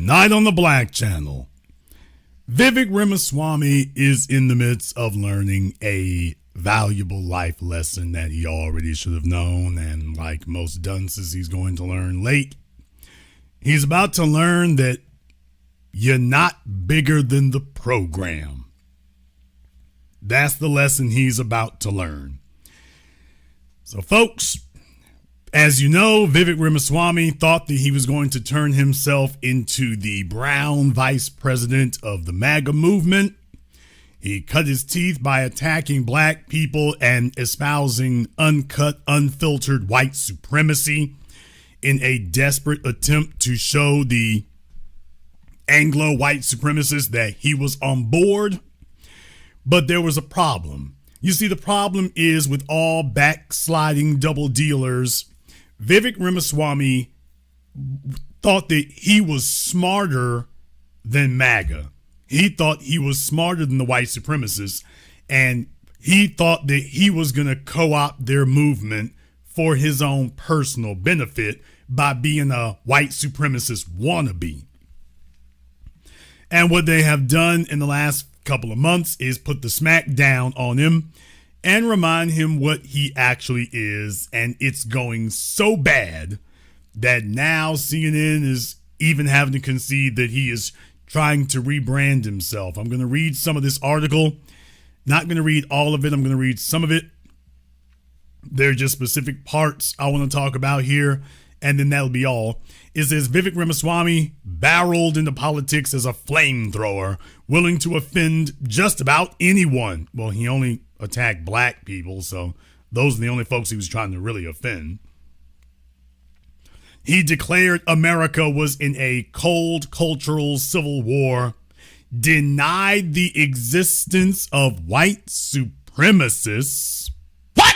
Tonight on the Black Channel, Vivek Ramaswamy is in the midst of learning a valuable life lesson that he already should have known, and like most dunces, he's going to learn late. He's about to learn that you're not bigger than the program. That's the lesson he's about to learn. So, folks, as you know, Vivek Ramaswamy thought that he was going to turn himself into the brown vice president of the MAGA movement. He cut his teeth by attacking black people and espousing uncut, unfiltered white supremacy in a desperate attempt to show the Anglo-white supremacists that he was on board. But there was a problem. You see, the problem is with all backsliding double dealers, Vivek Ramaswamy thought that he was smarter than MAGA. He thought he was smarter than the white supremacists, and he thought that he was going to co-opt their movement for his own personal benefit by being a white supremacist wannabe. And what they have done in the last couple of months is put the smack down on him and remind him what he actually is. And it's going so bad that now CNN is even having to concede that he is trying to rebrand himself. I'm going to read some of this article. Not going to read all of it. I'm going to read some of it. There are just specific parts I want to talk about here, and then that'll be all. It says Vivek Ramaswamy barreled into politics as a flamethrower, willing to offend just about anyone. Well, he only attacked black people, so those are the only folks he was trying to really offend. He declared America was in a cold cultural civil war, denied the existence of white supremacists. What?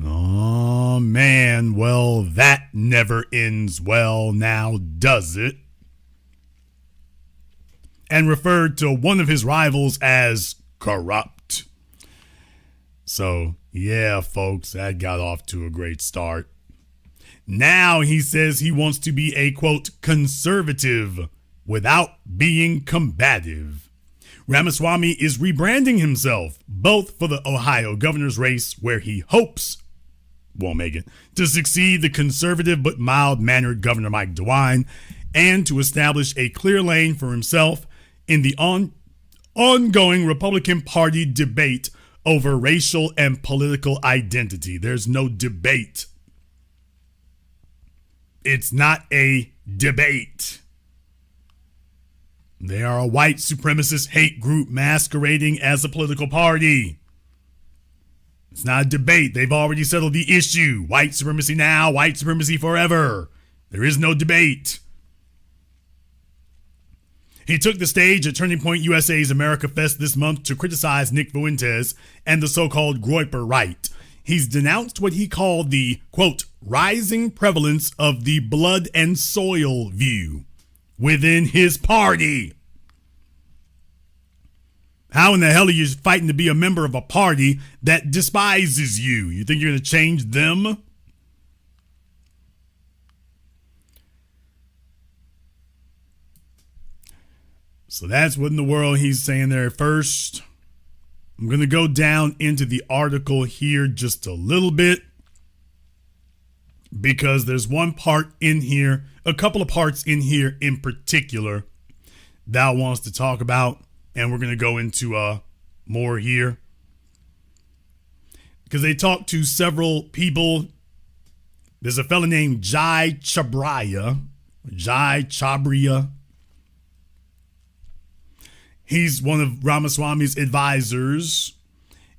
Oh, man. Well, that never ends well now, does it? And referred to one of his rivals as corrupt. So, yeah, folks, that got off to a great start. Now he says he wants to be a, quote, conservative without being combative. Ramaswamy is rebranding himself, both for the Ohio governor's race, where he hopes, won't make it, to succeed the conservative but mild-mannered Governor Mike DeWine, and to establish a clear lane for himself in the ongoing Republican Party debate over racial and political identity. There's no debate. It's not a debate. They are a white supremacist hate group masquerading as a political party. It's not a debate. They've already settled the issue. White supremacy now, white supremacy forever. There is no debate. He took the stage at Turning Point USA's America Fest this month to criticize Nick Fuentes and the so-called Groyper right. He's denounced what he called the, quote, rising prevalence of the blood and soil view within his party. How in the hell are you fighting to be a member of a party that despises you? You think you're going to change them? So that's what in the world he's saying there. First, I'm going to go down into the article here just a little bit, because there's one part in here, a couple of parts in here in particular that I want us to talk about, and we're going to go into more here. Because they talked to several people. There's a fella named Jai Chabria. He's one of Ramaswamy's advisors,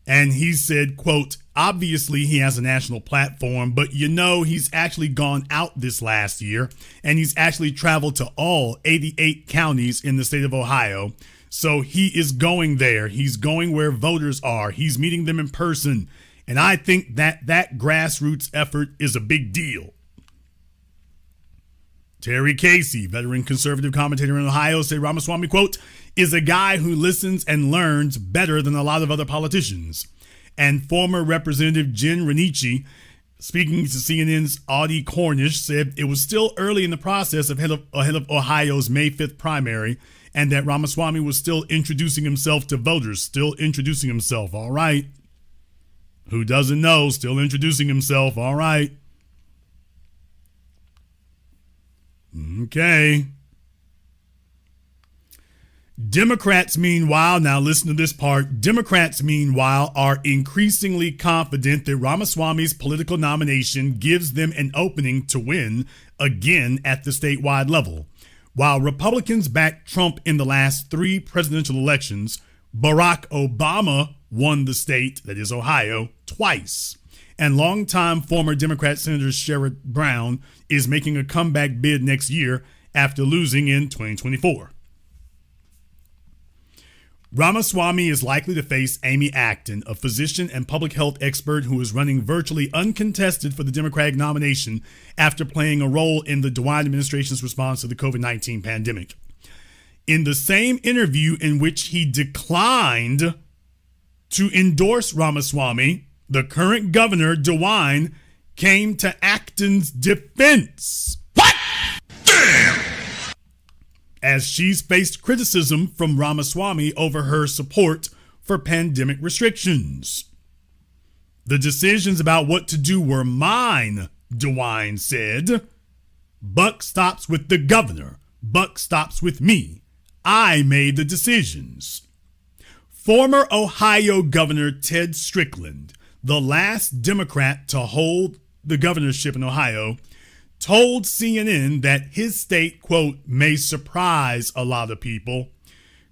and he said, quote, obviously he has a national platform, but you know he's actually gone out this last year, and he's actually traveled to all 88 counties in the state of Ohio. So he is going there. He's going where voters are. He's meeting them in person. And I think that grassroots effort is a big deal. Terry Casey, veteran conservative commentator in Ohio, said Ramaswamy, quote, is a guy who listens and learns better than a lot of other politicians. And former Representative Jen Renici speaking to CNN's Audie Cornish, said it was still early in the process ahead of Ohio's May 5th primary, and that Ramaswamy was still introducing himself to voters. Still introducing himself. All right. Who doesn't know? Still introducing himself. All right. Okay. Democrats, meanwhile, now listen to this part. Democrats, meanwhile, are increasingly confident that Ramaswamy's political nomination gives them an opening to win again at the statewide level. While Republicans backed Trump in the last 3 presidential elections, Barack Obama won the state, that is Ohio, twice. And longtime former Democrat Senator Sherrod Brown is making a comeback bid next year after losing in 2024. Ramaswamy is likely to face Amy Acton, a physician and public health expert who is running virtually uncontested for the Democratic nomination after playing a role in the DeWine administration's response to the COVID-19 pandemic. In the same interview in which he declined to endorse Ramaswamy, the current governor, DeWine, came to Acton's defense. What? Damn! As she's faced criticism from Ramaswamy over her support for pandemic restrictions. The decisions about what to do were mine, DeWine said. Buck stops with the governor. Buck stops with me. I made the decisions. Former Ohio Governor Ted Strickland, the last Democrat to hold the governorship in Ohio, told CNN that his state, quote, may surprise a lot of people.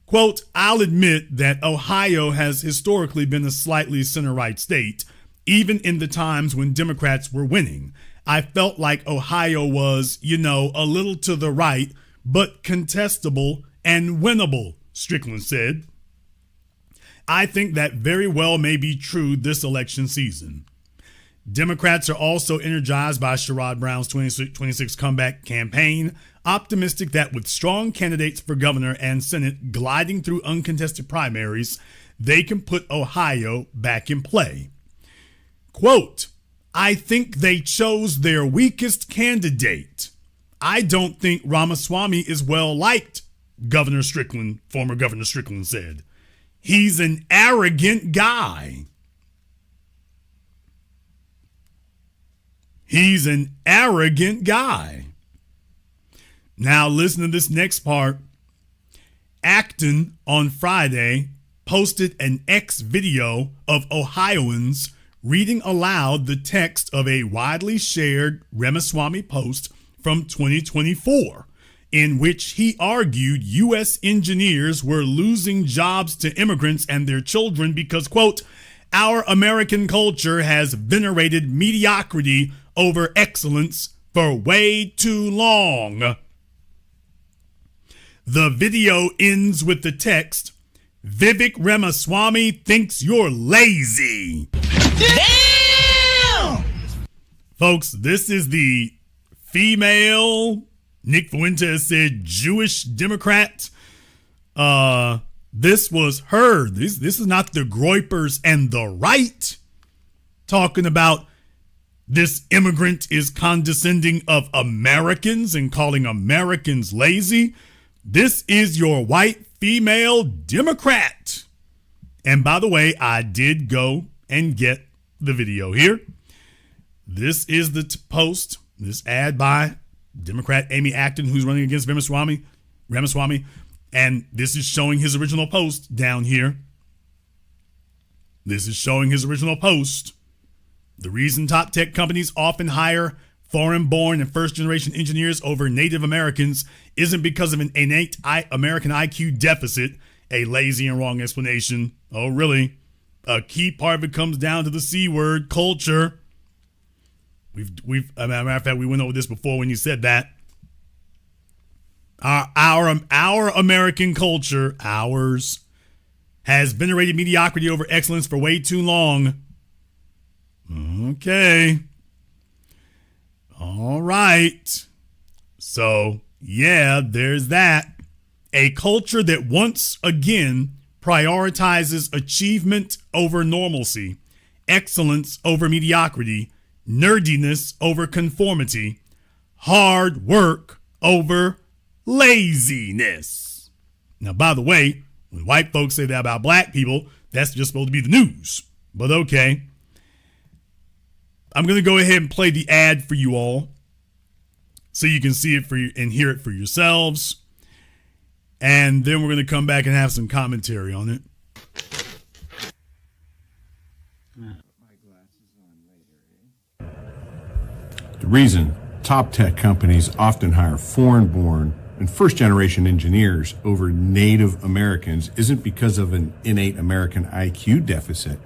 Quote, I'll admit that Ohio has historically been a slightly center-right state, even in the times when Democrats were winning. I felt like Ohio was, a little to the right, but contestable and winnable, Strickland said. I think that very well may be true this election season. Democrats are also energized by Sherrod Brown's 2026 comeback campaign, optimistic that with strong candidates for governor and Senate gliding through uncontested primaries, they can put Ohio back in play. Quote, I think they chose their weakest candidate. I don't think Ramaswamy is well liked, former Governor Strickland said. He's an arrogant guy. He's an arrogant guy. Now listen to this next part. Acton on Friday posted an X video of Ohioans reading aloud the text of a widely shared Ramaswamy post from 2024, in which he argued U.S. engineers were losing jobs to immigrants and their children because, quote, our American culture has venerated mediocrity over excellence for way too long. The video ends with the text, Vivek Ramaswamy thinks you're lazy. Damn! Folks, this is the female, Nick Fuentes said, Jewish Democrat. This was her. This is not the Groypers and the right talking about this immigrant is condescending of Americans and calling Americans lazy. This is your white female Democrat. And by the way, I did go and get the video here. This is the post, this ad by Democrat Amy Acton, who's running against Ramaswamy. And this is showing his original post down here. This is showing his original post. The reason top tech companies often hire foreign-born and first-generation engineers over Native Americans isn't because of an innate American IQ deficit, a lazy and wrong explanation. Oh, really? A key part of it comes down to the C word, culture. As a matter of fact, we went over this before when you said that. Our American culture, ours, has venerated mediocrity over excellence for way too long. Okay. All right. So, yeah, there's that. A culture that once again prioritizes achievement over normalcy, excellence over mediocrity, nerdiness over conformity, hard work over laziness. Now, by the way, when white folks say that about black people, that's just supposed to be the news. But okay. I'm going to go ahead and play the ad for you all so you can see it and hear it for yourselves. And then we're going to come back and have some commentary on it. The reason top tech companies often hire foreign-born and first-generation engineers over Native Americans isn't because of an innate American IQ deficit.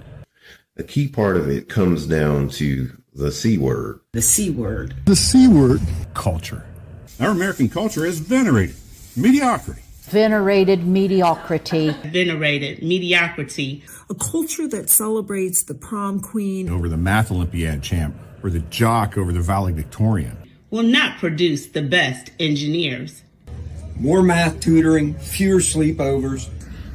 A key part of it comes down to the C word. The C word. The C word. Culture. Our American culture is venerated mediocrity. Venerated mediocrity. Venerated mediocrity. A culture that celebrates the prom queen over the math Olympiad champ or the jock over the valedictorian will not produce the best engineers. More math tutoring, fewer sleepovers.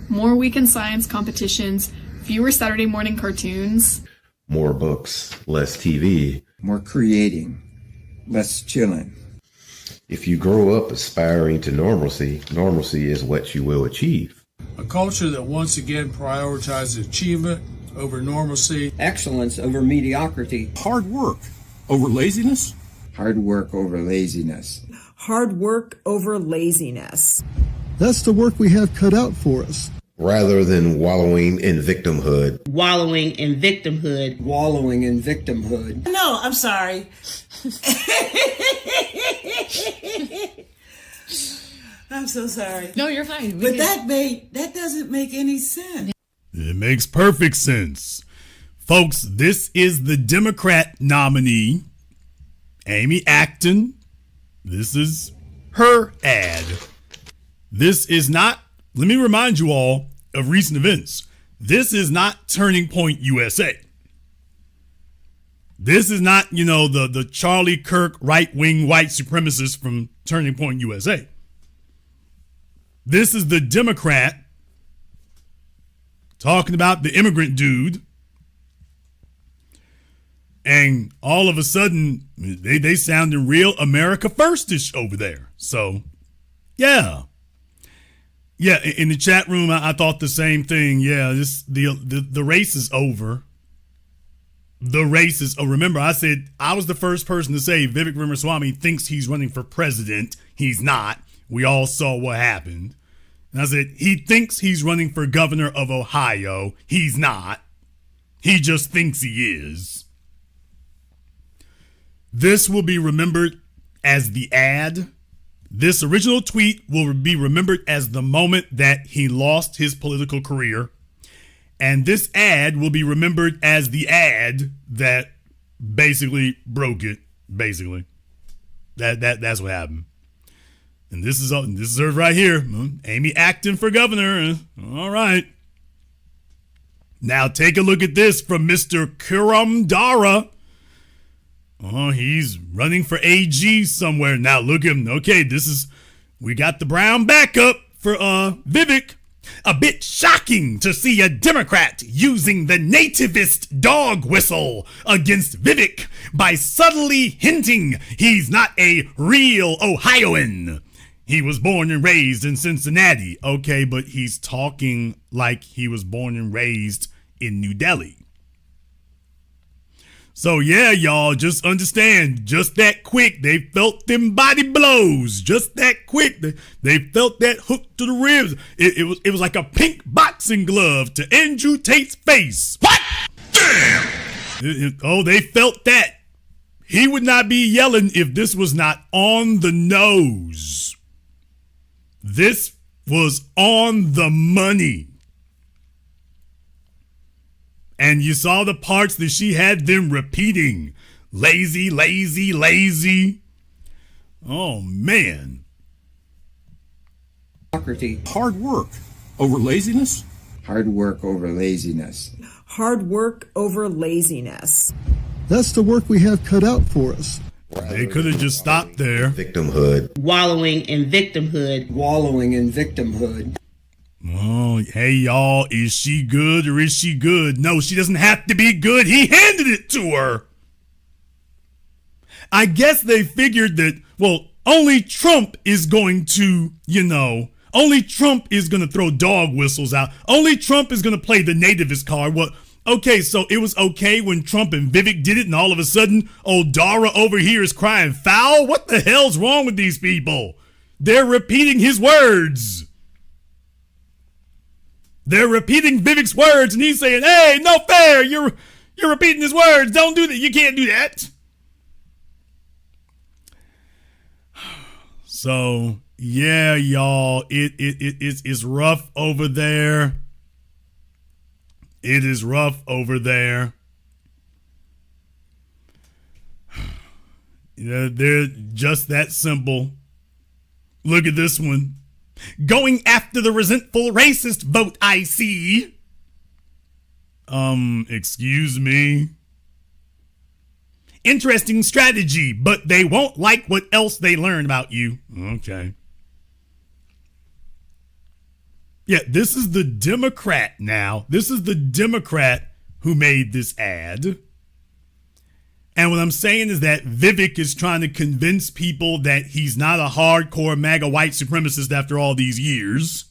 More weekend science competitions, fewer Saturday morning cartoons. More books, less TV. More creating, less chilling. If you grow up aspiring to normalcy, normalcy is what you will achieve. A culture that once again prioritizes achievement over normalcy. Excellence over mediocrity. Hard work over laziness. Hard work over laziness. hard work over laziness. That's the work we have cut out for us. Rather than wallowing in victimhood. Wallowing in victimhood. Wallowing in victimhood. No, I'm sorry. I'm so sorry. No, you're fine. But that doesn't make any sense. It makes perfect sense. Folks, this is the Democrat nominee, Amy Acton. This is her ad. This is not, let me remind you all of recent events. This is not Turning Point USA. This is not, the Charlie Kirk right-wing white supremacist from Turning Point USA. This is the Democrat talking about the immigrant dude. And all of a sudden, they sounding real America first-ish over there. So, yeah. Yeah, in the chat room, I thought the same thing. Yeah, the race is over. The race is, remember, I said I was the first person to say Vivek Ramaswamy thinks he's running for president. He's not. We all saw what happened. And I said, he thinks he's running for governor of Ohio. He's not. He just thinks he is. This will be remembered as the ad. This original tweet will be remembered as the moment that he lost his political career. And this ad will be remembered as the ad that basically broke it. Basically. That's what happened. And this is her right here. Amy Acton for governor. All right. Now take a look at this from Mr. Kiram Dara. Oh, he's running for AG somewhere. Now look at him. Okay, we got the brown backup for Vivek. A bit shocking to see a Democrat using the nativist dog whistle against Vivek by subtly hinting he's not a real Ohioan. He was born and raised in Cincinnati. Okay, but he's talking like he was born and raised in New Delhi. So yeah, y'all, just understand, just that quick, they felt them body blows, just that quick, they felt that hook to the ribs. It was like a pink boxing glove to Andrew Tate's face. What? Damn! They felt that. He would not be yelling if this was not on the nose. This was on the money. And you saw the parts that she had them repeating. Lazy, lazy, lazy. Oh, man. Hard work over laziness? Hard work over laziness. Hard work over laziness. That's the work we have cut out for us. They could have just stopped there. Victimhood. Wallowing in victimhood. Wallowing in victimhood. Oh, hey, y'all, is she good or is she good? No, she doesn't have to be good. He handed it to her. I guess they figured that, well, only Trump is going to, only Trump is going to throw dog whistles out. Only Trump is going to play the nativist card. Well, okay, so it was okay when Trump and Vivek did it, and all of a sudden, old Dara over here is crying foul? What the hell's wrong with these people? They're repeating his words. They're repeating Vivek's words, and he's saying, hey, no fair. You're repeating his words. Don't do that. You can't do that. So, yeah, y'all, it's rough over there. It is rough over there. They're just that simple. Look at this one. Going after the resentful racist vote, I see. Excuse me. Interesting strategy, but they won't like what else they learn about you. Okay. Yeah, this is the Democrat now. This is the Democrat who made this ad. And what I'm saying is that Vivek is trying to convince people that he's not a hardcore MAGA white supremacist after all these years.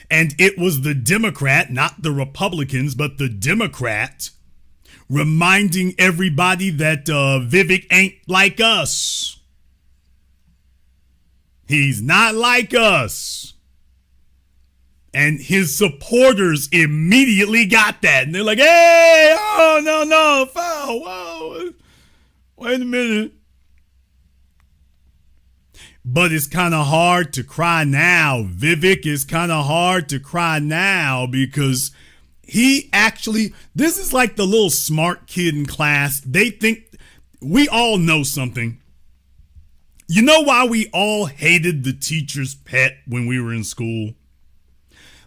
And it was the Democrat, not the Republicans, but the Democrat reminding everybody that Vivek ain't like us. He's not like us. And his supporters immediately got that. And they're like, hey, oh, no, foul, whoa, wait a minute. But it's kind of hard to cry now. Vivek is kind of hard to cry now because he actually, this is like the little smart kid in class. They think, we all know something. You know why we all hated the teacher's pet when we were in school?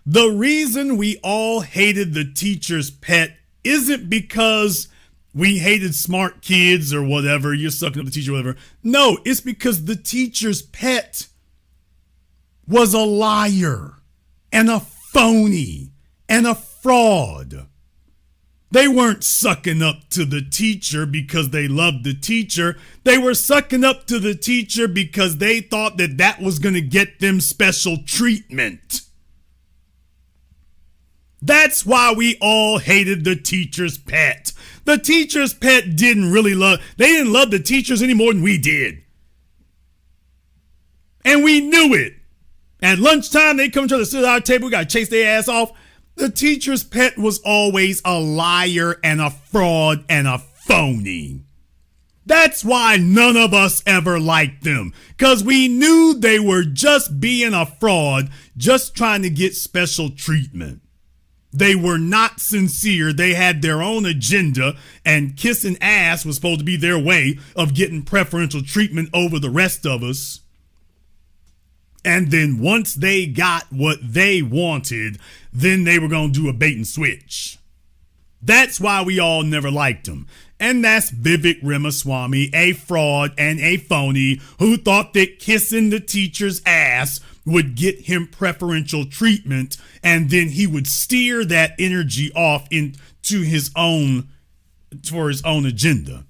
The reason we all hated the teacher's pet isn't because we hated smart kids or whatever, you're sucking up the teacher or whatever. No, it's because the teacher's pet was a liar and a phony and a fraud. They weren't sucking up to the teacher because they loved the teacher. They were sucking up to the teacher because they thought that that was going to get them special treatment. That's why we all hated the teacher's pet. The teacher's pet they didn't love the teachers any more than we did. And we knew it. At lunchtime, they come to the sit at our table, we got to chase their ass off. The teacher's pet was always a liar and a fraud and a phony. That's why none of us ever liked them. Because we knew they were just being a fraud, just trying to get special treatment. They were not sincere. They had their own agenda, and kissing ass was supposed to be their way of getting preferential treatment over the rest of us. And then once they got what they wanted, then they were going to do a bait and switch. That's why we all never liked them. And that's Vivek Ramaswamy, a fraud and a phony who thought that kissing the teacher's ass would get him preferential treatment, and then he would steer that energy off into his own agenda.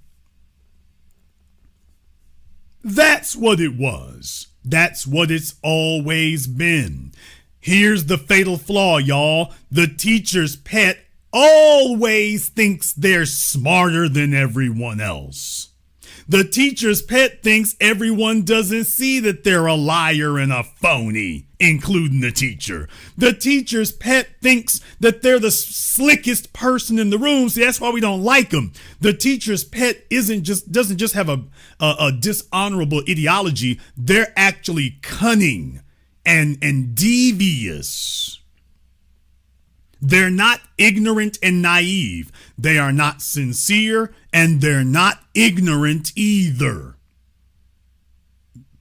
That's what it was. That's what it's always been. Here's the fatal flaw, y'all. The teacher's pet always thinks they're smarter than everyone else. The teacher's pet thinks everyone doesn't see that they're a liar and a phony, including the teacher. The teacher's pet thinks that they're the slickest person in the room, so that's why we don't like them. The teacher's pet doesn't just have a dishonorable ideology. They're actually cunning and devious. They're not ignorant and naive. They are not sincere, and they're not ignorant either.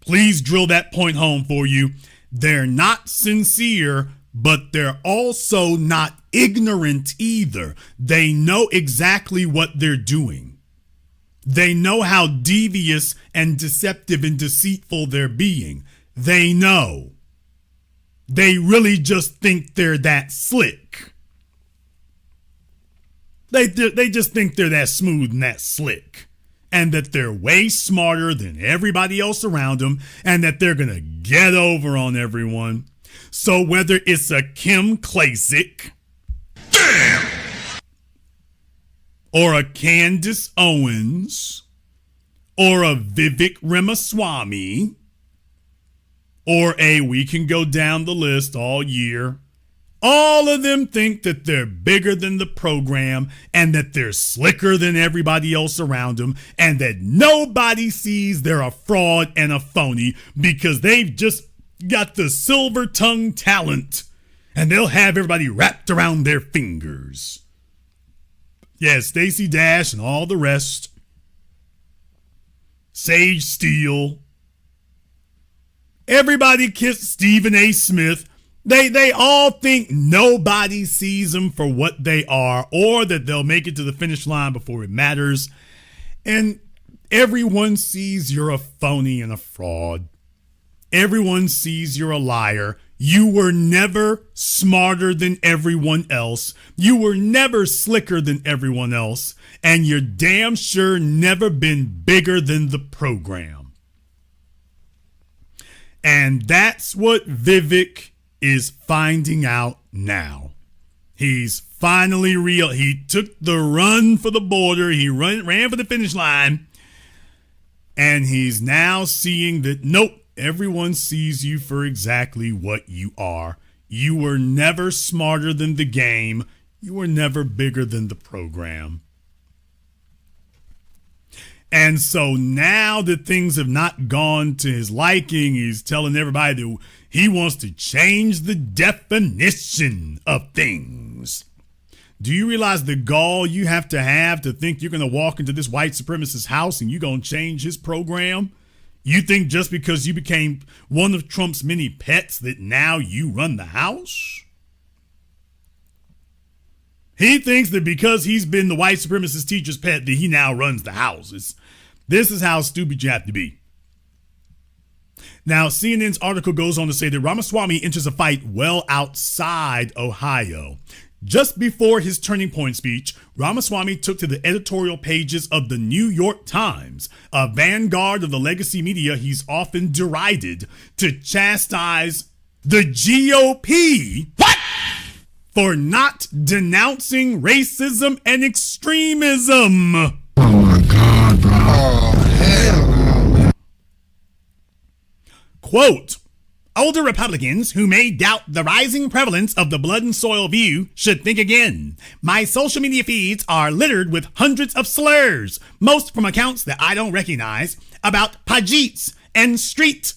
Please drill that point home for you. They're not sincere, but they're also not ignorant either. They know exactly what they're doing. They know how devious and deceptive and deceitful they're being. They know. They really just think they're that slick. They just think they're that smooth and that slick. and that they're way smarter than everybody else around them, and that they're going to get over on everyone. So whether it's a Kim Klacik, or a Candace Owens, or a Vivek Ramaswamy, or we can go down the list all year, all of them think that they're bigger than the program and that they're slicker than everybody else around them and that nobody sees they're a fraud and a phony because they've just got the silver tongue talent and they'll have everybody wrapped around their fingers. Yeah, Stacey Dash and all the rest. Sage Steele. Everybody kissed Stephen A. Smith. They all think nobody sees them for what they are or that they'll make it to the finish line before it matters. And everyone sees you're a phony and a fraud. Everyone sees you're a liar. You were never smarter than everyone else. You were never slicker than everyone else. And you're damn sure never been bigger than the program. And that's what Vivek is finding out now. He's finally real. He took the run for the border. He ran for the finish line. And he's now seeing that, nope, everyone sees you for exactly what you are. You were never smarter than the game. You were never bigger than the program. And so now that things have not gone to his liking, he's telling everybody that he wants to change the definition of things. Do you realize the gall you have to think you're going to walk into this white supremacist house and you're going to change his program? You think just because you became one of Trump's many pets that now you run the house? He thinks that because he's been the white supremacist teacher's pet that he now runs the house. This is how stupid you have to be. Now, CNN's article goes on to say that Ramaswamy enters a fight well outside Ohio. Just before his turning point speech, Ramaswamy took to the editorial pages of the New York Times, a vanguard of the legacy media he's often derided, to chastise the GOP. What? For not denouncing racism and extremism. Oh my God, bro. Oh, hell no. Quote, older Republicans who may doubt the rising prevalence of the blood and soil view should think again. My social media feeds are littered with hundreds of slurs, most from accounts that I don't recognize, about Pajits and street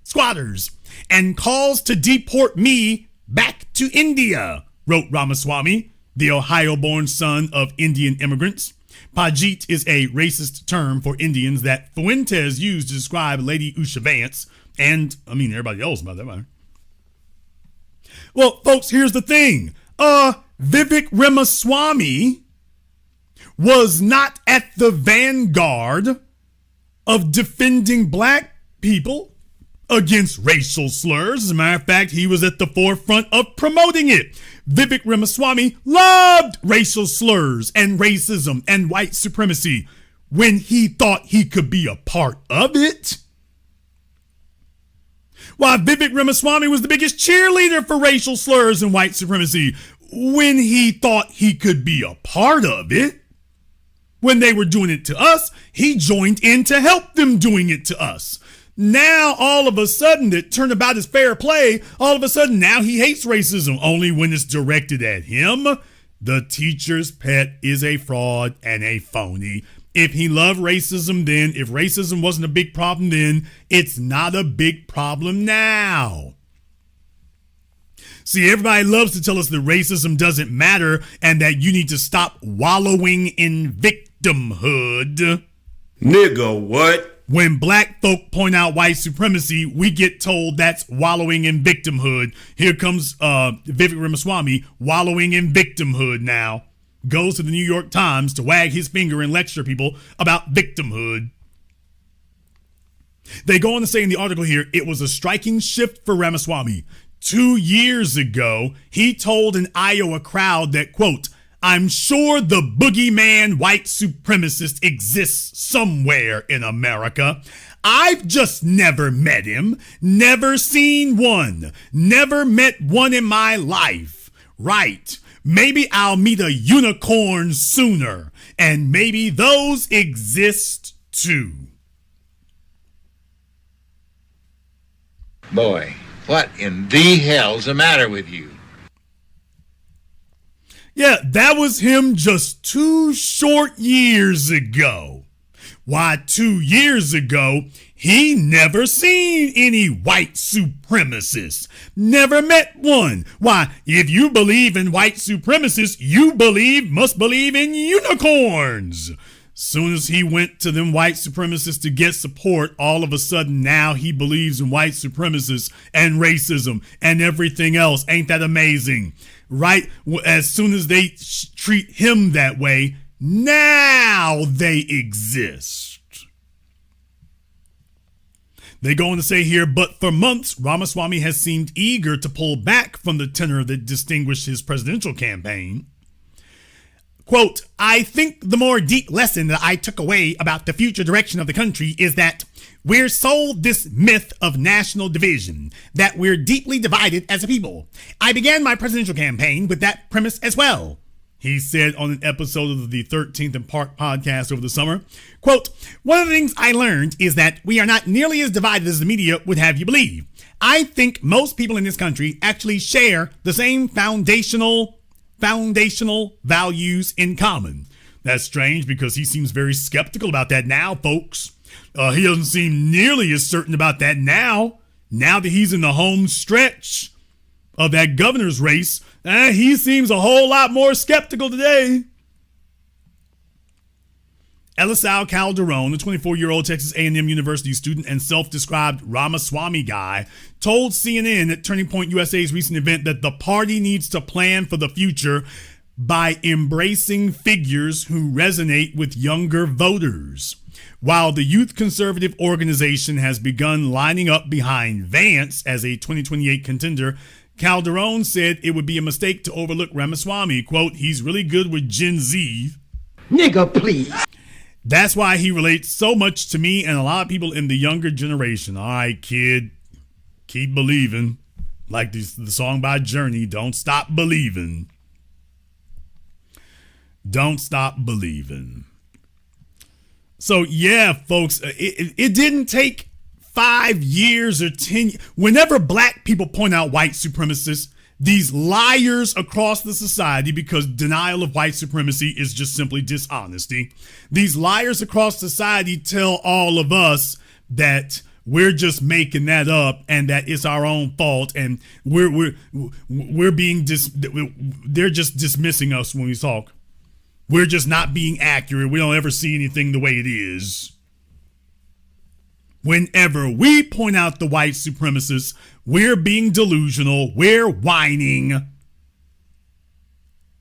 squatters, and calls to deport me back to India, wrote Ramaswamy, the Ohio-born son of Indian immigrants. Pajit is a racist term for Indians that Fuentes used to describe Lady Usha Vance, and, everybody else about that matter. Well, folks, here's the thing. Vivek Ramaswamy was not at the vanguard of defending black people against racial slurs. As a matter of fact, he was at the forefront of promoting it. Vivek Ramaswamy loved racial slurs and racism and white supremacy when he thought he could be a part of it. While Vivek Ramaswamy was the biggest cheerleader for racial slurs and white supremacy when he thought he could be a part of it. When they were doing it to us, he joined in to help them doing it to us. Now, all of a sudden, it turned about as fair play. All of a sudden, now he hates racism only when it's directed at him. The teacher's pet is a fraud and a phony. If he loved racism then, if racism wasn't a big problem then, it's not a big problem now. See, everybody loves to tell us that racism doesn't matter and that you need to stop wallowing in victimhood. Nigga, what? When black folk point out white supremacy, we get told that's wallowing in victimhood. Here comes Vivek Ramaswamy wallowing in victimhood now. Goes to the New York Times to wag his finger and lecture people about victimhood. They go on to say in the article here, it was a striking shift for Ramaswamy. 2 years ago, he told an Iowa crowd that, quote, I'm sure the boogeyman white supremacist exists somewhere in America. I've just never met him, never seen one, never met one in my life. Right. Maybe I'll meet a unicorn sooner, and maybe those exist too. Boy, what in the hell's the matter with you? Yeah, that was him just 2 short years ago. Why, 2 years ago, he never seen any white supremacists. Never met one. Why, if you believe in white supremacists, you must believe in unicorns. Soon as he went to them white supremacists to get support, all of a sudden now he believes in white supremacists and racism and everything else. Ain't that amazing? Right? As soon as they treat him that way, now they exist. They go on to say here, but for months, Ramaswamy has seemed eager to pull back from the tenor that distinguished his presidential campaign. Quote, I think the more deep lesson that I took away about the future direction of the country is that we're sold this myth of national division, that we're deeply divided as a people. I began my presidential campaign with that premise as well, he said on an episode of the 13th and Park podcast over the summer. Quote, one of the things I learned is that we are not nearly as divided as the media would have you believe. I think most people in this country actually share the same foundational values in common. That's strange because he seems very skeptical about that now, folks. He doesn't seem nearly as certain about that now that he's in the home stretch of that governor's race. He seems a whole lot more skeptical today. Elisao Calderon, the 24-year-old Texas A&M University student and self-described Ramaswamy guy, told CNN at Turning Point USA's recent event that the party needs to plan for the future by embracing figures who resonate with younger voters. While the youth conservative organization has begun lining up behind Vance as a 2028 contender, Calderon said it would be a mistake to overlook Ramaswamy. Quote, he's really good with Gen Z. Nigga, please. That's why he relates so much to me and a lot of people in the younger generation. All right, kid, keep believing. Like the song by Journey, don't stop believing. Don't stop believing. So, yeah, folks, it didn't take 5 years or 10 years. Whenever black people point out white supremacists, these liars across the society, because denial of white supremacy is just simply dishonesty. These liars across society tell all of us that we're just making that up and that it's our own fault, and we're being they're just dismissing us when we talk. We're just not being accurate. We don't ever see anything the way it is. Whenever we point out the white supremacists, we're being delusional. We're whining.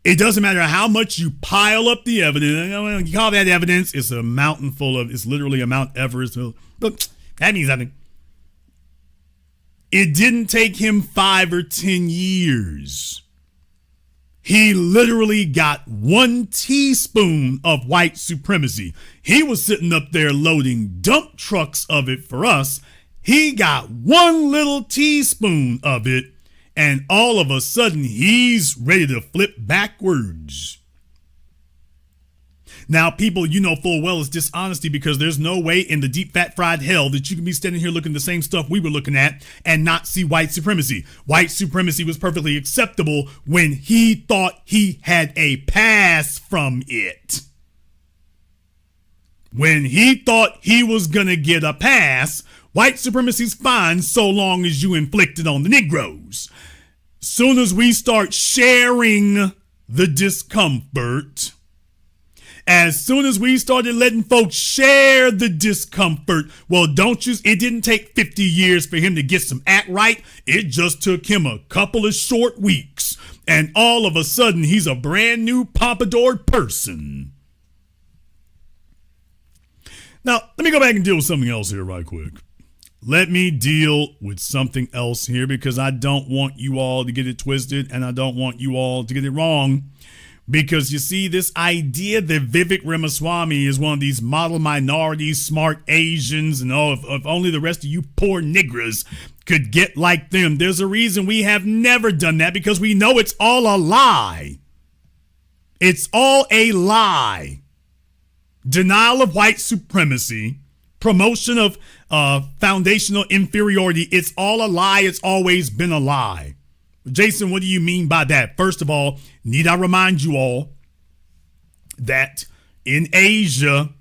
It doesn't matter how much you pile up the evidence. You call that evidence. It's a mountain full of, it's literally a Mount Everest. But that means nothing. It didn't take him 5 or 10 years. He literally got 1 teaspoon of white supremacy. He was sitting up there loading dump trucks of it for us. He got 1 little teaspoon of it, and all of a sudden he's ready to flip backwards. Now, people, you know full well it's dishonesty, because there's no way in the deep fat fried hell that you can be standing here looking at the same stuff we were looking at and not see white supremacy. White supremacy was perfectly acceptable when he thought he had a pass from it. When he thought he was going to get a pass, white supremacy's fine so long as you inflict it on the Negroes. Soon as we start sharing the discomfort, as soon as we started letting folks share the discomfort, well, it didn't take 50 years for him to get some act right. It just took him a couple of short weeks. And all of a sudden, he's a brand new pompadoured person. Now, let me go back and deal with something else here right quick. Let me deal with something else here, because I don't want you all to get it twisted and I don't want you all to get it wrong. Because you see, this idea that Vivek Ramaswamy is one of these model minorities, smart Asians, and if only the rest of you poor niggers could get like them. There's a reason we have never done that, because we know it's all a lie. It's all a lie. Denial of white supremacy, promotion of foundational inferiority. It's all a lie. It's always been a lie. Jason, what do you mean by that? First of all, need I remind you all that in Asia,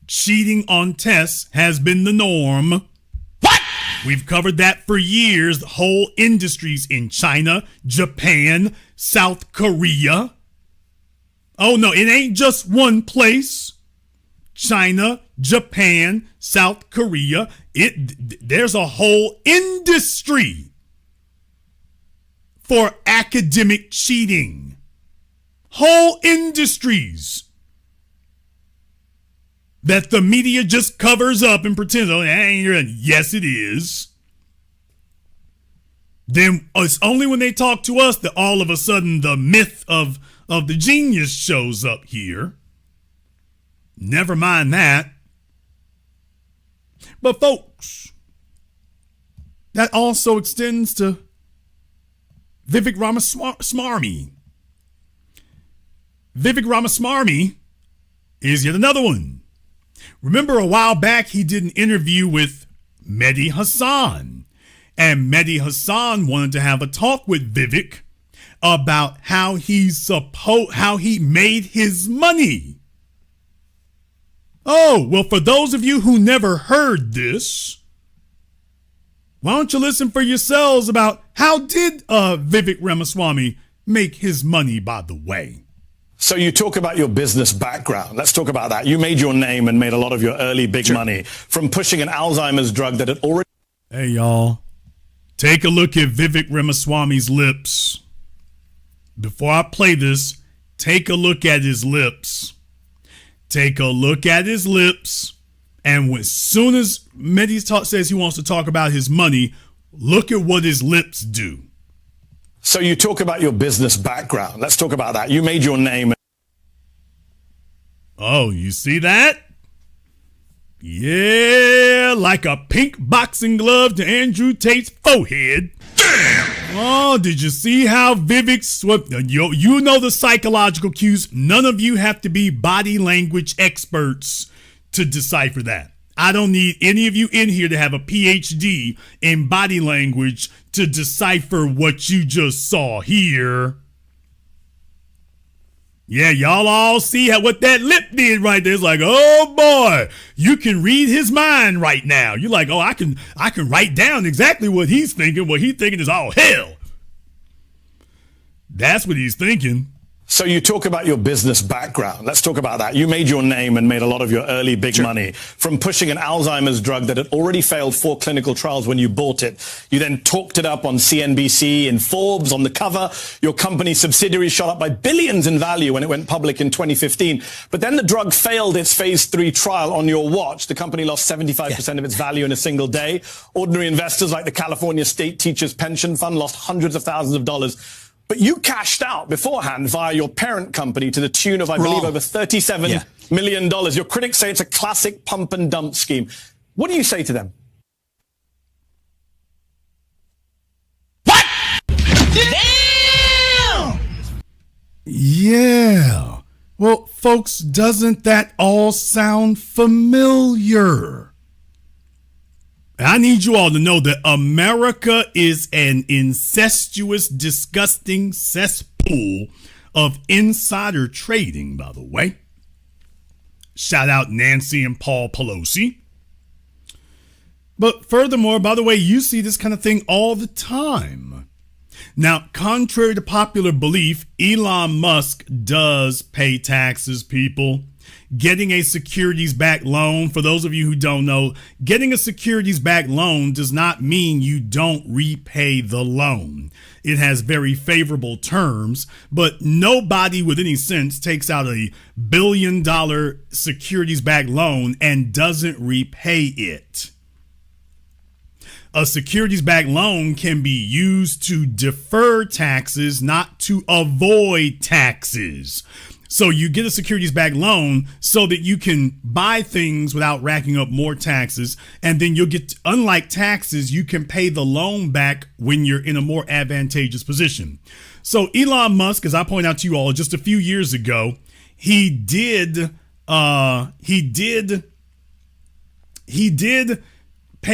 cheating on tests has been the norm. What? We've covered that for years. Whole industries in China, Japan, South Korea. Oh, no, it ain't just one place. China, Japan, South Korea. There's a whole industry for academic cheating. Whole industries that the media just covers up and pretends, oh, that ain't right. Yes, it is. Then it's only when they talk to us that all of a sudden the myth of the genius shows up here. Never mind that. But folks, that also extends to Vivek Ramaswamy. Vivek Ramaswamy is yet another one. Remember a while back he did an interview with Mehdi Hassan. And Mehdi Hassan wanted to have a talk with Vivek about how he made his money. Oh, well, for those of you who never heard this, why don't you listen for yourselves about how did Vivek Ramaswamy make his money, by the way? So you talk about your business background. Let's talk about that. You made your name and made a lot of your early big money from pushing an Alzheimer's drug that had already... Hey, y'all. Take a look at Vivek Ramaswamy's lips. Before I play this, take a look at his lips. Take a look at his lips. And as soon as Mehdi says he wants to talk about his money, look at what his lips do. So you talk about your business background. Let's talk about that. You made your name. Oh, you see that? Yeah, like a pink boxing glove to Andrew Tate's forehead. Damn! Oh, did you see how Vivek swept? You know the psychological cues. None of you have to be body language experts to decipher that. I don't need any of you in here to have a PhD in body language to decipher what you just saw here. Yeah, y'all all see what that lip did right there. It's like, oh boy, you can read his mind right now. You're like, oh, I can write down exactly what he's thinking. What he's thinking is, oh, hell. That's what he's thinking. So you talk about your business background. Let's talk about that. You made your name and made a lot of your early big money from pushing an Alzheimer's drug that had already failed 4 clinical trials when you bought it. You then talked it up on CNBC, in Forbes, on the cover. Your company's subsidiary shot up by billions in value when it went public in 2015. But then the drug failed its phase 3 trial on your watch. The company lost 75% of its value in a single day. Ordinary investors like the California State Teachers Pension Fund lost hundreds of thousands of dollars. But you cashed out beforehand via your parent company to the tune of, I believe, over $37 million. Your critics say it's a classic pump and dump scheme. What do you say to them? What? Damn! Yeah. Well, folks, doesn't that all sound familiar? I need you all to know that America is an incestuous, disgusting cesspool of insider trading, by the way. Shout out Nancy and Paul Pelosi. But furthermore, by the way, you see this kind of thing all the time. Now, contrary to popular belief, Elon Musk does pay taxes, people. Getting a securities-backed loan, for those of you who don't know, getting a securities-backed loan does not mean you don't repay the loan. It has very favorable terms, but nobody with any sense takes out a $1 billion securities-backed loan and doesn't repay it. A securities-backed loan can be used to defer taxes, not to avoid taxes. So you get a securities-backed loan so that you can buy things without racking up more taxes. And then you'll get, unlike taxes, you can pay the loan back when you're in a more advantageous position. So Elon Musk, as I point out to you all just a few years ago, he did pay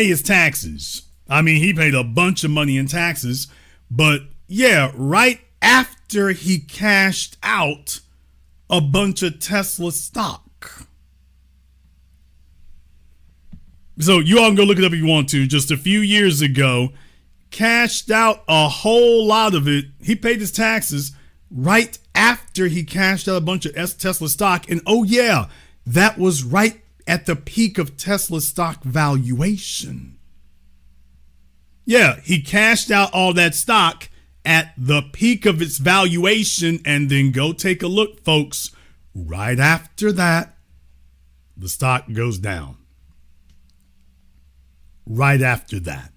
his taxes. I mean, he paid a bunch of money in taxes, but yeah, right after he cashed out a bunch of Tesla stock. So you all can go look it up if you want to. Just a few years ago, cashed out a whole lot of it. He paid his taxes right after he cashed out a bunch of Tesla stock. And oh yeah, that was right at the peak of Tesla stock valuation. Yeah, he cashed out all that stock at the peak of its valuation, and then go take a look, folks. Right after that, the stock goes down. Right after that.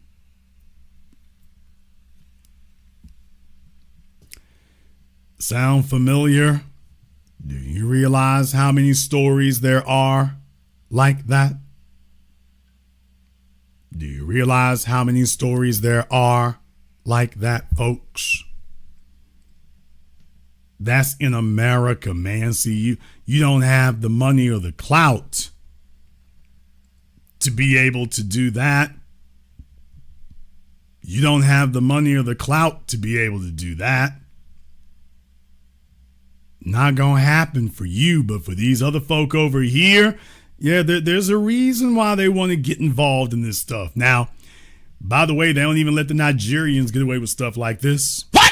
Sound familiar? Do you realize how many stories there are like that? Do you realize how many stories there are like that, folks? That's in America, man. See, you don't have the money or the clout to be able to do that. You don't have the money or the clout to be able to do that. Not gonna happen for you, but for these other folk over here, yeah, there's a reason why they want to get involved in this stuff. Now, by the way, they don't even let the Nigerians get away with stuff like this. What?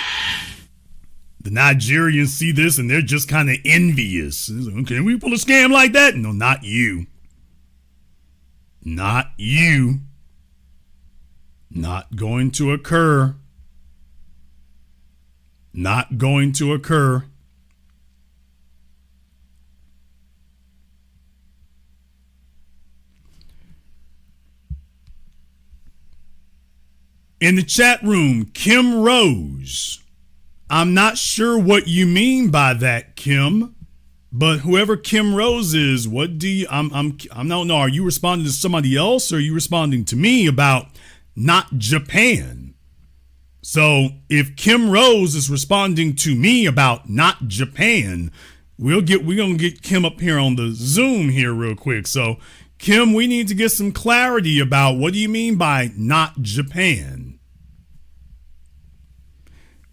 The Nigerians see this and they're just kind of envious. Can we pull a scam like that? No, not you. Not you. Not going to occur. Not going to occur. In the chat room, Kim Rose. I'm not sure what you mean by that, Kim, but whoever Kim Rose is, what do you? I don't know. Are you responding to somebody else, or are you responding to me about not Japan? So if Kim Rose is responding to me about not Japan, we're gonna get Kim up here on the Zoom here real quick. So Kim, we need to get some clarity about what do you mean by not Japan?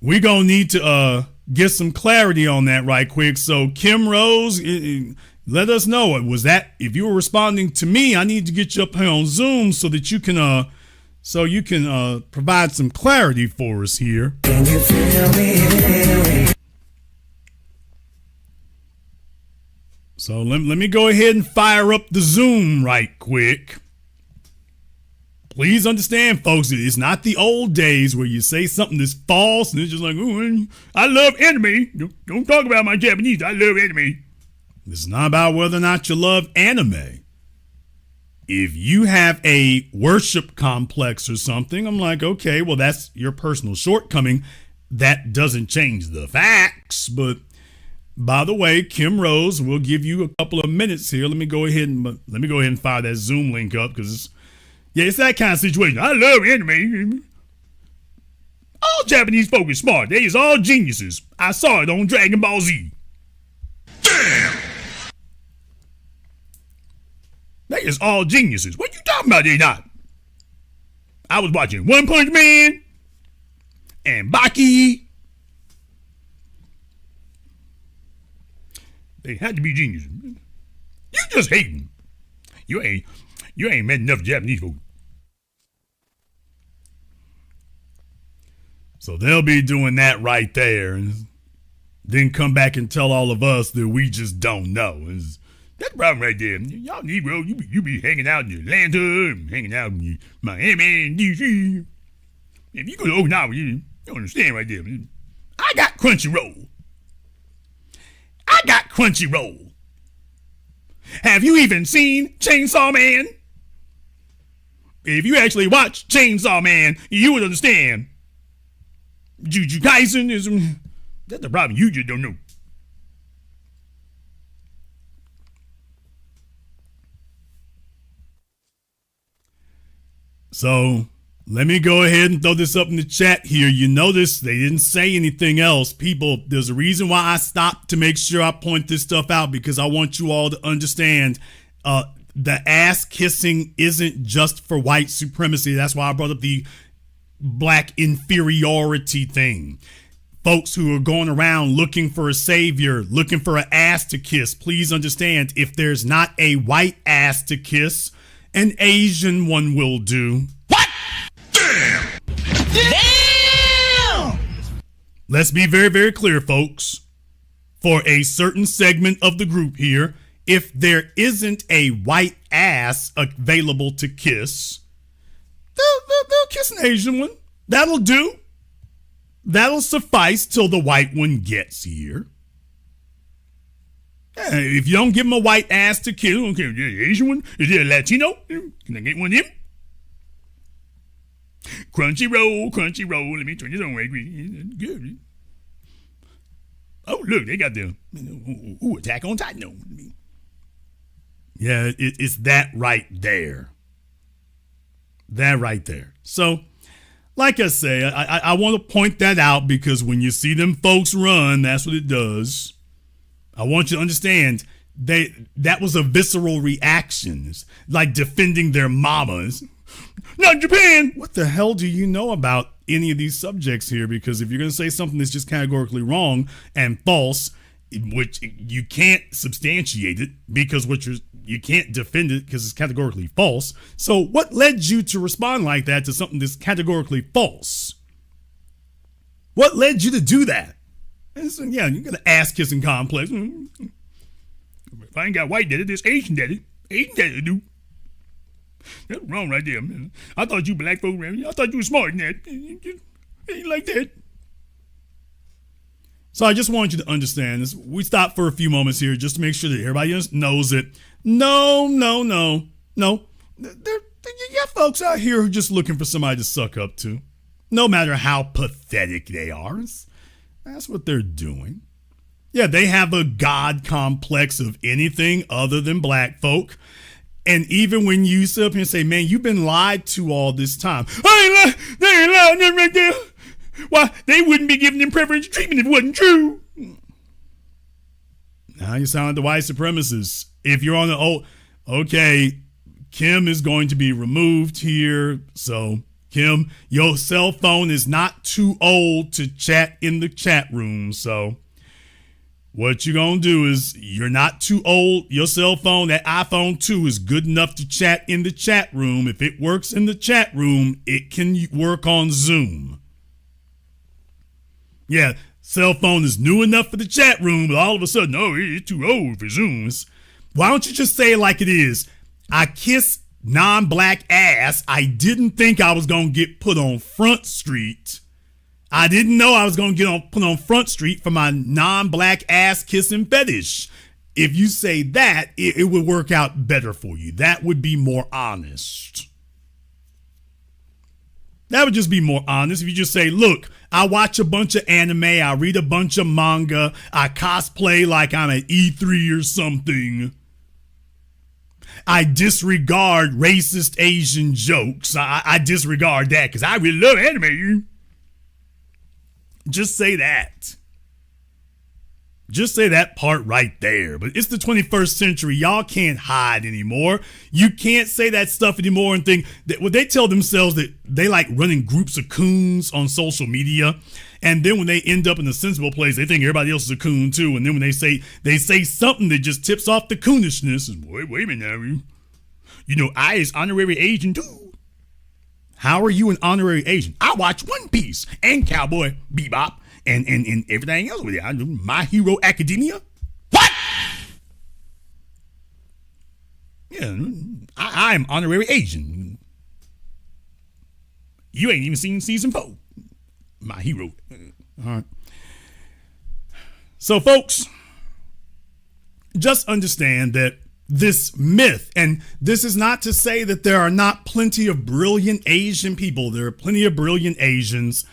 We're going to need to get some clarity on that right quick. So Kim Rose, let us know. Was that, if you were responding to me, I need to get you up here on Zoom so that you can provide some clarity for us here. Can you feel me? So let me go ahead and fire up the Zoom right quick. Please understand, folks, it's not the old days where you say something that's false and it's just like, oh, I love anime. Don't talk about my Japanese. I love anime. This is not about whether or not you love anime. If you have a worship complex or something, I'm like, okay, well, that's your personal shortcoming. That doesn't change the facts. But by the way, Kim Rose, we'll give you a couple of minutes here. Let me go ahead and fire that Zoom link up because it's that kind of situation. I love anime. All Japanese folk is smart. They is all geniuses. I saw it on Dragon Ball Z. Damn! They is all geniuses. What you talking about? They not. I was watching One Punch Man and Baki. They had to be geniuses. You just hating. You ain't met enough Japanese folk. So they'll be doing that right there, and then come back and tell all of us that we just don't know. That's the problem right there. Y'all Negro, you be hanging out in Atlanta, and hanging out in Miami and DC. If you go to Okinawa, you don't understand right there. I got Crunchyroll. Have you even seen Chainsaw Man? If you actually watch Chainsaw Man, you would understand. Jujutsu Kaisen is... That's the problem. You just don't know. So, let me go ahead and throw this up in the chat here. You notice they didn't say anything else. People, there's a reason why I stopped to make sure I point this stuff out, because I want you all to understand the ass kissing isn't just for white supremacy. That's why I brought up the black inferiority thing. Folks who are going around looking for a savior, looking for an ass to kiss, please understand, if there's not a white ass to kiss, an Asian one will do. What? Damn! Let's be very, very clear, folks. For a certain segment of the group here, if there isn't a white ass available to kiss, they'll kiss an Asian one. That'll do. That'll suffice till the white one gets here. If you don't give them a white ass to kill, okay, the Asian one, is it a Latino? Can I get one of them? Crunchy roll, let me turn this on right quick. Good. Oh, look, they got the Attack on Titan. Yeah, it's that right there. That right there. So, like I say, I want to point that out, because when you see them folks run, that's what it does. I want you to understand that was a visceral reaction. It's like defending their mamas. Not Japan! What the hell do you know about any of these subjects here? Because if you're going to say something that's just categorically wrong and false, which you can't substantiate it because you can't defend it because it's categorically false. So what led you to respond like that to something that's categorically false? What led you to do that? So, yeah, you got an ass-kissing complex. If I ain't got white daddy, this Asian daddy. Asian daddy do. That's wrong right there, man. I thought you black folk, man. I thought you were smart in that. Ain't like that. So I just want you to understand this. We stopped for a few moments here just to make sure that everybody else knows it. No. You got folks out here who are just looking for somebody to suck up to. No matter how pathetic they are. That's what they're doing. Yeah, they have a God complex of anything other than black folk. And even when you sit up here and say, man, you've been lied to all this time. I ain't lied. They ain't lying nothing right there. Why, they wouldn't be giving them preferential treatment if it wasn't true. Now you sound like the white supremacists. If you're on the okay, Kim is going to be removed here. So, Kim, your cell phone is not too old to chat in the chat room. So, what you're going to do is, you're not too old. Your cell phone, that iPhone 2, is good enough to chat in the chat room. If it works in the chat room, it can work on Zoom. Yeah, cell phone is new enough for the chat room, but all of a sudden, it's too old for Zooms. Why don't you just say it like it is? I kiss non-black ass. I didn't think I was going to get put on Front Street. I didn't know I was going to get put on Front Street for my non-black ass kissing fetish. If you say that, it would work out better for you. That would be more honest. That would just be more honest if you just say, look, I watch a bunch of anime, I read a bunch of manga, I cosplay like I'm at E3 or something. I disregard racist Asian jokes. I disregard that because I really love anime. Just say that. Just say that part right there. But it's the 21st century. Y'all can't hide anymore. You can't say that stuff anymore and think that they tell themselves that they like running groups of coons on social media. And then when they end up in a sensible place, they think everybody else is a coon too. And then when they say something that just tips off the coonishness, wait a minute now. You know, I is honorary Asian too. How are you an honorary Asian? I watch One Piece and Cowboy Bebop. And everything else with it. I do My Hero Academia. What? Yeah, I am honorary Asian. You ain't even seen season 4. My Hero. All right. So, folks, just understand that this myth. And this is not to say that there are not plenty of brilliant Asian people. There are plenty of brilliant Asians,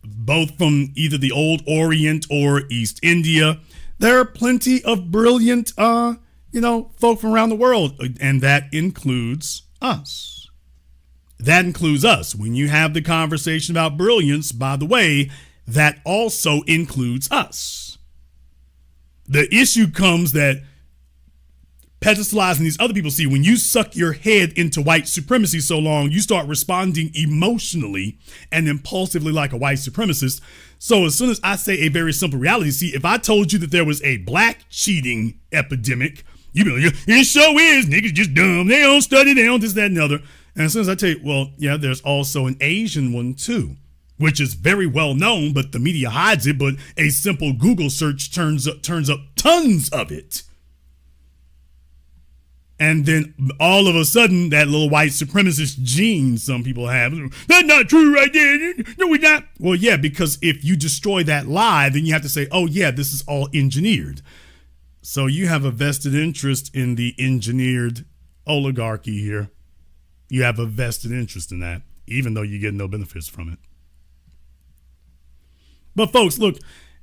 both from either the old Orient or East India. There are plenty of brilliant, folk from around the world. And that includes us. That includes us. When you have the conversation about brilliance, by the way, that also includes us. The issue comes that pedestalizing these other people, see, when you suck your head into white supremacy so long, you start responding emotionally and impulsively like a white supremacist. So as soon as I say a very simple reality, see, if I told you that there was a black cheating epidemic, you'd be like, it sure is, niggas just dumb, they don't study, they don't this, that, and the other. And as soon as I tell you, well, yeah, there's also an Asian one too, which is very well known, but the media hides it, but a simple Google search turns up tons of it. And then all of a sudden, that little white supremacist gene some people have, that's not true right there. No, we're not. Well, yeah, because if you destroy that lie, then you have to say, oh, yeah, this is all engineered. So you have a vested interest in the engineered oligarchy here. You have a vested interest in that, even though you get no benefits from it. But folks, look,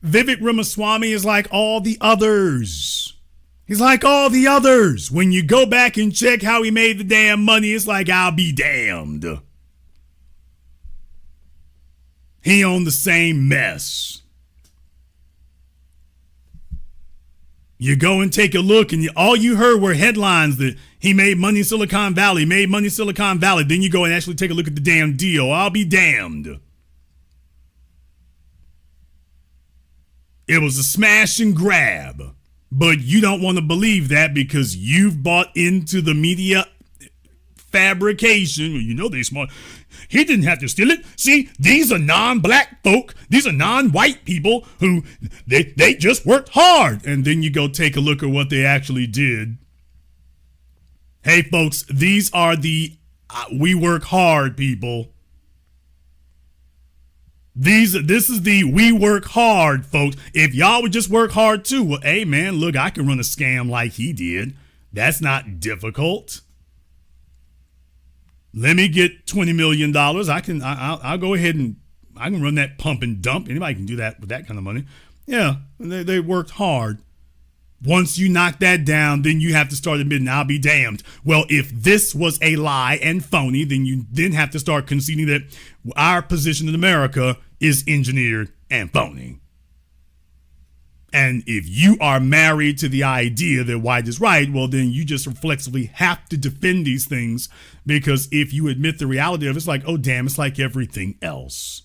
Vivek Ramaswamy is like all the others. He's like all the others. When you go back and check how he made the damn money, it's like, I'll be damned. He owned the same mess. You go and take a look, and all you heard were headlines that he made money in Silicon Valley, made money in Silicon Valley. Then you go and actually take a look at the damn deal. I'll be damned. It was a smash and grab. But you don't want to believe that because you've bought into the media fabrication. You know they smart. He didn't have to steal it. See, these are non-black folk. These are non-white people who they just worked hard. And then you go take a look at what they actually did. Hey, folks, these are the we work hard people. This is the we work hard, folks. If y'all would just work hard too, well, hey man, look, I can run a scam like he did. That's not difficult. Let me get $20 million. I'll go ahead and I can run that pump and dump. Anybody can do that with that kind of money. Yeah, they worked hard. Once you knock that down, then you have to start admitting, I'll be damned. Well, if this was a lie and phony, then you then have to start conceding that our position in America is engineered and phony. And if you are married to the idea that white is right, well, then you just reflexively have to defend these things, because if you admit the reality of it, it's like, oh, damn, it's like everything else.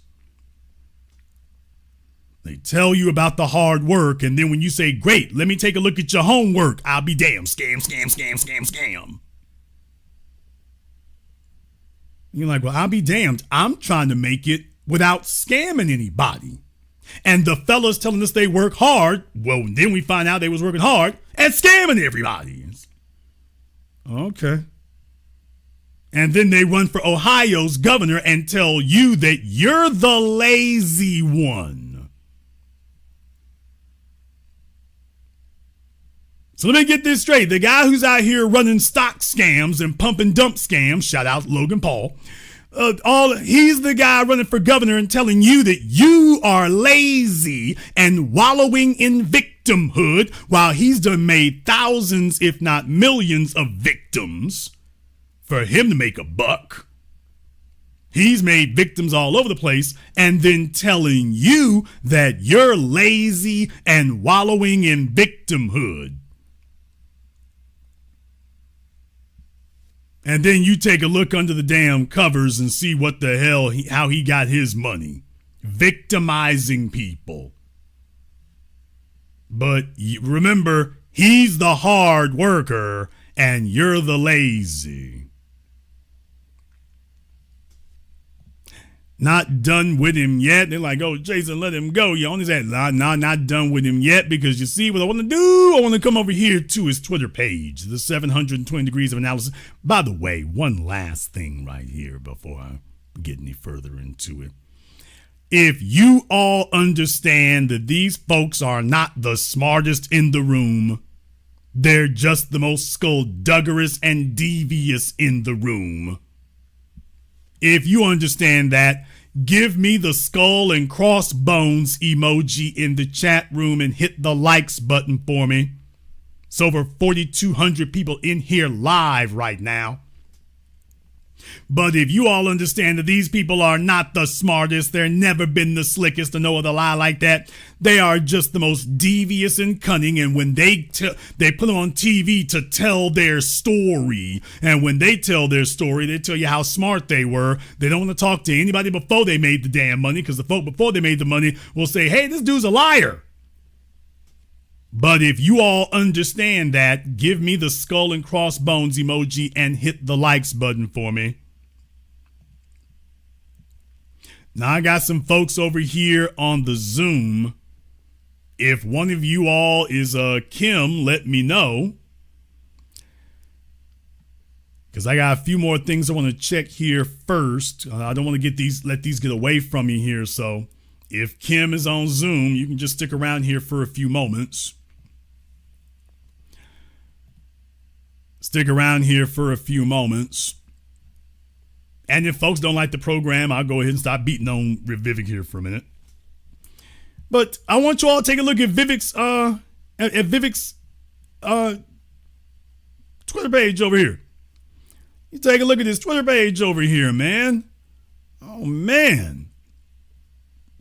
They tell you about the hard work, and then when you say, great, let me take a look at your homework, I'll be damned. Scam, scam, scam, scam, scam. You're like, well, I'll be damned. I'm trying to make it without scamming anybody. And the fellas telling us they work hard, well, then we find out they was working hard and scamming everybody. Okay. And then they run for Ohio's governor and tell you that you're the lazy one. So let me get this straight. The guy who's out here running stock scams and pump and dump scams, shout out Logan Paul, he's the guy running for governor and telling you that you are lazy and wallowing in victimhood, while he's done made thousands, if not millions, of victims for him to make a buck. He's made victims all over the place, and then telling you that you're lazy and wallowing in victimhood. And then you take a look under the damn covers and see what the hell, how he got his money. Victimizing people. But remember, he's the hard worker and you're the lazy. Not done with him yet. They're like, oh, Jason, let him go. You only said, not done with him yet, because you see what I want to do? I want to come over here to his Twitter page, the 720 Degrees of Analysis. By the way, one last thing right here before I get any further into it. If you all understand that these folks are not the smartest in the room, They're just the most skullduggerous and devious in the room. If you understand that, give me the skull and crossbones emoji in the chat room and hit the likes button for me. It's over 4,200 people in here live right now. But if you all understand that these people are not the smartest, they're never been the slickest to know of the lie like that, they are just the most devious and cunning, and when they put them on TV to tell their story, and when they tell their story, they tell you how smart they were. They don't want to talk to anybody before they made the damn money, because the folk before they made the money will say, hey, this dude's a liar. But if you all understand that, give me the skull and crossbones emoji and hit the likes button for me. Now I got some folks over here on the Zoom. If one of you all is Kim, let me know. Because I got a few more things I want to check here first. I don't want to let these get away from me here. So if Kim is on Zoom, you can just stick around here for a few moments. Stick around here for a few moments. And if folks don't like the program, I'll go ahead and stop beating on Vivek here for a minute. But I want you all to take a look at Vivek's Twitter page over here. You take a look at his Twitter page over here, man. Oh, man.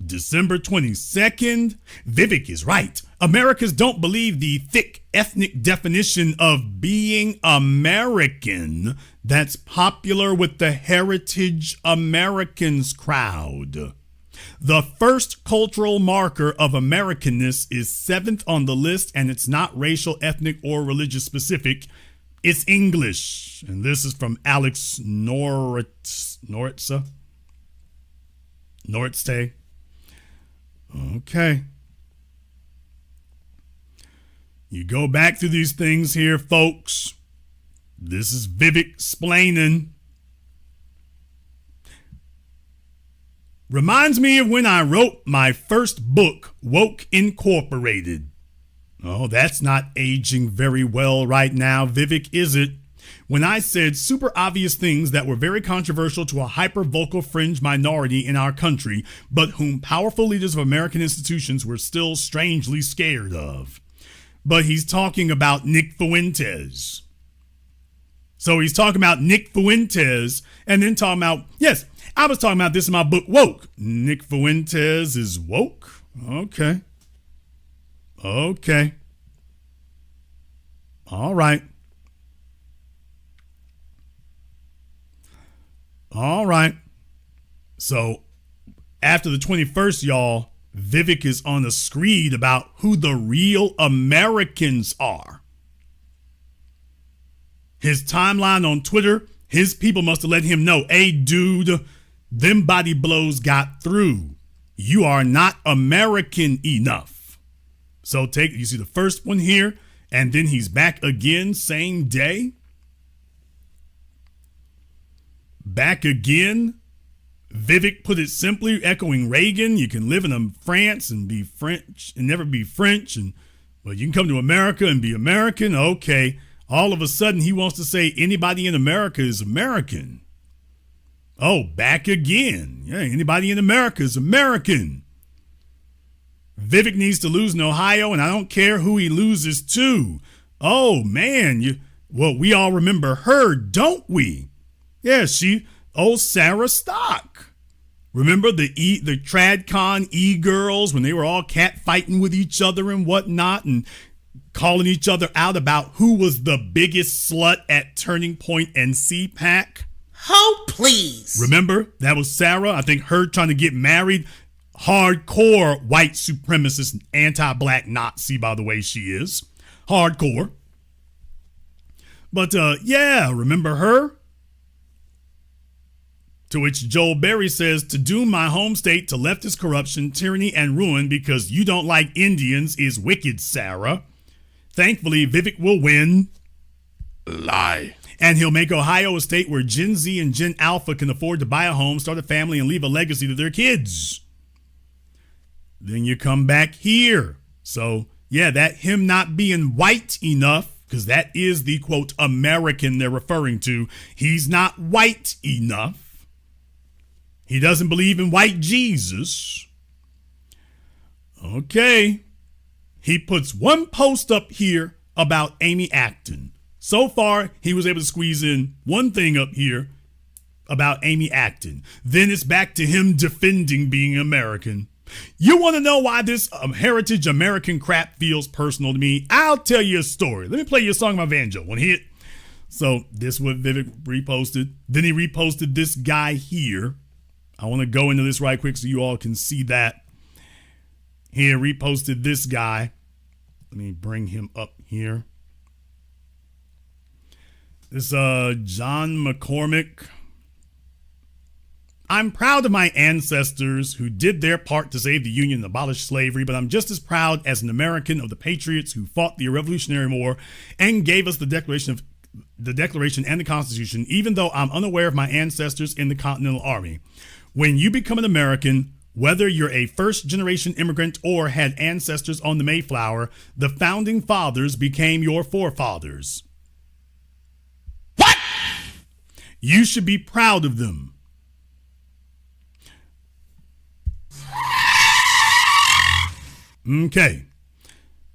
December 22nd. Vivek is right. Americans don't believe the thick ethnic definition of being American that's popular with the Heritage Americans crowd. The first cultural marker of Americanness is 7th on the list, and it's not racial, ethnic, or religious specific. It's English. And this is from Alex Noritze. Okay. You go back through these things here, folks. This is Vivek explaining. Reminds me of when I wrote my first book, Woke Incorporated. Oh, that's not aging very well right now, Vivek, is it? When I said super obvious things that were very controversial to a hyper-vocal fringe minority in our country, but whom powerful leaders of American institutions were still strangely scared of. But he's talking about Nick Fuentes. So he's talking about Nick Fuentes and then talking about, yes, I was talking about this in my book, Woke. Nick Fuentes is woke? Okay. All right. So after the 21st, y'all, Vivek is on a screed about who the real Americans are. His timeline on Twitter, his people must have let him know, hey, dude, them body blows got through. You are not American enough. So you see the first one here, and then he's back again, same day. Back again. Vivek put it simply, echoing Reagan. You can live in France and be French and never be French. But you can come to America and be American. Okay. All of a sudden, he wants to say anybody in America is American. Oh, back again. Yeah, anybody in America is American. Vivek needs to lose in Ohio, and I don't care who he loses to. Oh, man. We all remember her, don't we? Yeah, Sarah Stock. Remember the TradCon e-girls when they were all catfighting with each other and whatnot and calling each other out about who was the biggest slut at Turning Point and CPAC? Oh, please. Remember? That was Sarah. I think her trying to get married. Hardcore white supremacist, anti-black Nazi, by the way, she is. Hardcore. But, remember her? To which Joel Berry says, to doom my home state to leftist corruption, tyranny, and ruin because you don't like Indians is wicked, Sarah. Thankfully, Vivek will win. Lie. And he'll make Ohio a state where Gen Z and Gen Alpha can afford to buy a home, start a family, and leave a legacy to their kids. Then you come back here. So, that him not being white enough because that is the, quote, American they're referring to. He's not white enough. He doesn't believe in white Jesus. Okay. He puts one post up here about Amy Acton. So far, he was able to squeeze in one thing up here about Amy Acton. Then it's back to him defending being American. You want to know why this heritage American crap feels personal to me? I'll tell you a story. Let me play you a song about Banjo. Want to hear it? So this is what Vivek reposted. Then he reposted this guy here. I want to go into this right quick so you all can see that. He reposted this guy. Let me bring him up here. This John McCormick. I'm proud of my ancestors who did their part to save the Union and abolish slavery, but I'm just as proud as an American of the patriots who fought the Revolutionary War and gave us the Declaration and the Constitution, even though I'm unaware of my ancestors in the Continental Army. When you become an American, whether you're a first-generation immigrant or had ancestors on the Mayflower, the founding fathers became your forefathers. What? You should be proud of them. Okay.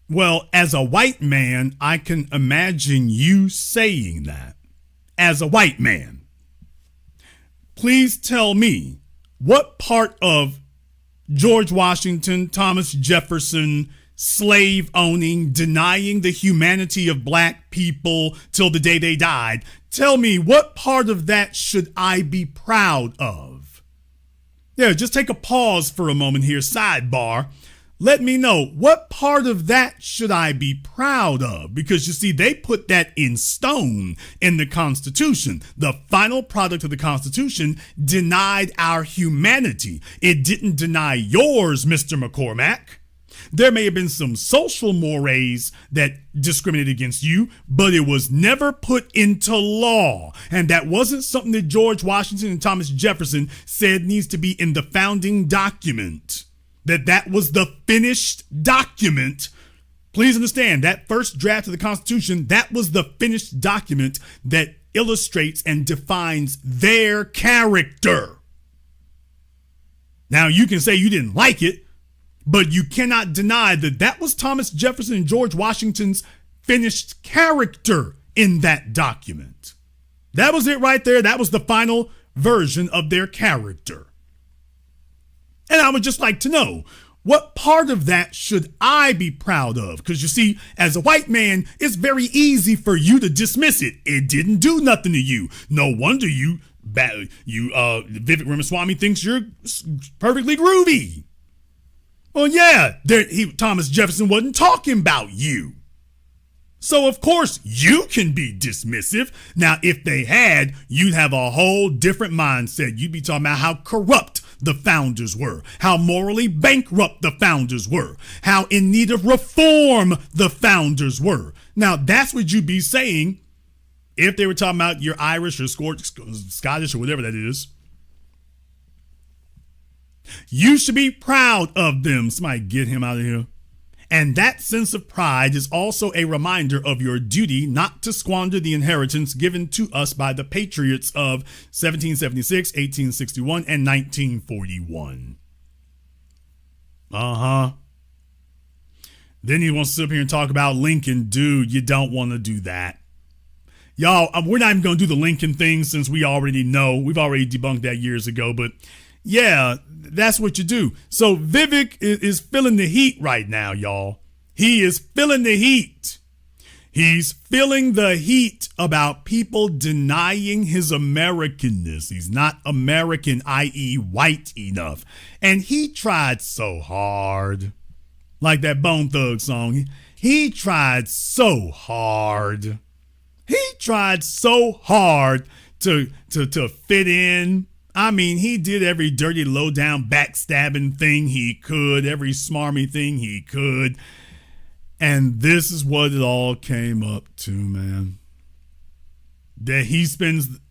Well, as a white man, I can imagine you saying that. As a white man. Please tell me, what part of George Washington, Thomas Jefferson, slave owning, denying the humanity of black people till the day they died, tell me what part of that should I be proud of? Yeah, just take a pause for a moment here, sidebar. Let me know, what part of that should I be proud of? Because you see, they put that in stone in the Constitution. The final product of the Constitution denied our humanity. It didn't deny yours, Mr. McCormack. There may have been some social mores that discriminated against you, but it was never put into law. And that wasn't something that George Washington and Thomas Jefferson said needs to be in the founding document. That was the finished document. Please understand, that first draft of the Constitution, that was the finished document that illustrates and defines their character. Now, you can say you didn't like it, but you cannot deny that that was Thomas Jefferson and George Washington's finished character in that document. That was it right there. That was the final version of their character. And I would just like to know, what part of that should I be proud of? Because you see, as a white man, it's very easy for you to dismiss it. It didn't do nothing to you. No wonder Vivek Ramaswamy thinks you're perfectly groovy. Well, yeah, Thomas Jefferson wasn't talking about you. So, of course, you can be dismissive. Now, if they had, you'd have a whole different mindset. You'd be talking about how corrupt the founders were, how morally bankrupt the founders were, how in need of reform the founders were. Now, that's what you'd be saying if they were talking about you're Irish or Scottish or whatever that is. You should be proud of them. Somebody get him out of here. And that sense of pride is also a reminder of your duty not to squander the inheritance given to us by the patriots of 1776, 1861, and 1941. Then he wants to sit up here and talk about Lincoln. Dude, you don't want to do that. Y'all, we're not even going to do the Lincoln thing since we already know. We've already debunked that years ago, but yeah, that's what you do. So Vivek is feeling the heat right now, y'all. He is feeling the heat. He's feeling the heat about people denying his Americanness. He's not American, i.e. white enough. And he tried so hard. Like that Bone Thug song. He tried so hard. He tried so hard to fit in. I mean, he did every dirty, low-down, backstabbing thing he could, every smarmy thing he could. And this is what it all came up to, man. That he spends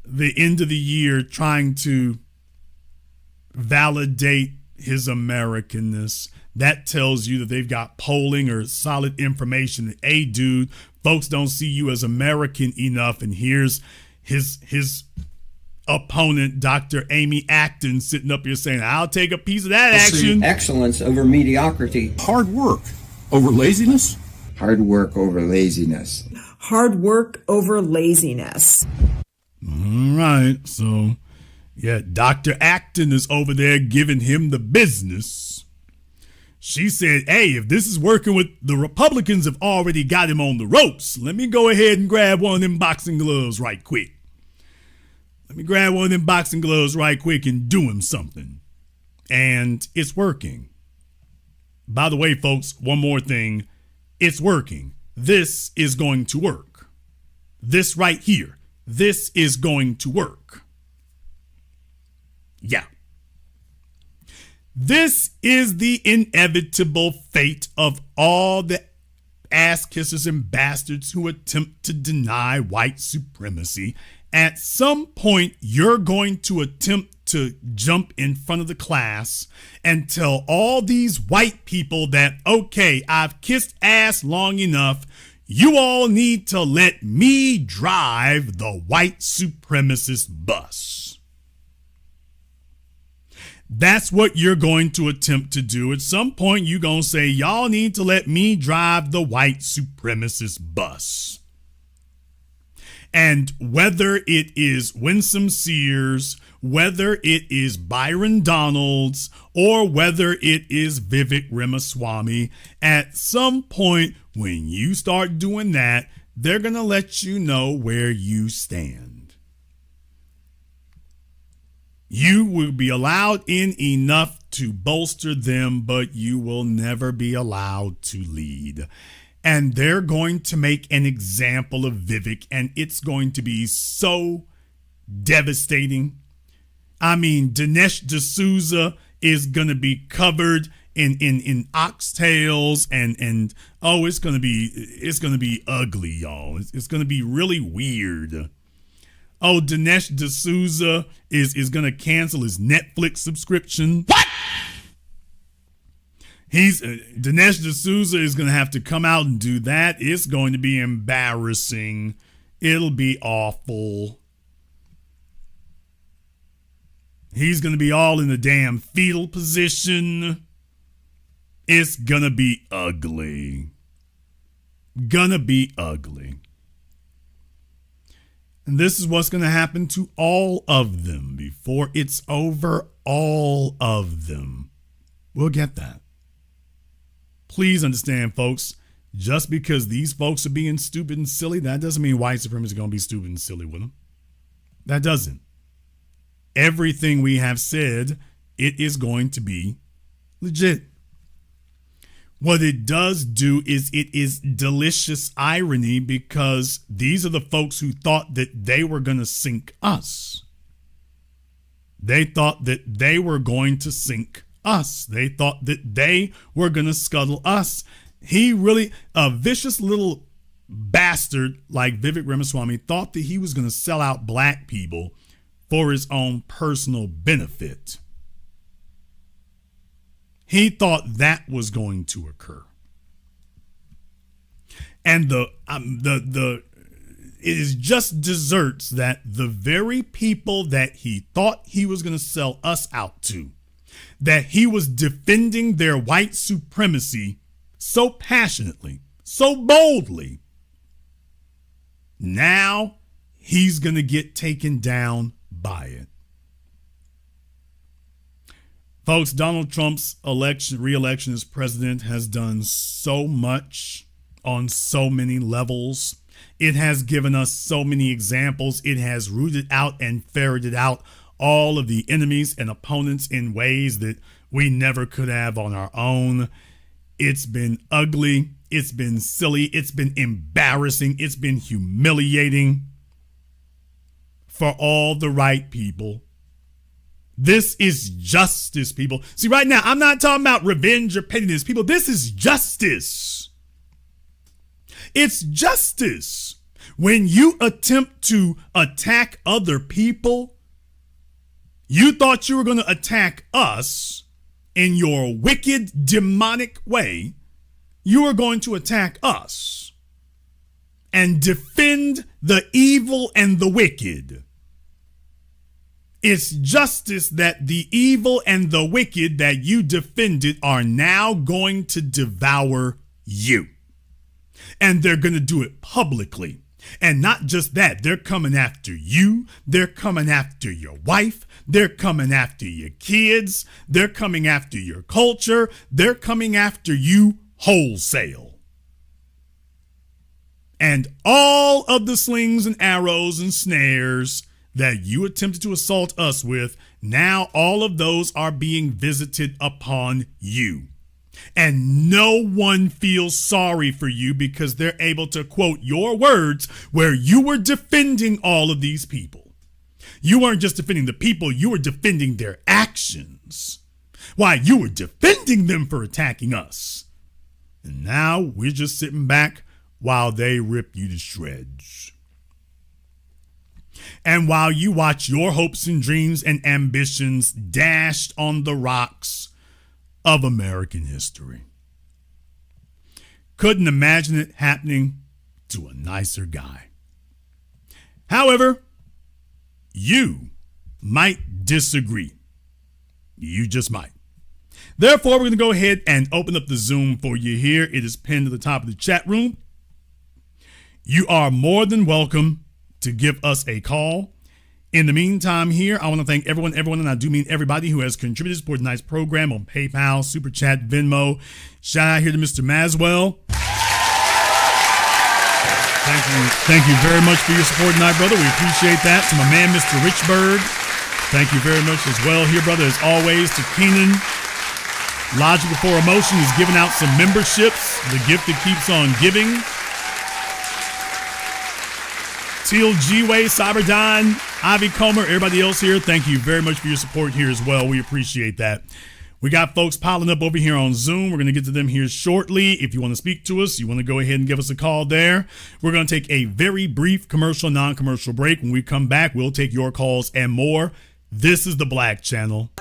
the end of the year trying to validate his Americanness. That tells you that they've got polling or solid information that, hey, dude, folks don't see you as American enough. And here's his opponent, Dr. Amy Acton, sitting up here saying, I'll take a piece of that action. Excellence over mediocrity. Hard work over laziness? Hard work over laziness. Hard work over laziness. All right. So, yeah, Dr. Acton is over there giving him the business. She said, hey, if this is working with the Republicans have already got him on the ropes, let me go ahead and grab one of them boxing gloves right quick. Let me grab one of them boxing gloves right quick and do him something. And it's working. By the way, folks, one more thing. It's working. This is going to work. This right here. This is going to work. Yeah. This is the inevitable fate of all the ass kissers and bastards who attempt to deny white supremacy. At some point, you're going to attempt to jump in front of the class and tell all these white people that, okay, I've kissed ass long enough. You all need to let me drive the white supremacist bus. That's what you're going to attempt to do. At some point, you're going to say, y'all need to let me drive the white supremacist bus. And whether it is Winsome Sears, whether it is Byron Donalds, or whether it is Vivek Ramaswamy, at some point when you start doing that, they're going to let you know where you stand. You will be allowed in enough to bolster them, but you will never be allowed to lead. And they're going to make an example of Vivek, and it's going to be so devastating. I mean, Dinesh D'Souza is going to be covered in oxtails and oh, it's going to be ugly, y'all. It's going to be really weird. Oh, Dinesh D'Souza is going to cancel his Netflix subscription. What? Dinesh D'Souza is going to have to come out and do that. It's going to be embarrassing. It'll be awful. He's going to be all in the damn fetal position. It's going to be ugly. Gonna be ugly. And this is what's going to happen to all of them before it's over. All of them. We'll get that. Please understand, folks, just because these folks are being stupid and silly, that doesn't mean white supremacists are going to be stupid and silly with them. That doesn't. Everything we have said, it is going to be legit. What it does do is it is delicious irony because these are the folks who thought that they were going to sink us. They thought that they were going to sink us. They thought that they were going to scuttle us. He really, a vicious little bastard like Vivek Ramaswamy thought that he was going to sell out black people for his own personal benefit. He thought that was going to occur. And it is just desserts that the very people that he thought he was going to sell us out to, that he was defending their white supremacy so passionately, so boldly, now he's going to get taken down by it. Folks, Donald Trump's re-election as president has done so much on so many levels. It has given us so many examples. It has rooted out and ferreted out all of the enemies and opponents in ways that we never could have on our own. It's been ugly. It's been silly. It's been embarrassing. It's been humiliating for all the right people. This is justice, people. See, right now, I'm not talking about revenge or pettiness, people. This is justice. It's justice. When you attempt to attack other people, you thought you were going to attack us. in your wicked, demonic way, you are going to attack us and defend the evil and the wicked. It's justice that the evil and the wicked that you defended are now going to devour you. And they're going to do it publicly. And not just that, they're coming after you. They're coming after your wife. They're coming after your kids. They're coming after your culture. They're coming after you wholesale. And all of the slings and arrows and snares that you attempted to assault us with, now all of those are being visited upon you. And no one feels sorry for you because they're able to quote your words where you were defending all of these people. You weren't just defending the people, you were defending their actions. Why, you were defending them for attacking us. And now we're just sitting back while they rip you to shreds. And while you watch your hopes and dreams and ambitions dashed on the rocks of American history. Couldn't imagine it happening to a nicer guy. However, you might disagree. You just might. Therefore, we're going to go ahead and open up the Zoom for you here. It is pinned to the top of the chat room. You are more than welcome to give us a call. In the meantime here, I want to thank everyone, and I do mean everybody who has contributed to support tonight's program on PayPal, Super Chat, Venmo. Shout out here to Mr. Maswell. Thank you very much for your support tonight, brother. We appreciate that. To my man, Mr. Richburg, thank you very much as well here, brother. As always, to Keenan. Logic Before Emotion is giving out some memberships. The gift that keeps on giving. Teal G-Way, Cyberdyne, Ivy Comer, everybody else here, thank you very much for your support here as well. We appreciate that. We got folks piling up over here on Zoom. We're going to get to them here shortly. If you want to speak to us, you want to go ahead and give us a call there. We're going to take a very brief commercial, non-commercial break. When we come back, we'll take your calls and more. This is the Black Channel.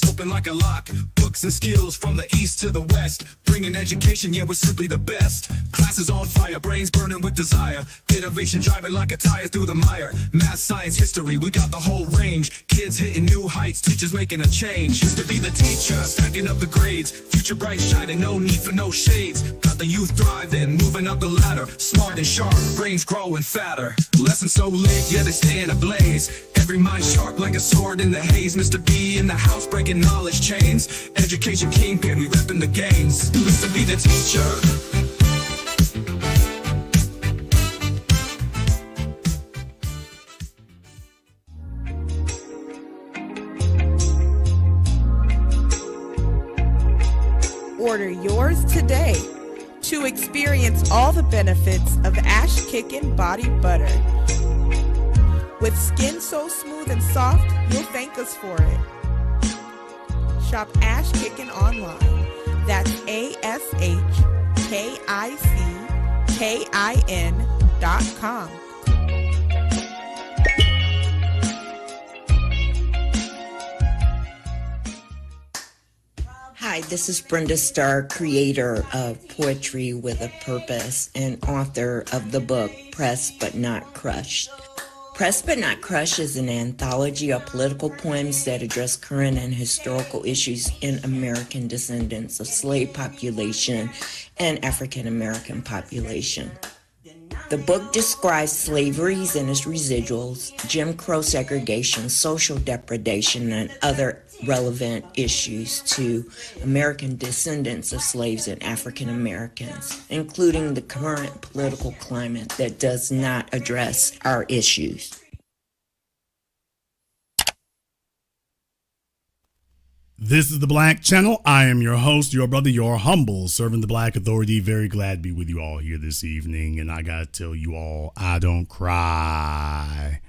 Open like a lock, books and skills from the east to the west, bringing education, yeah, we're simply the best. Classes on fire, brains burning with desire, innovation driving like a tire through the mire. Math, science, history, we got the whole range. Kids hitting new heights, teachers making a change. Used to be the teacher, stacking up the grades, future bright shining, no need for no shades. Got the youth thriving, moving up the ladder, smart and sharp, brains growing fatter. Lessons so lit, yeah, they stay in a blaze. Every mind sharp like a sword in the haze. Mr. B in the house breaking knowledge chains. Education kingpin, we reppin' the games. Used to be the teacher. Order yours today to experience all the benefits of Ash Kickin' Body Butter. With skin so smooth and soft, you'll thank us for it. Shop Ash Kickin' online. That's ASHKICKIN.com. Hi, this is Brenda Starr, creator of Poetry with a Purpose and author of the book Pressed But Not Crushed. Pressed But Not Crushed is an anthology of political poems that address current and historical issues in American descendants of slave population and African American population. The book describes slaveries and its residuals, Jim Crow segregation, social depredation, and other relevant issues to American descendants of slaves and African Americans, including the current political climate that does not address our issues. This is the Black Channel. I am your host, your brother, your humble servant, the Black Authority. Very glad to be with you all here this evening. And I got to tell you all, I don't cry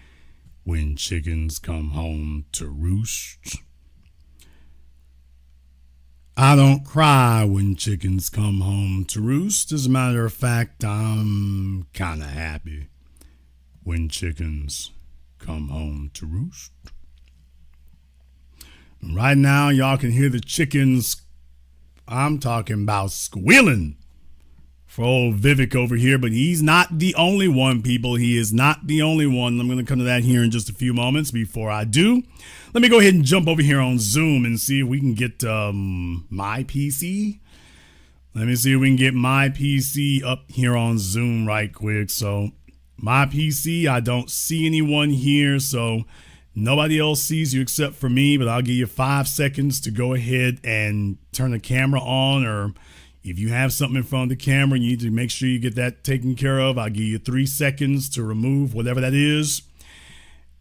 when chickens come home to roost. I don't cry when chickens come home to roost. As a matter of fact, I'm kind of happy when chickens come home to roost. Right now, y'all can hear the chickens. I'm talking about squealing for old Vivek over here, but he's not the only one, people. He is not the only one. I'm going to come to that here in just a few moments. Before I do, let me go ahead and jump over here on Zoom and see if we can get my PC. Let me see if we can get my PC up here on Zoom right quick. So my PC, I don't see anyone here, so nobody else sees you except for me, but I'll give you 5 seconds to go ahead and turn the camera on, or if you have something in front of the camera, you need to make sure you get that taken care of. I'll give you 3 seconds to remove whatever that is,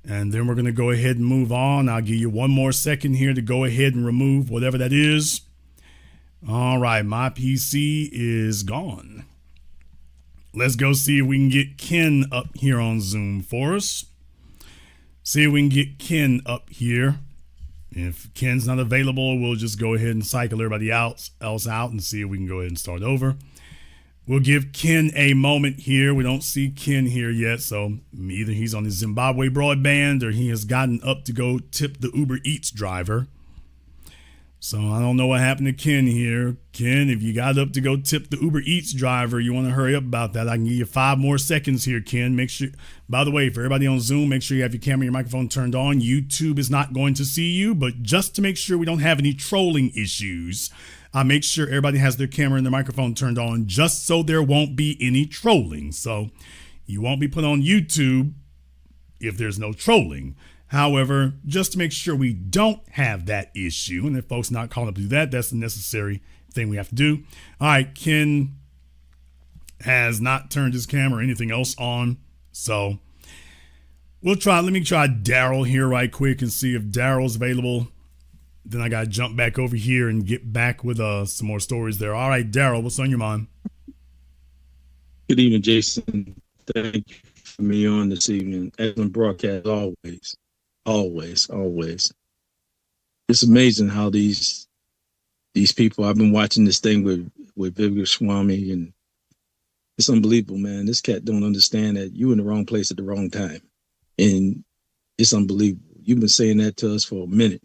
and then we're going to go ahead and move on. I'll give you 1 more second here to go ahead and remove whatever that is. All right, my PC is gone. Let's go see if we can get Ken up here on Zoom for us. See if we can get Ken up here. If Ken's not available, we'll just go ahead and cycle everybody else out and see if we can go ahead and start over. We'll give Ken a moment here. We don't see Ken here yet, so either he's on his Zimbabwe broadband or he has gotten up to go tip the Uber Eats driver. So I don't know what happened to Ken here. Ken, if you got up to go tip the Uber Eats driver, you want to hurry up about that. I can give you 5 more seconds here, Ken. Make sure, by the way, for everybody on Zoom, make sure you have your camera and your microphone turned on. YouTube is not going to see you, but just to make sure we don't have any trolling issues, I make sure everybody has their camera and their microphone turned on just so there won't be any trolling. So you won't be put on YouTube if there's no trolling. However, just to make sure we don't have that issue, and if folks not calling up to do that, that's the necessary thing we have to do. All right, Ken has not turned his camera or anything else on, so we'll try. Let me try Daryl here right quick and see if Daryl's available. Then I got to jump back over here and get back with some more stories there. All right, Daryl, what's on your mind? Good evening, Jason. Thank you for me on this evening. Excellent broadcast always. Always. It's amazing how these people, I've been watching this thing with Vivek Ramaswamy, and it's unbelievable, man. This cat don't understand that you in the wrong place at the wrong time. And it's unbelievable. You've been saying that to us for a minute,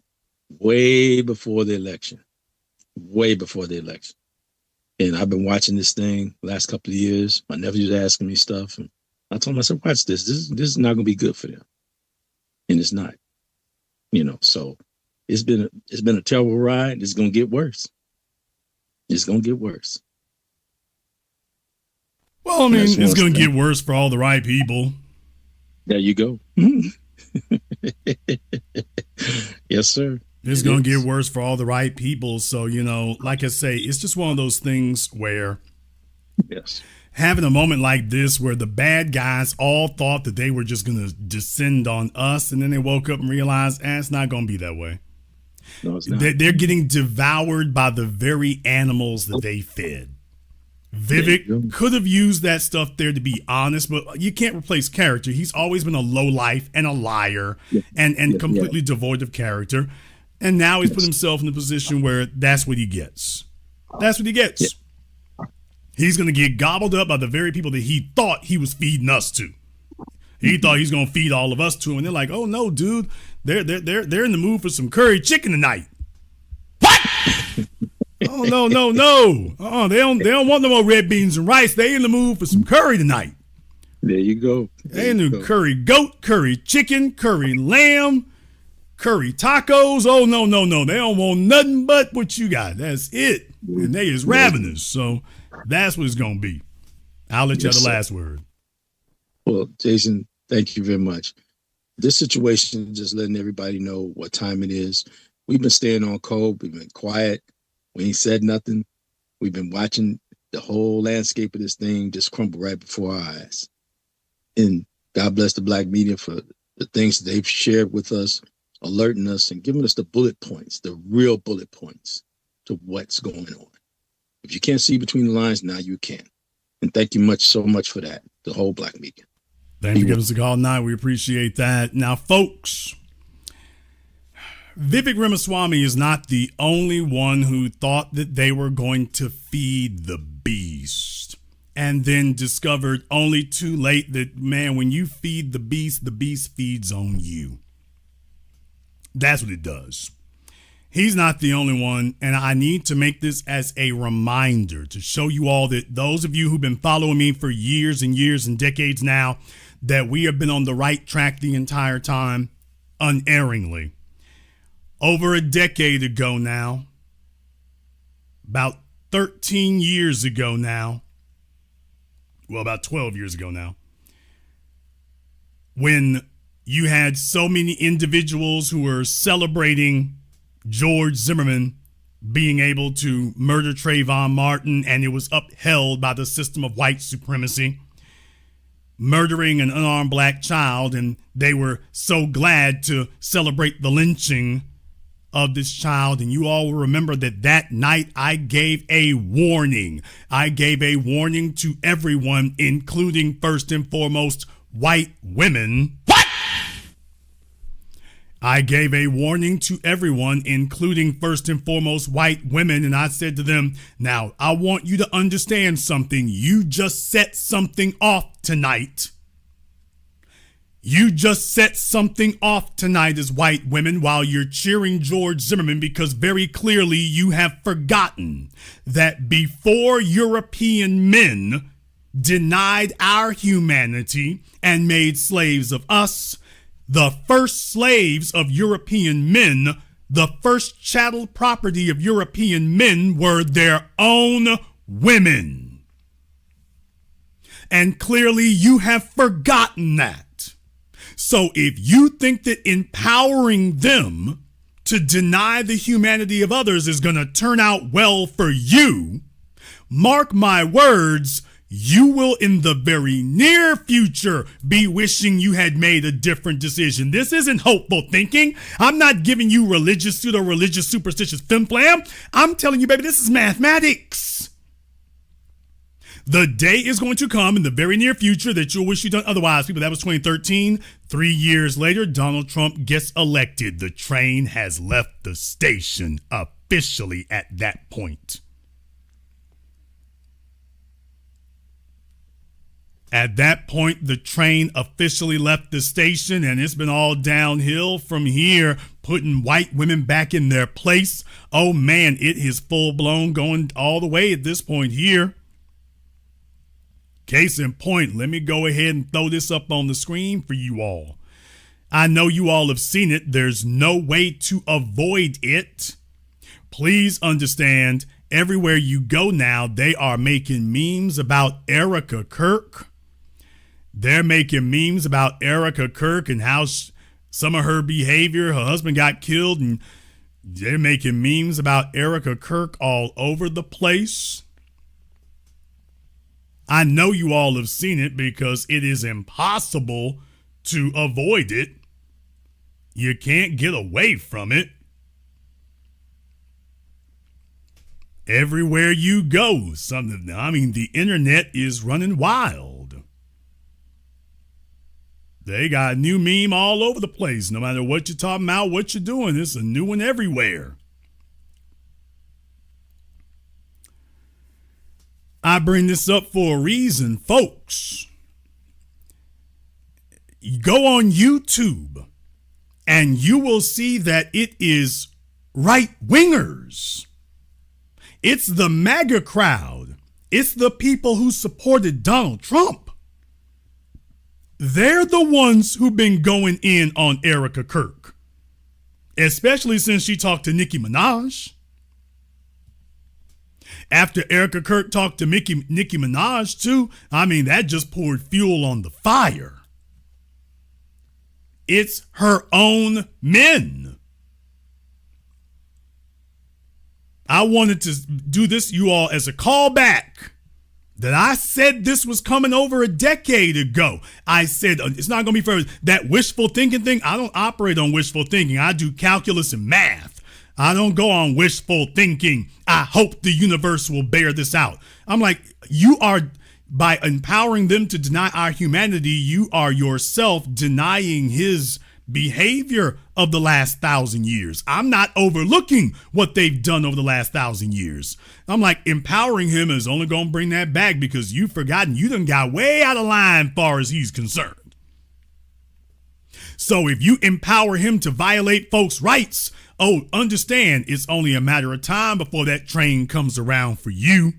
way before the election. And I've been watching this thing the last couple of years. My nephew's asking me stuff, and I told him, I said, watch this. This is not going to be good for them. And it's not, so it's been a terrible ride. It's going to get worse. Well, I mean, it's going to get worse for all the right people. There you go. Yes, sir. It's going to get worse for all the right people. So, like I say, it's just one of those things where yes, having a moment like this where the bad guys all thought that they were just going to descend on us, and then they woke up and realized, it's not going to be that way. No, it's not. They're getting devoured by the very animals that they fed. Vivek could have used that stuff there, to be honest, but you can't replace character. He's always been a lowlife and a liar and completely devoid of character. And now he's put himself in a position where that's what he gets. That's what he gets. Yeah. He's going to get gobbled up by the very people that he thought he was feeding us to. He thought he's going to feed all of us to, and they're like, "Oh no, dude, they're in the mood for some curry chicken tonight." What? Oh no. They don't want no more red beans and rice. They in the mood for some curry tonight. There you go. They in the curry goat, curry chicken, curry lamb, curry tacos. Oh no. They don't want nothing but what you got. That's it. And they is ravenous. So that's what it's going to be. I'll let you have the last word. Well, Jason, thank you very much. This situation, just letting everybody know what time it is. We've been staying on code. We've been quiet. We ain't said nothing. We've been watching the whole landscape of this thing just crumble right before our eyes. And God bless the Black media for the things that they've shared with us, alerting us and giving us the bullet points, the real bullet points to what's going on. If you can't see between the lines, now you can. And thank you so much for that, the whole Black media. Thanks for giving us a call tonight. We appreciate that. Now, folks, Vivek Ramaswamy is not the only one who thought that they were going to feed the beast and then discovered only too late that, man, when you feed the beast feeds on you. That's what it does. He's not the only one, and I need to make this as a reminder to show you all that those of you who've been following me for years and years and decades now, that we have been on the right track the entire time, unerringly. Over a decade ago now, about 13 years ago now, well, about 12 years ago now, when you had so many individuals who were celebrating George Zimmerman being able to murder Trayvon Martin, and it was upheld by the system of white supremacy, murdering an unarmed black child, and they were so glad to celebrate the lynching of this child. And you all will remember that night I gave a warning. I gave a warning to everyone, including first and foremost white women. What? I gave a warning to everyone, including first and foremost white women, and I said to them, now, I want you to understand something. You just set something off tonight. You just set something off tonight as white women while you're cheering George Zimmerman, because very clearly you have forgotten that before European men denied our humanity and made slaves of us, the first slaves of European men, the first chattel property of European men were their own women. And clearly you have forgotten that. So if you think that empowering them to deny the humanity of others is going to turn out well for you, mark my words, you will in the very near future be wishing you had made a different decision. This isn't hopeful thinking. I'm not giving you religious, pseudo-religious, superstitious flim-flam. I'm telling you, baby, this is mathematics. The day is going to come in the very near future that you'll wish you'd done otherwise. People, that was 2013. 3 years later, Donald Trump gets elected. The train has left the station officially at that point. At that point, the train officially left the station, and it's been all downhill from here, putting white women back in their place. Oh, man, it is full-blown going all the way at this point here. Case in point, let me go ahead and throw this up on the screen for you all. I know you all have seen it. There's no way to avoid it. Please understand, everywhere you go now, they are making memes about Erica Kirk. They're making memes about Erica Kirk and how some of her behavior, her husband got killed, and they're making memes about Erica Kirk all over the place. I know you all have seen it because it is impossible to avoid it. You can't get away from it. Everywhere you go, the internet is running wild. They got a new meme all over the place. No matter what you're talking about, what you're doing, it's a new one everywhere. I bring this up for a reason, folks. You go on YouTube and you will see that it is right-wingers. It's the MAGA crowd. It's the people who supported Donald Trump. They're the ones who've been going in on Erica Kirk, especially since she talked to Nicki Minaj. After Erica Kirk talked to Nicki Minaj too, I mean, that just poured fuel on the fire. It's her own men. I wanted to do this, you all, as a callback that I said this was coming over a decade ago. I said it's not going to be forever. That wishful thinking thing, I don't operate on wishful thinking. I do calculus and math. I don't go on wishful thinking. I hope the universe will bear this out. I'm like, you are, by empowering them to deny our humanity, you are yourself denying his behavior of the last 1,000 years. I'm not overlooking what they've done over the last 1,000 years. I'm like, empowering him is only going to bring that back because you've forgotten you done got way out of line far as he's concerned. So if you empower him to violate folks' rights, understand it's only a matter of time before that train comes around for you.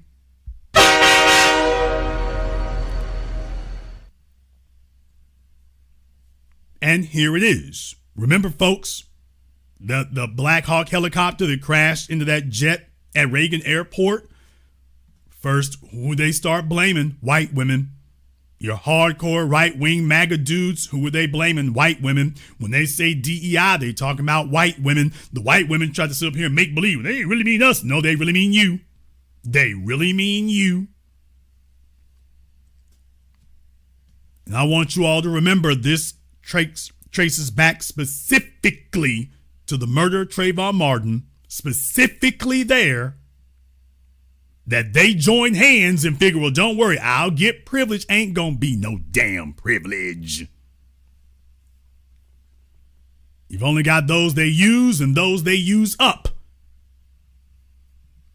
And here it is. Remember, folks, the Black Hawk helicopter that crashed into that jet at Reagan Airport? First, who they start blaming? White women. Your hardcore right-wing MAGA dudes, who were they blaming? White women. When they say DEI, they talking about white women. The white women try to sit up here and make believe. They really mean us. No, they really mean you. They really mean you. And I want you all to remember this traces back specifically to the murder of Trayvon Martin, specifically there, that they joined hands and figure, well, don't worry, I'll get privilege. Ain't gonna be no damn privilege. You've only got those they use and those they use up.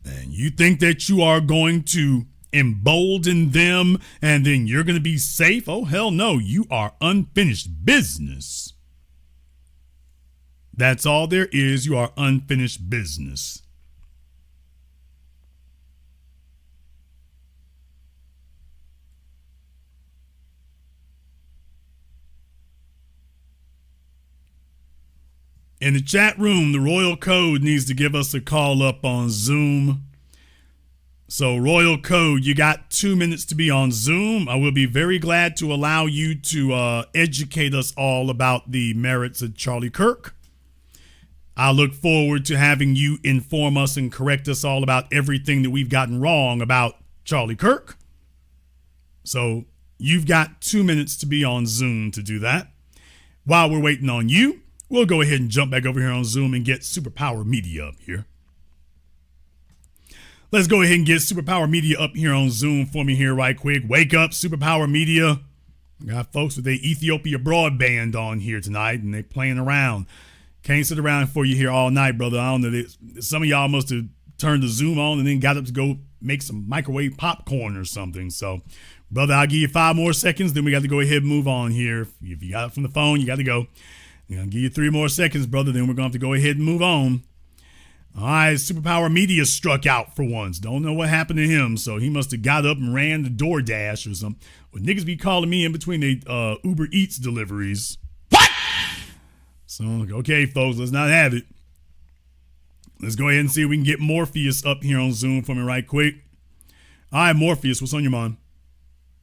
And you think that you are going to embolden them and then you're going to be safe? Oh, hell no. You are unfinished business. That's all there is. You are unfinished business. In the chat room, the Royal Code needs to give us a call up on Zoom. So Royal Code, you got 2 minutes to be on Zoom. I will be very glad to allow you to educate us all about the merits of Charlie Kirk. I look forward to having you inform us and correct us all about everything that we've gotten wrong about Charlie Kirk. So you've got 2 minutes to be on Zoom to do that. While we're waiting on you, we'll go ahead and jump back over here on Zoom and get Superpower Media up here. Let's go ahead and get Superpower Media up here on Zoom for me here right quick. Wake up, Superpower Media. I got folks with the Ethiopia broadband on here tonight, and they playing around. Can't sit around for you here all night, brother. I don't know. Some of y'all must have turned the Zoom on and then got up to go make some microwave popcorn or something. So, brother, I'll give you 5 more seconds. Then we got to go ahead and move on here. If you got it from the phone, you got to go. I'm going to give you 3 more seconds, brother. Then we're going to have to go ahead and move on. All right, Superpower Media struck out for once. Don't know what happened to him, so he must have got up and ran the DoorDash or something. Well, niggas be calling me in between the Uber Eats deliveries. What? So, okay, folks, let's not have it. Let's go ahead and see if we can get Morpheus up here on Zoom for me right quick. All right, Morpheus, what's on your mind?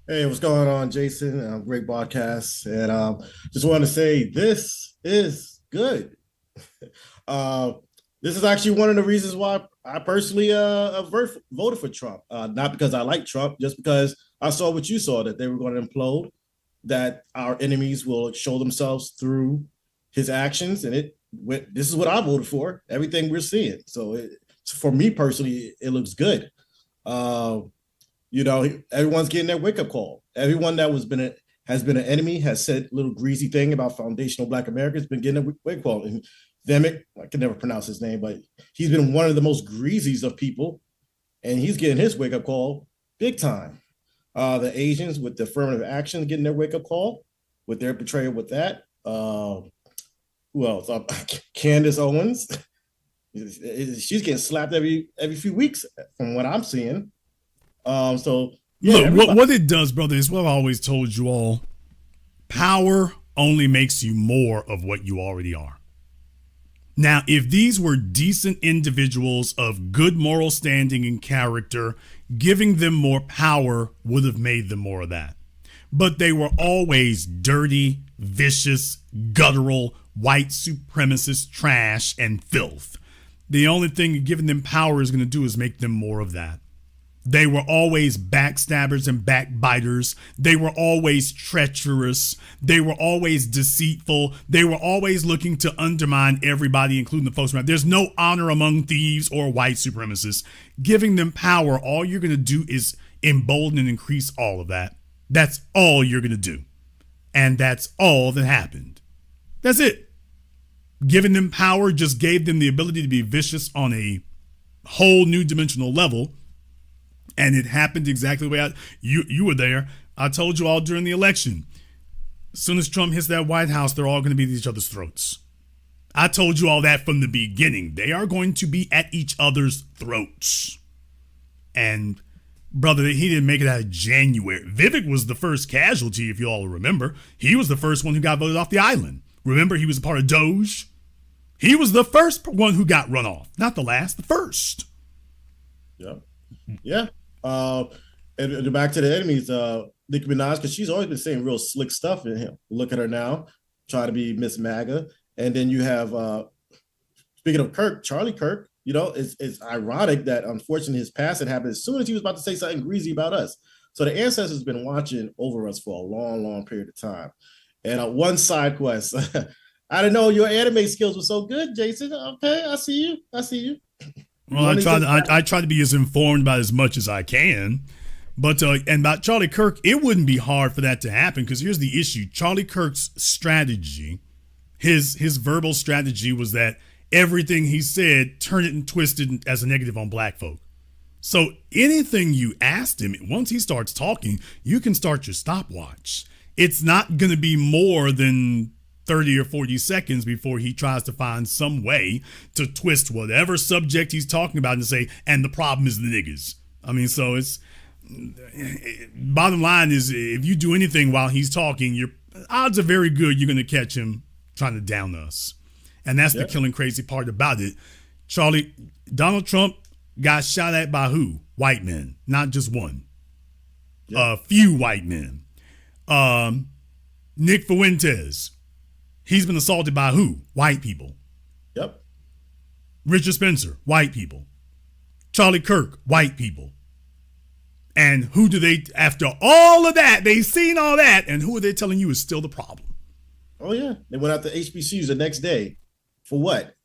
Hey, what's going on, Jason? Great broadcast. And just want to say this is good. This is actually one of the reasons why I personally voted for Trump. Not because I like Trump, just because I saw what you saw, that they were going to implode, that our enemies will show themselves through his actions. And this is what I voted for, everything we're seeing. So for me personally, it looks good. Everyone's getting their wake-up call. Everyone that has been an enemy, has said little greasy thing about foundational Black Americans, been getting a wake-up call. And Vivek, I can never pronounce his name, but he's been one of the most greasies of people, and he's getting his wake-up call big time. The Asians with the affirmative action getting their wake-up call with their betrayal with that. Who else? Candace Owens. She's getting slapped every few weeks from what I'm seeing. Look, what it does, brother, is what I've always told you all. Power only makes you more of what you already are. Now, if these were decent individuals of good moral standing and character, giving them more power would have made them more of that. But they were always dirty, vicious, guttural, white supremacist trash and filth. The only thing giving them power is going to do is make them more of that. They were always backstabbers and backbiters. They were always treacherous. They were always deceitful. They were always looking to undermine everybody, including the folks around. There's no honor among thieves or white supremacists. Giving them power, all you're going to do is embolden and increase all of that. That's all you're going to do. And that's all that happened. That's it. Giving them power just gave them the ability to be vicious on a whole new dimensional level. And it happened exactly the way you were there. I told you all during the election. As soon as Trump hits that White House, they're all going to be at each other's throats. I told you all that from the beginning. They are going to be at each other's throats. And brother, he didn't make it out of January. Vivek was the first casualty, if you all remember. He was the first one who got voted off the island. Remember, he was a part of Doge. He was the first one who got run off. Not the last, the first. Yeah. Yeah. And back to the enemies, Nicki Minaj, because she's always been saying real slick stuff in him. Look at her now, trying to be Miss MAGA. And then you have, speaking of Kirk, Charlie Kirk, you know, it's ironic that unfortunately his passing happened as soon as he was about to say something greasy about us. So the ancestors have been watching over us for a long, long period of time. And one side quest, I didn't know your anime skills were so good, Jason. Okay, I see you. Well, I try to be as informed about as much as I can. But and about Charlie Kirk, it wouldn't be hard for that to happen because here's the issue. Charlie Kirk's strategy, his verbal strategy was that everything he said, turn it and twist it as a negative on black folk. So anything you asked him, once he starts talking, you can start your stopwatch. It's not going to be more than 30 or 40 seconds before he tries to find some way to twist whatever subject he's talking about and say, and the problem is the niggas. I mean, so it's bottom line is if you do anything while he's talking, your odds are very good you're going to catch him trying to down us. And that's the killing crazy part about it. Donald Trump got shot at by who? White men, not just one. A few white men. Nick Fuentes. He's been assaulted by who? White people. Yep. Richard Spencer, white people. Charlie Kirk, white people. And who do they, after all of that, they've seen all that, and who are they telling you is still the problem? Oh, yeah. They went out to HBCUs the next day. For what?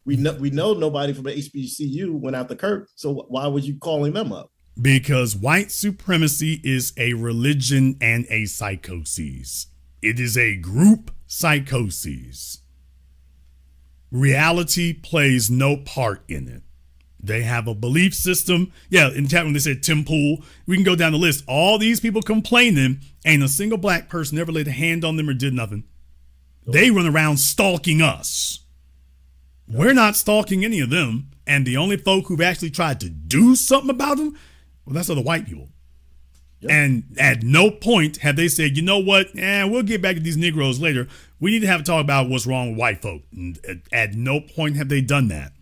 we know nobody from the HBCU went out to Kirk, so why would you calling them up? Because white supremacy is a religion and a psychosis. It is a group psychosis. Reality plays no part in it. They have a belief system. Yeah, in the chat when they said Tim Pool, we can go down the list. All these people complaining, ain't a single black person ever laid a hand on them or did nothing. They run around stalking us. We're not stalking any of them. And the only folk who've actually tried to do something about them, well, that's other white people. Yep. And at no point have they said, you know what, we'll get back to these Negroes later. We need to have a talk about what's wrong with white folk. And at no point have they done that.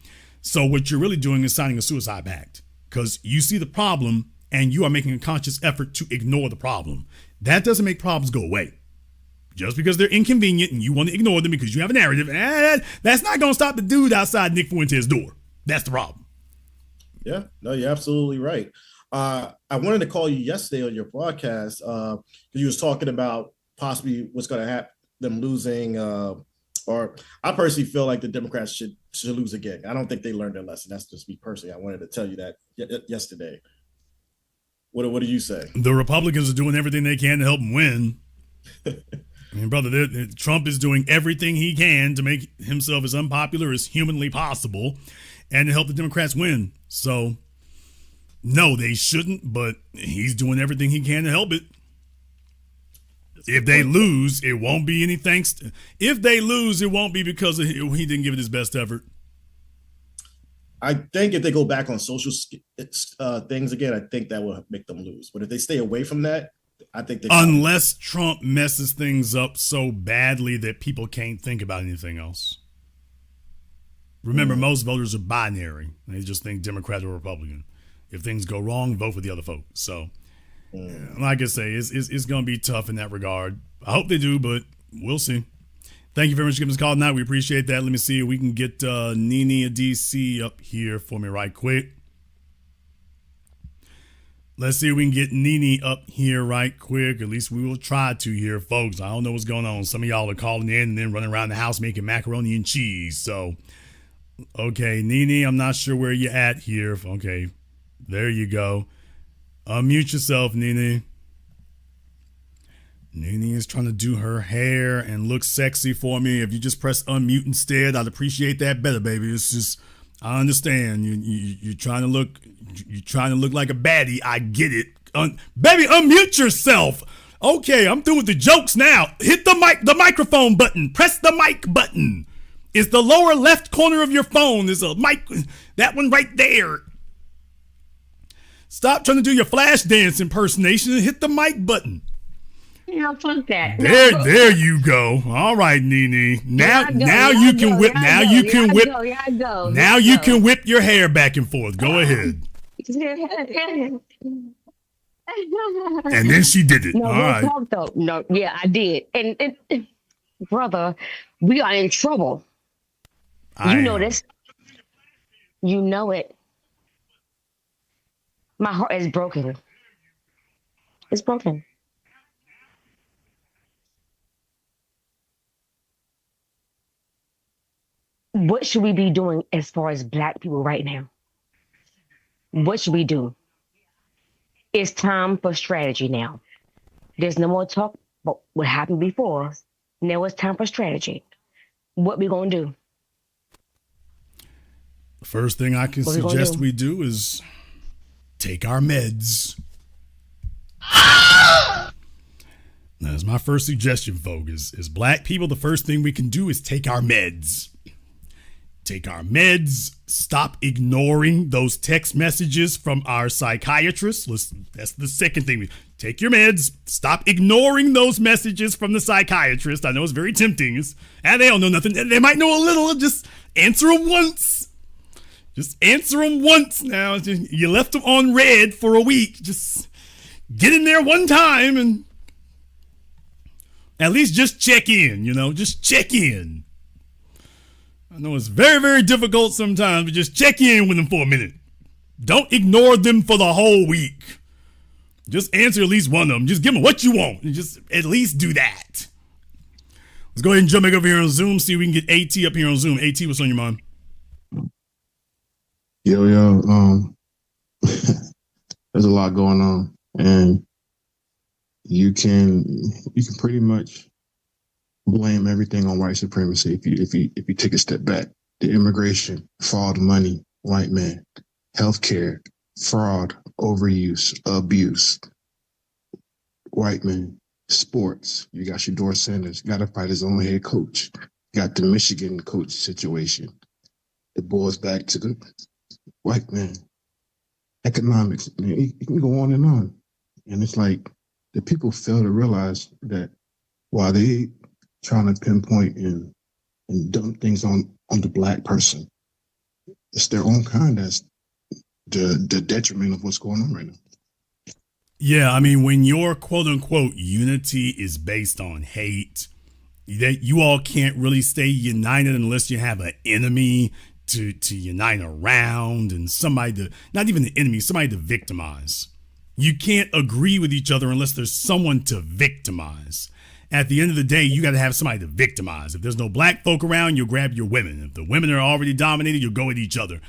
So what you're really doing is signing a suicide pact because you see the problem and you are making a conscious effort to ignore the problem. That doesn't make problems go away. Just because they're inconvenient and you want to ignore them because you have a narrative, that's not going to stop the dude outside Nick Fuentes' door. That's the problem. Yeah, no, you're absolutely right. I wanted to call you yesterday on your broadcast because you was talking about possibly what's going to happen, them losing, or I personally feel like the Democrats should lose again. I don't think they learned their lesson. That's just me personally. I wanted to tell you that yesterday. What do you say? The Republicans are doing everything they can to help them win. I mean, brother, Trump is doing everything he can to make himself as unpopular as humanly possible and to help the Democrats win. So, no, they shouldn't, but he's doing everything he can to help it. If they lose, it won't be any thanks to, if they lose, it won't be because he didn't give it his best effort. I think if they go back on social things again, I think that will make them lose. But if they stay away from that, I think they unless Trump messes things up so badly that people can't think about anything else. Remember, most voters are binary. They just think Democrat or Republican. If things go wrong, vote for the other folks. So, like I say, it's going to be tough in that regard. I hope they do, but we'll see. Thank you very much for giving us a call tonight. We appreciate that. Let me see if we can get Nene DC up here for me right quick. Let's see if we can get Nene up here right quick. At least we will try to here, folks. I don't know what's going on. Some of y'all are calling in and then running around the house making macaroni and cheese. So, okay, Nene, I'm not sure where you're at here. Okay, there you go. Unmute yourself, Nene. Nene is trying to do her hair and look sexy for me. If you just press unmute instead, I'd appreciate that better, baby. It's just, I understand you're trying to look like a baddie. I get it. Baby, unmute yourself. Okay, I'm through with the jokes now. Hit the microphone button. Press the mic button. It's the lower left corner of your phone. There's a mic, that one right there. Stop trying to do your flash dance impersonation and hit the mic button. Yeah, fuck that. There you go. All right, Nene. Now you can whip. Now you can whip. Now you can whip your hair back and forth. Go ahead. And then she did it. No, all right. Talk, though. No, yeah, I did. And brother, we are in trouble. You know this. You know it. My heart is broken. It's broken. What should we be doing as far as Black people right now? What should we do? It's time for strategy now. There's no more talk about what happened before. Now it's time for strategy. What we gonna do? The first thing I can suggest we do is take our meds. That's my first suggestion, folks. Is Black people, the first thing we can do is take our meds. Take our meds. Stop ignoring those text messages from our psychiatrist. Listen, that's the second thing. Take your meds. Stop ignoring those messages from the psychiatrist. I know it's very tempting. And they don't know nothing. They might know a little. Just answer them once. Just answer them once now. You left them on red for a week. Just get in there one time and at least just check in, just check in. I know it's very, very difficult sometimes, but just check in with them for a minute. Don't ignore them for the whole week. Just answer at least one of them. Just give them what you want. And just at least do that. Let's go ahead and jump back over here on Zoom, see if we can get AT up here on Zoom. AT, what's on your mind? Yo, there's a lot going on, and you can pretty much blame everything on white supremacy if you take a step back. The immigration, fraud, money, white man, healthcare, fraud, overuse, abuse, white men, sports. You got Shedeur Sanders, got to fight his own head coach. Got the Michigan coach situation. It boils back to the white man. Economics, man, it can go on. And it's like the people fail to realize that while they trying to pinpoint and dump things on the Black person, it's their own kind that's the detriment of what's going on right now. Yeah, I mean, when your quote-unquote unity is based on hate, that you all can't really stay united unless you have an enemy to unite around and somebody to, not even the enemy, somebody to victimize. You can't agree with each other unless there's someone to victimize. At the end of the day, you got to have somebody to victimize. If there's no Black folk around, you'll grab your women. If the women are already dominated, you'll go at each other.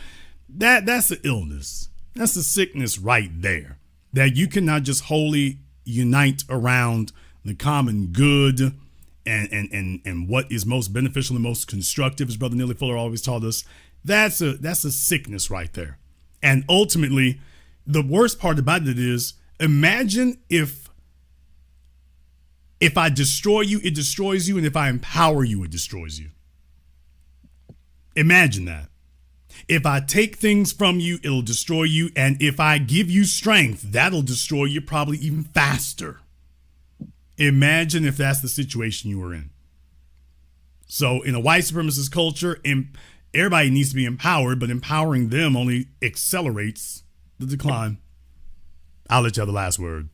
That's an illness. That's a sickness right there. That you cannot just wholly unite around the common good and what is most beneficial and most constructive, as Brother Neely Fuller always taught us. That's a sickness right there. And ultimately, the worst part about it is, imagine if I destroy you, it destroys you, and if I empower you, it destroys you. Imagine that. If I take things from you, it'll destroy you, and if I give you strength, that'll destroy you probably even faster. Imagine if that's the situation you were in. So in a white supremacist culture, everybody needs to be empowered, but empowering them only accelerates the decline. I'll let you have the last word.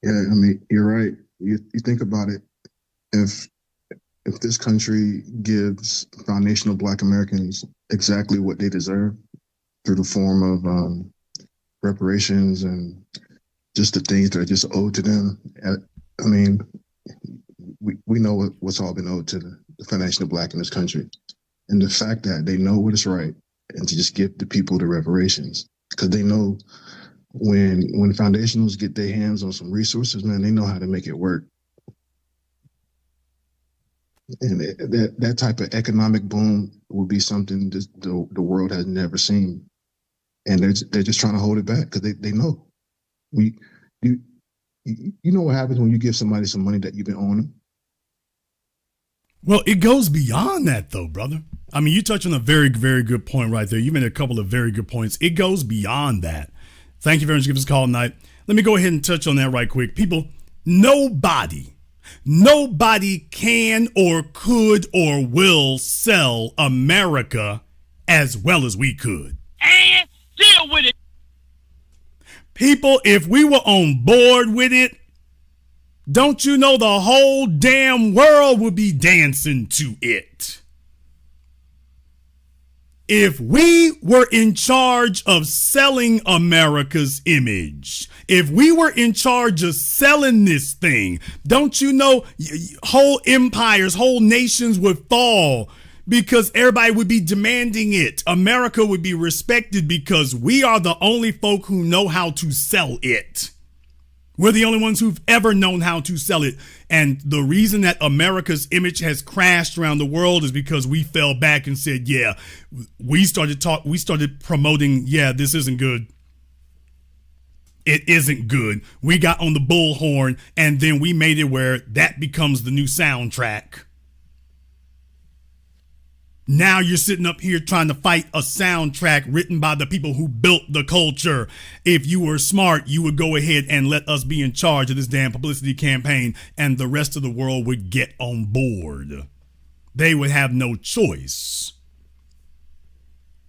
Yeah, I mean, you're right. You think about it. If this country gives foundational Black Americans exactly what they deserve through the form of reparations and just the things that are just owed to them, I mean, we know what's all been owed to the foundational Black in this country. And the fact that they know what is right and to just give the people the reparations, because they know when foundationals get their hands on some resources, man, they know how to make it work. And that type of economic boom will be something the world has never seen. And they're just trying to hold it back because they know. You know what happens when you give somebody some money that you've been owing them? Well, it goes beyond that, though, brother. I mean, you touch on a very, very good point right there. You made a couple of very good points. It goes beyond that. Thank you very much for giving us a call tonight. Let me go ahead and touch on that right quick. People, nobody can or could or will sell America as well as we could. And deal with it. People, if we were on board with it, don't you know the whole damn world would be dancing to it? If we were in charge of selling America's image, if we were in charge of selling this thing, don't you know whole empires, whole nations would fall because everybody would be demanding it. America would be respected because we are the only folk who know how to sell it. We're the only ones who've ever known how to sell it. And the reason that America's image has crashed around the world is because we fell back and said, yeah, we started promoting, yeah, this isn't good. It isn't good. We got on the bullhorn and then we made it where that becomes the new soundtrack. Now you're sitting up here trying to fight a soundtrack written by the people who built the culture. If you were smart, you would go ahead and let us be in charge of this damn publicity campaign and the rest of the world would get on board. They would have no choice.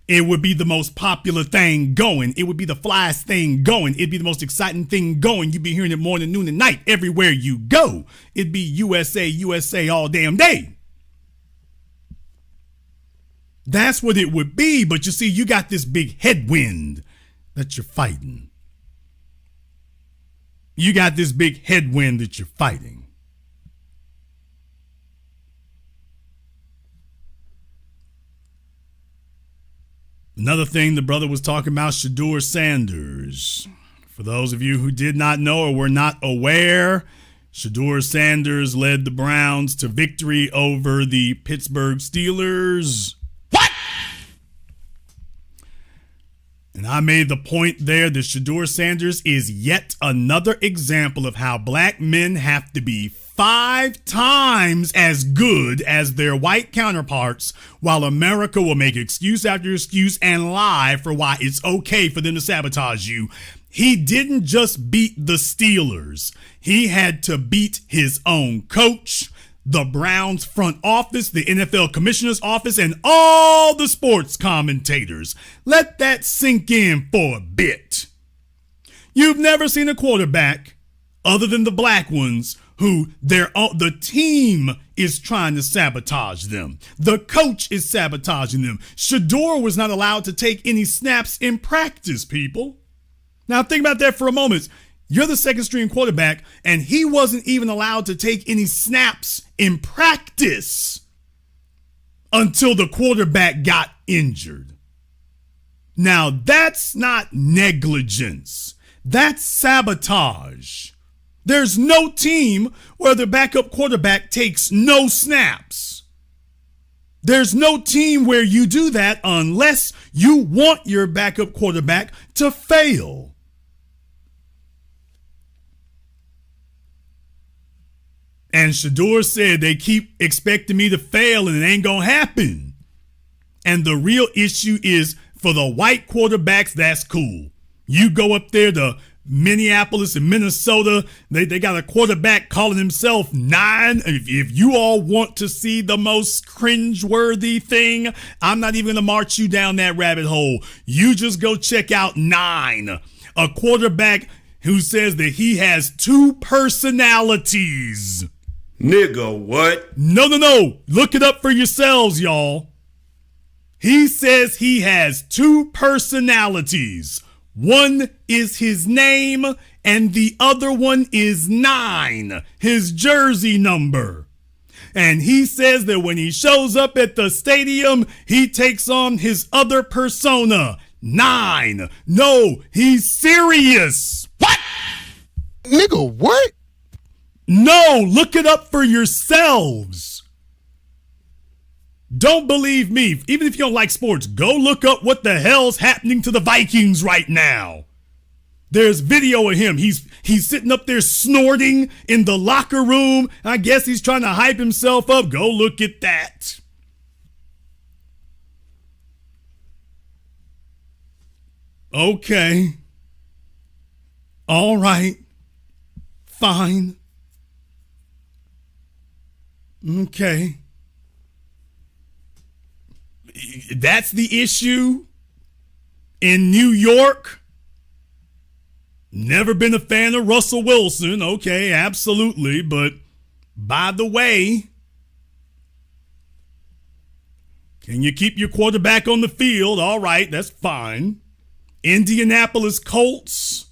It would be the most popular thing going. It would be the flyest thing going. It'd be the most exciting thing going. You'd be hearing it morning, noon, and night everywhere you go. It'd be USA, USA all damn day. That's what it would be. But you see, you got this big headwind that you're fighting. You got this big headwind that you're fighting. Another thing the brother was talking about, Shedeur Sanders. For those of you who did not know or were not aware, Shedeur Sanders led the Browns to victory over the Pittsburgh Steelers. And I made the point there that Shedeur Sanders is yet another example of how black men have to be 5 times as good as their white counterparts, while America will make excuse after excuse and lie for why it's okay for them to sabotage you. He didn't just beat the Steelers. He had to beat his own coach, the Browns front office, the NFL commissioner's office, and all the sports commentators. Let that sink in for a bit. You've never seen a quarterback, other than the black ones, who the team is trying to sabotage them. The coach is sabotaging them. Shedeur was not allowed to take any snaps in practice, people. Now think about that for a moment. You're the second string quarterback, and he wasn't even allowed to take any snaps in practice until the quarterback got injured. Now, that's not negligence. That's sabotage. There's no team where the backup quarterback takes no snaps. There's no team where you do that unless you want your backup quarterback to fail. And Shedeur said they keep expecting me to fail and it ain't gonna happen. And the real issue is for the white quarterbacks, that's cool. You go up there, the Minneapolis and Minnesota, they got a quarterback calling himself 9. If you all want to see the most cringeworthy thing, I'm not even going to march you down that rabbit hole. You just go check out 9, a quarterback who says that he has 2 personalities. Nigga, what? No. Look it up for yourselves, y'all. He says he has 2 personalities. One is his name, and the other one is 9, his jersey number. And he says that when he shows up at the stadium, he takes on his other persona, 9. No, he's serious. What? Nigga, what? No, look it up for yourselves. Don't believe me. Even if you don't like sports, go look up what the hell's happening to the Vikings right now. There's video of him. He's sitting up there snorting in the locker room. I guess he's trying to hype himself up. Go look at that. Okay. All right. Fine. Okay. That's the issue in New York. Never been a fan of Russell Wilson. Okay, absolutely. But by the way, can you keep your quarterback on the field? All right, that's fine. Indianapolis Colts.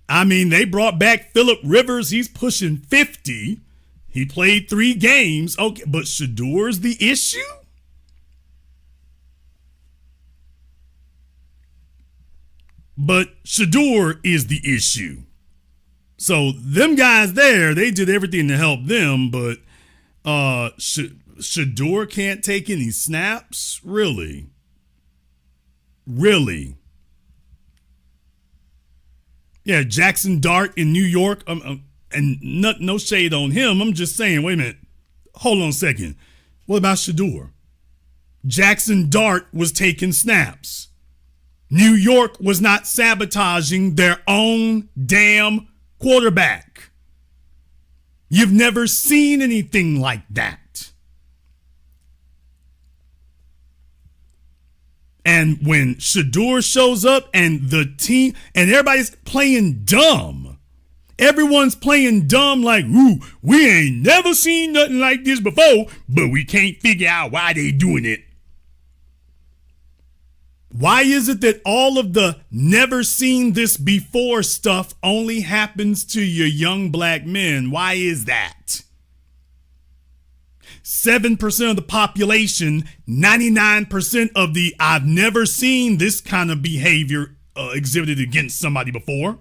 I mean, they brought back Phillip Rivers. He's pushing 50. He played 3 games. Okay, but Shador's the issue? But Shador is the issue. So them guys there, they did everything to help them, but Shador can't take any snaps? Really? Really? Yeah, Jackson Dart in New York, and no shade on him. I'm just saying, wait a minute. Hold on a second. What about Shador? Jackson Dart was taking snaps. New York was not sabotaging their own damn quarterback. You've never seen anything like that. And when Shador shows up and the team and everybody's playing dumb, everyone's playing dumb like, ooh, we ain't never seen nothing like this before, but we can't figure out why they doing it. Why is it that all of the never seen this before stuff only happens to your young black men? Why is that? 7% of the population, 99% of the I've never seen this kind of behavior exhibited against somebody before.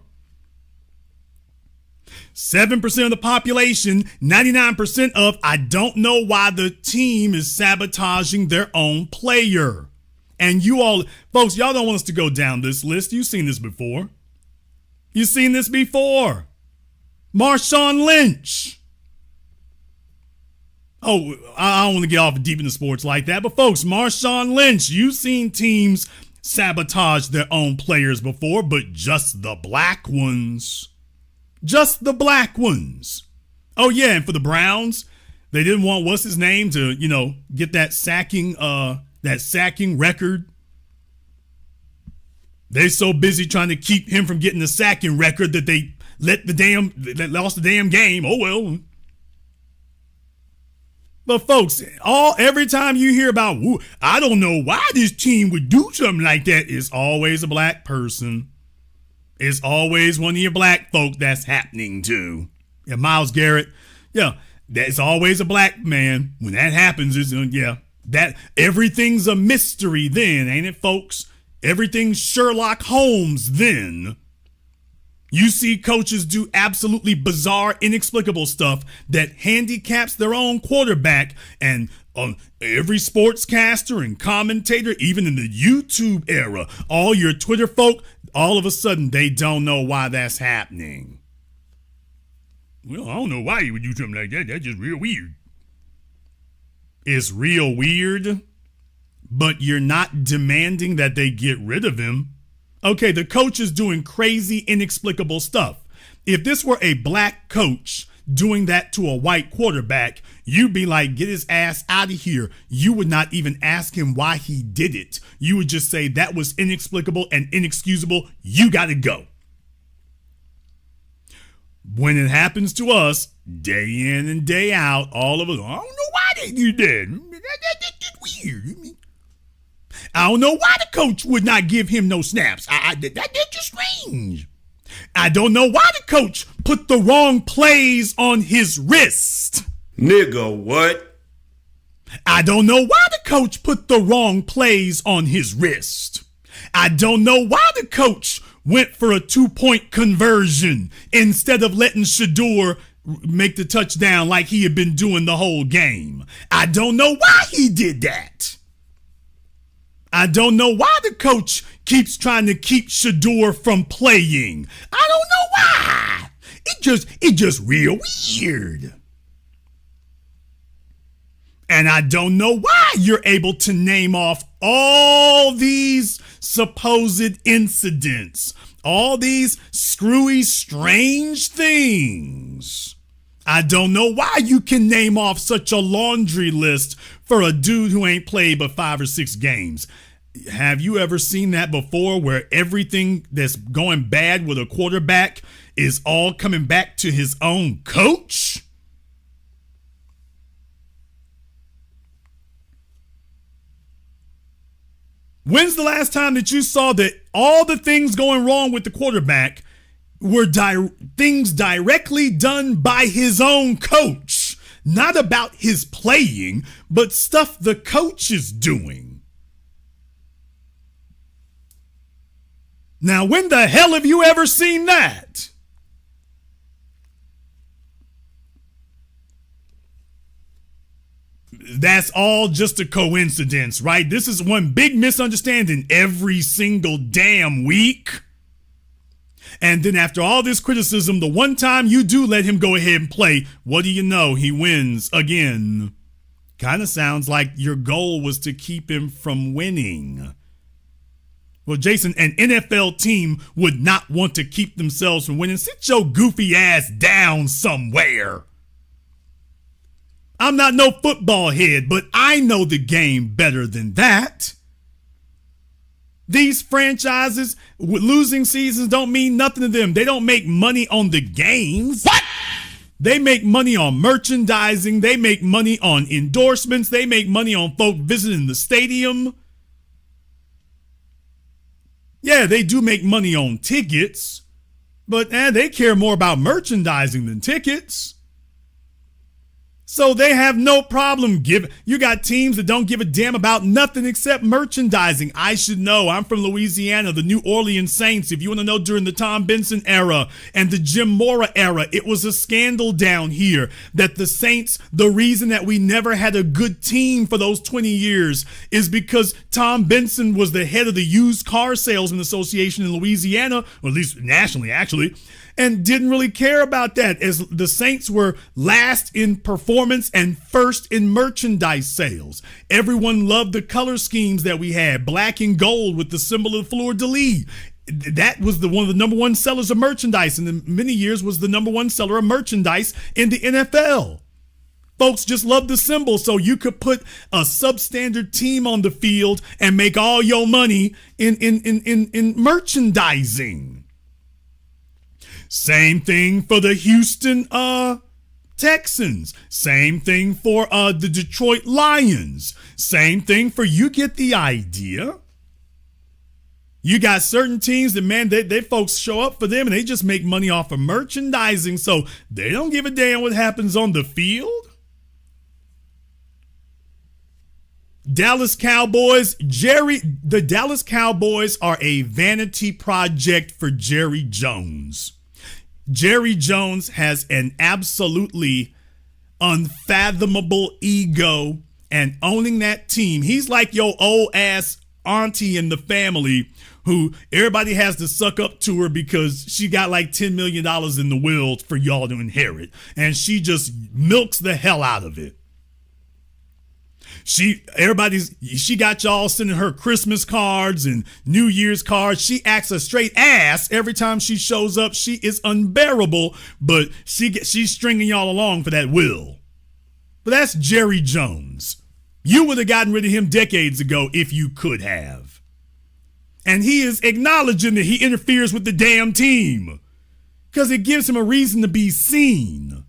7% of the population, 99% of I don't know why the team is sabotaging their own player. And you all, folks, y'all don't want us to go down this list. You've seen this before. You've seen this before. Marshawn Lynch. Oh, I don't want to get off deep into sports like that. But folks, Marshawn Lynch, you've seen teams sabotage their own players before, but just the black ones. Just the black ones. Oh, yeah, and for the Browns, they didn't want what's his name to, get that sacking record. They're so busy trying to keep him from getting the sacking record that they lost the damn game. Oh well. But folks, every time you hear about, I don't know why this team would do something like that, it's always a black person. It's always one of your black folk that's happening to. Yeah, Myles Garrett. Yeah, that's always a black man. When that happens, that everything's a mystery then, ain't it, folks? Everything's Sherlock Holmes then. You see coaches do absolutely bizarre, inexplicable stuff that handicaps their own quarterback, and every sportscaster and commentator, even in the YouTube era, all your Twitter folk, all of a sudden they don't know why that's happening. Well, I don't know why you would do something like that. That's just real weird. It's real weird, but you're not demanding that they get rid of him. Okay, the coach is doing crazy, inexplicable stuff. If this were a black coach doing that to a white quarterback, you'd be like, get his ass out of here. You would not even ask him why he did it. You would just say that was inexplicable and inexcusable. You got to go. When it happens to us, day in and day out, all of us, I don't know why they did that. That's weird. I don't know why the coach would not give him no snaps. That's just strange. I don't know why the coach put the wrong plays on his wrist. Nigga, what? I don't know why the coach put the wrong plays on his wrist. I don't know why the coach went for a 2-point conversion instead of letting Shador make the touchdown like he had been doing the whole game. I don't know why he did that. I don't know why the coach keeps trying to keep Shador from playing. I don't know why. It just real weird. And I don't know why you're able to name off all these supposed incidents, all these screwy, strange things. I don't know why you can name off such a laundry list for a dude who ain't played but 5 or 6 games. Have you ever seen that before, where everything that's going bad with a quarterback is all coming back to his own coach? When's the last time that you saw that all the things going wrong with the quarterback were things directly done by his own coach? Not about his playing, but stuff the coach is doing. Now, when the hell have you ever seen that? That's all just a coincidence, right? This is one big misunderstanding every single damn week. And then after all this criticism, the one time you do let him go ahead and play, what do you know? He wins again. Kind of sounds like your goal was to keep him from winning. Well, Jason, an NFL team would not want to keep themselves from winning. Sit your goofy ass down somewhere. I'm not no football head, but I know the game better than that. These franchises with losing seasons don't mean nothing to them. They don't make money on the games. What? They make money on merchandising. They make money on endorsements. They make money on folk visiting the stadium. Yeah, they do make money on tickets, but they care more about merchandising than tickets. So they have no problem giving. You got teams that don't give a damn about nothing except merchandising. I should know. I'm from Louisiana, the New Orleans Saints. If you want to know, during the Tom Benson era and the Jim Mora era, it was a scandal down here that the Saints, the reason that we never had a good team for those 20 years is because Tom Benson was the head of the Used Car Salesman Association in Louisiana, or at least nationally, actually, and didn't really care about that, as the Saints were last in performance and first in merchandise sales. Everyone loved the color schemes that we had, black and gold with the symbol of the fleur-de-lis. That was one of the number one sellers of merchandise, and in many years was the number one seller of merchandise in the NFL. Folks just loved the symbol, so you could put a substandard team on the field and make all your money in merchandising. Same thing for the Houston Texans. Same thing for the Detroit Lions. Same thing for, you get the idea. You got certain teams that, man, they folks show up for them and they just make money off of merchandising, so they don't give a damn what happens on the field. Dallas Cowboys, the Dallas Cowboys are a vanity project for Jerry Jones. Jerry Jones has an absolutely unfathomable ego, and owning that team, he's like your old ass auntie in the family who everybody has to suck up to her because she got like $10 million in the will for y'all to inherit, and she just milks the hell out of it. She got y'all sending her Christmas cards and New Year's cards. She acts a straight ass every time she shows up. She is unbearable, but she's stringing y'all along for that will. But that's Jerry Jones. You would have gotten rid of him decades ago if you could have. And he is acknowledging that he interferes with the damn team because it gives him a reason to be seen.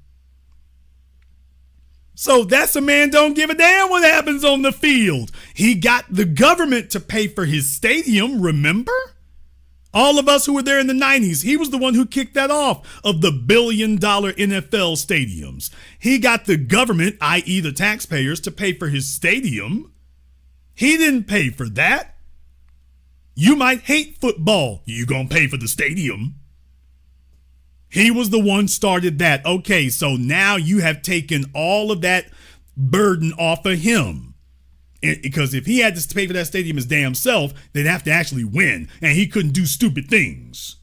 So that's a man don't give a damn what happens on the field. He got the government to pay for his stadium, remember? All of us who were there in the 90s, he was the one who kicked that off of the $1 billion NFL stadiums. He got the government, i.e. the taxpayers, to pay for his stadium. He didn't pay for that. You might hate football. You gonna pay for the stadium. He was the one started that. Okay, so now you have taken all of that burden off of him. Because if he had to pay for that stadium his damn self, they'd have to actually win. And he couldn't do stupid things.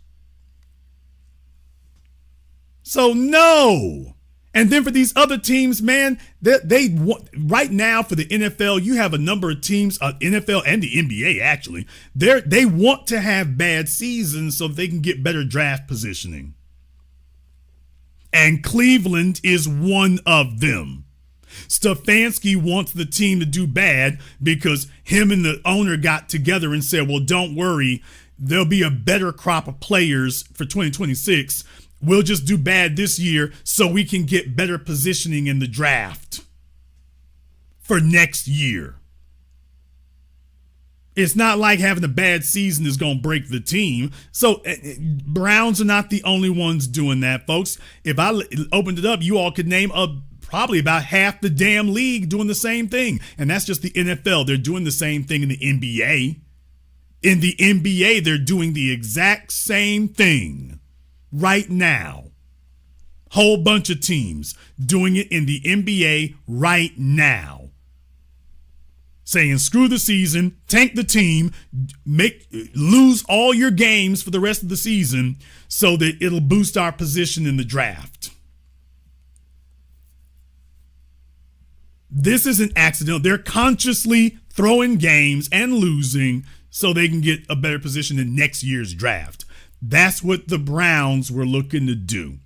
So no. And then for these other teams, man, they right now for the NFL, you have a number of teams, NFL and the NBA actually, they want to have bad seasons so they can get better draft positioning. And Cleveland is one of them. Stefanski wants the team to do bad because him and the owner got together and said, well, don't worry, there'll be a better crop of players for 2026. We'll just do bad this year so we can get better positioning in the draft for next year. It's not like having a bad season is going to break the team. So Browns are not the only ones doing that, folks. If I opened it up, you all could name probably about half the damn league doing the same thing. And that's just the NFL. They're doing the same thing in the NBA. In the NBA, they're doing the exact same thing right now. Whole bunch of teams doing it in the NBA right now. Saying screw the season, tank the team, lose all your games for the rest of the season so that it'll boost our position in the draft. This isn't accidental. They're consciously throwing games and losing so they can get a better position in next year's draft. That's what the Browns were looking to do.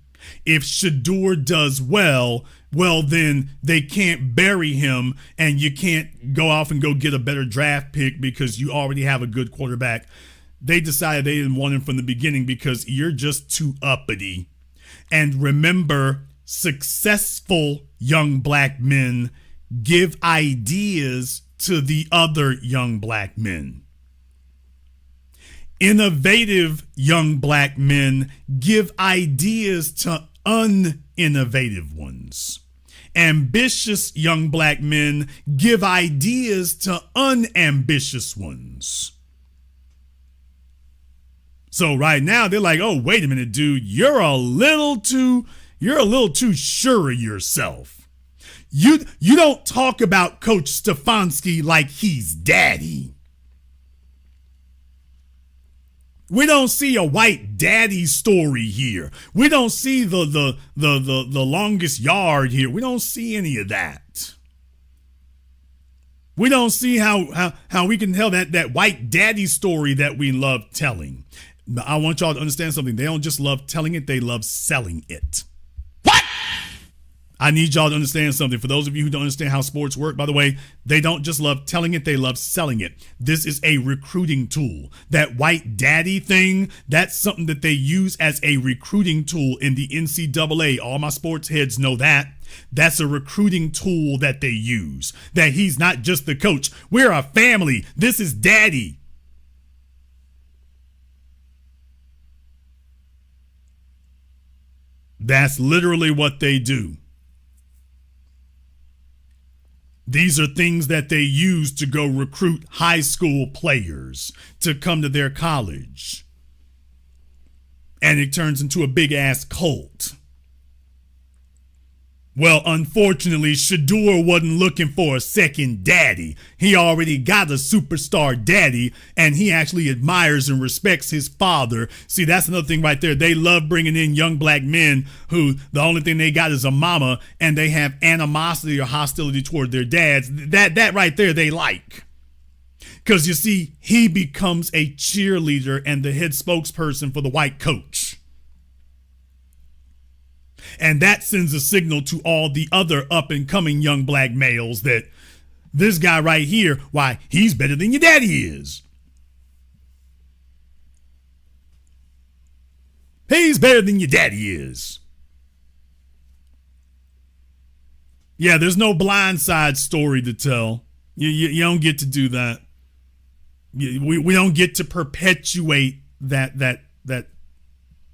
If Shador does well, then they can't bury him and you can't go off and go get a better draft pick because you already have a good quarterback. They decided they didn't want him from the beginning because you're just too uppity. And remember, successful young black men give ideas to the other young black men. Innovative young black men give ideas to uninnovative ones. Ambitious young black men give ideas to unambitious ones. So right now they're like, oh, wait a minute, dude, you're a little too sure of yourself. You don't talk about Coach Stefanski like he's daddy. We don't see a white daddy story here. We don't see the longest yard here. We don't see any of that. We don't see how we can tell that white daddy story that we love telling. I want y'all to understand something. They don't just love telling it, they love selling it. What? I need y'all to understand something. For those of you who don't understand how sports work, by the way, they don't just love telling it, they love selling it. This is a recruiting tool. That white daddy thing, that's something that they use as a recruiting tool in the NCAA. All my sports heads know that. That's a recruiting tool that they use. That he's not just the coach. We're a family. This is daddy. That's literally what they do. These are things that they use to go recruit high school players to come to their college. And it turns into a big ass cult. Well, unfortunately, Shador wasn't looking for a second daddy. He already got a superstar daddy, and he actually admires and respects his father. See, that's another thing right there. They love bringing in young black men who the only thing they got is a mama, and they have animosity or hostility toward their dads. That right there they like. Because you see, he becomes a cheerleader and the head spokesperson for the white coach. And that sends a signal to all the other up-and-coming young black males that this guy right here, why, he's better than your daddy is. He's better than your daddy is. Yeah, there's no Blind Side story to tell. You don't get to do that. We don't get to perpetuate that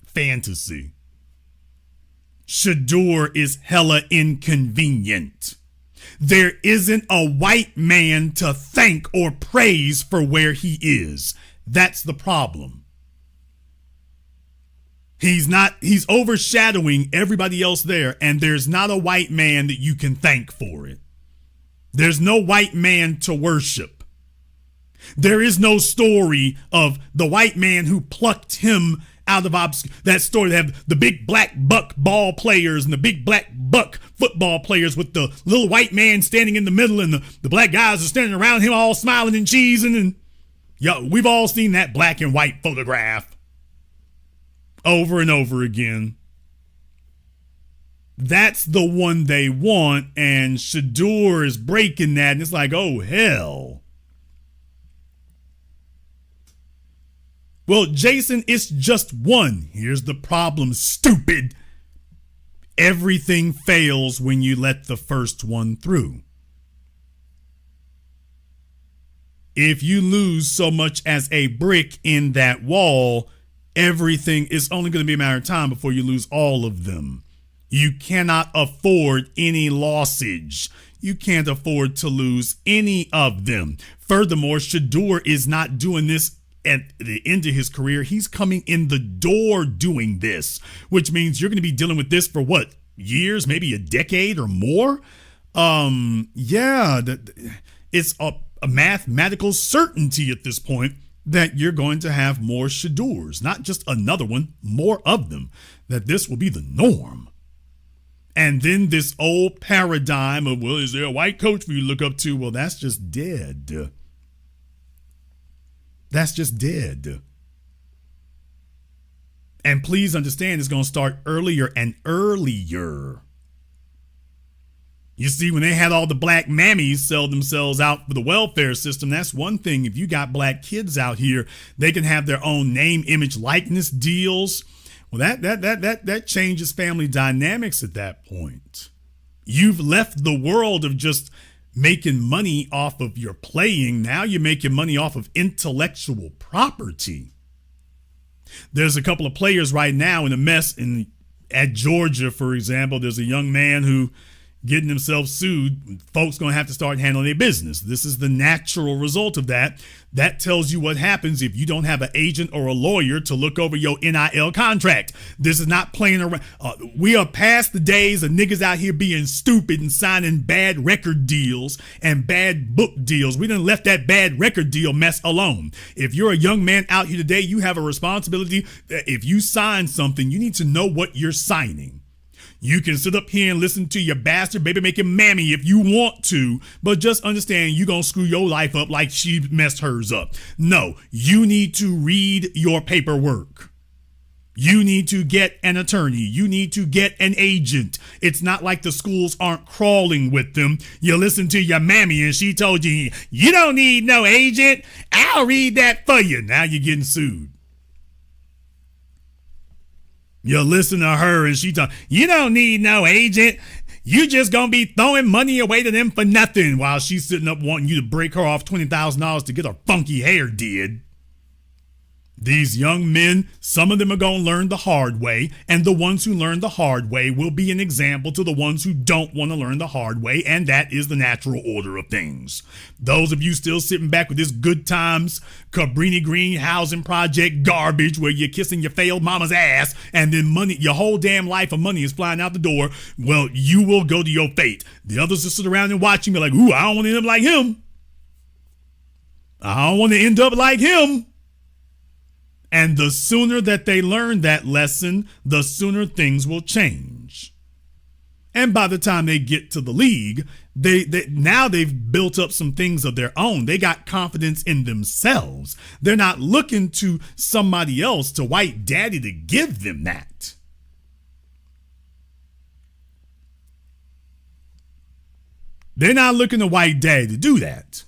fantasy. Shador is hella inconvenient. There isn't a white man to thank or praise for where he is. That's the problem. He's overshadowing everybody else there, and there's not a white man that you can thank for it. There's no white man to worship. There is no story of the white man who plucked him out of that story. They have the big black buck ball players and the big black buck football players with the little white man standing in the middle, and the black guys are standing around him all smiling and cheesing. And yeah, we've all seen that black and white photograph over and over again. That's the one they want, and Shador is breaking that, and it's like, oh hell. Well, Jason, it's just one. Here's the problem, stupid. Everything fails when you let the first one through. If you lose so much as a brick in that wall, everything is only going to be a matter of time before you lose all of them. You cannot afford any lossage. You can't afford to lose any of them. Furthermore, Shador is not doing this at the end of his career. He's coming in the door doing this, which means you're going to be dealing with this for what, years, maybe a decade or more? It's a mathematical certainty at this point that you're going to have more Shadors, not just another one, more of them, that this will be the norm. And then this old paradigm of, well, is there a white coach for you to look up to? Well, that's just dead. That's just dead. And please understand, it's going to start earlier and earlier. You see, when they had all the black mammies sell themselves out for the welfare system, that's one thing. If you got black kids out here, they can have their own name, image, likeness deals. Well, that changes family dynamics at that point. You've left the world of just making money off of your playing. Now you're making money off of intellectual property. There's a couple of players right now in a mess at Georgia, for example. There's a young man who getting himself sued. Folks going to have to start handling their business. This is the natural result of that. That tells you what happens if you don't have an agent or a lawyer to look over your NIL contract. This is not playing around. We are past the days of niggas out here being stupid and signing bad record deals and bad book deals. We done left that bad record deal mess alone. If you're a young man out here today, you have a responsibility that if you sign something, you need to know what you're signing. You can sit up here and listen to your bastard baby making mammy if you want to, but just understand you're going to screw your life up like she messed hers up. No, you need to read your paperwork. You need to get an attorney. You need to get an agent. It's not like the schools aren't crawling with them. You listen to your mammy and she told you, you don't need no agent. I'll read that for you. Now you're getting sued. You listen to her and she talk, you don't need no agent. You just gonna be throwing money away to them for nothing while she's sitting up wanting you to break her off $20,000 to get her funky hair did. These young men, some of them are going to learn the hard way, and the ones who learn the hard way will be an example to the ones who don't want to learn the hard way, and that is the natural order of things. Those of you still sitting back with this good times, Cabrini Green housing project garbage where you're kissing your failed mama's ass and then money, your whole damn life of money is flying out the door, well, you will go to your fate. The others just sit around and watch you and be like, ooh, I don't want to end up like him. I don't want to end up like him. And the sooner that they learn that lesson, the sooner things will change. And by the time they get to the league, now they've built up some things of their own. They got confidence in themselves. They're not looking to somebody else, to white daddy, to give them that. They're not looking to white daddy to do that.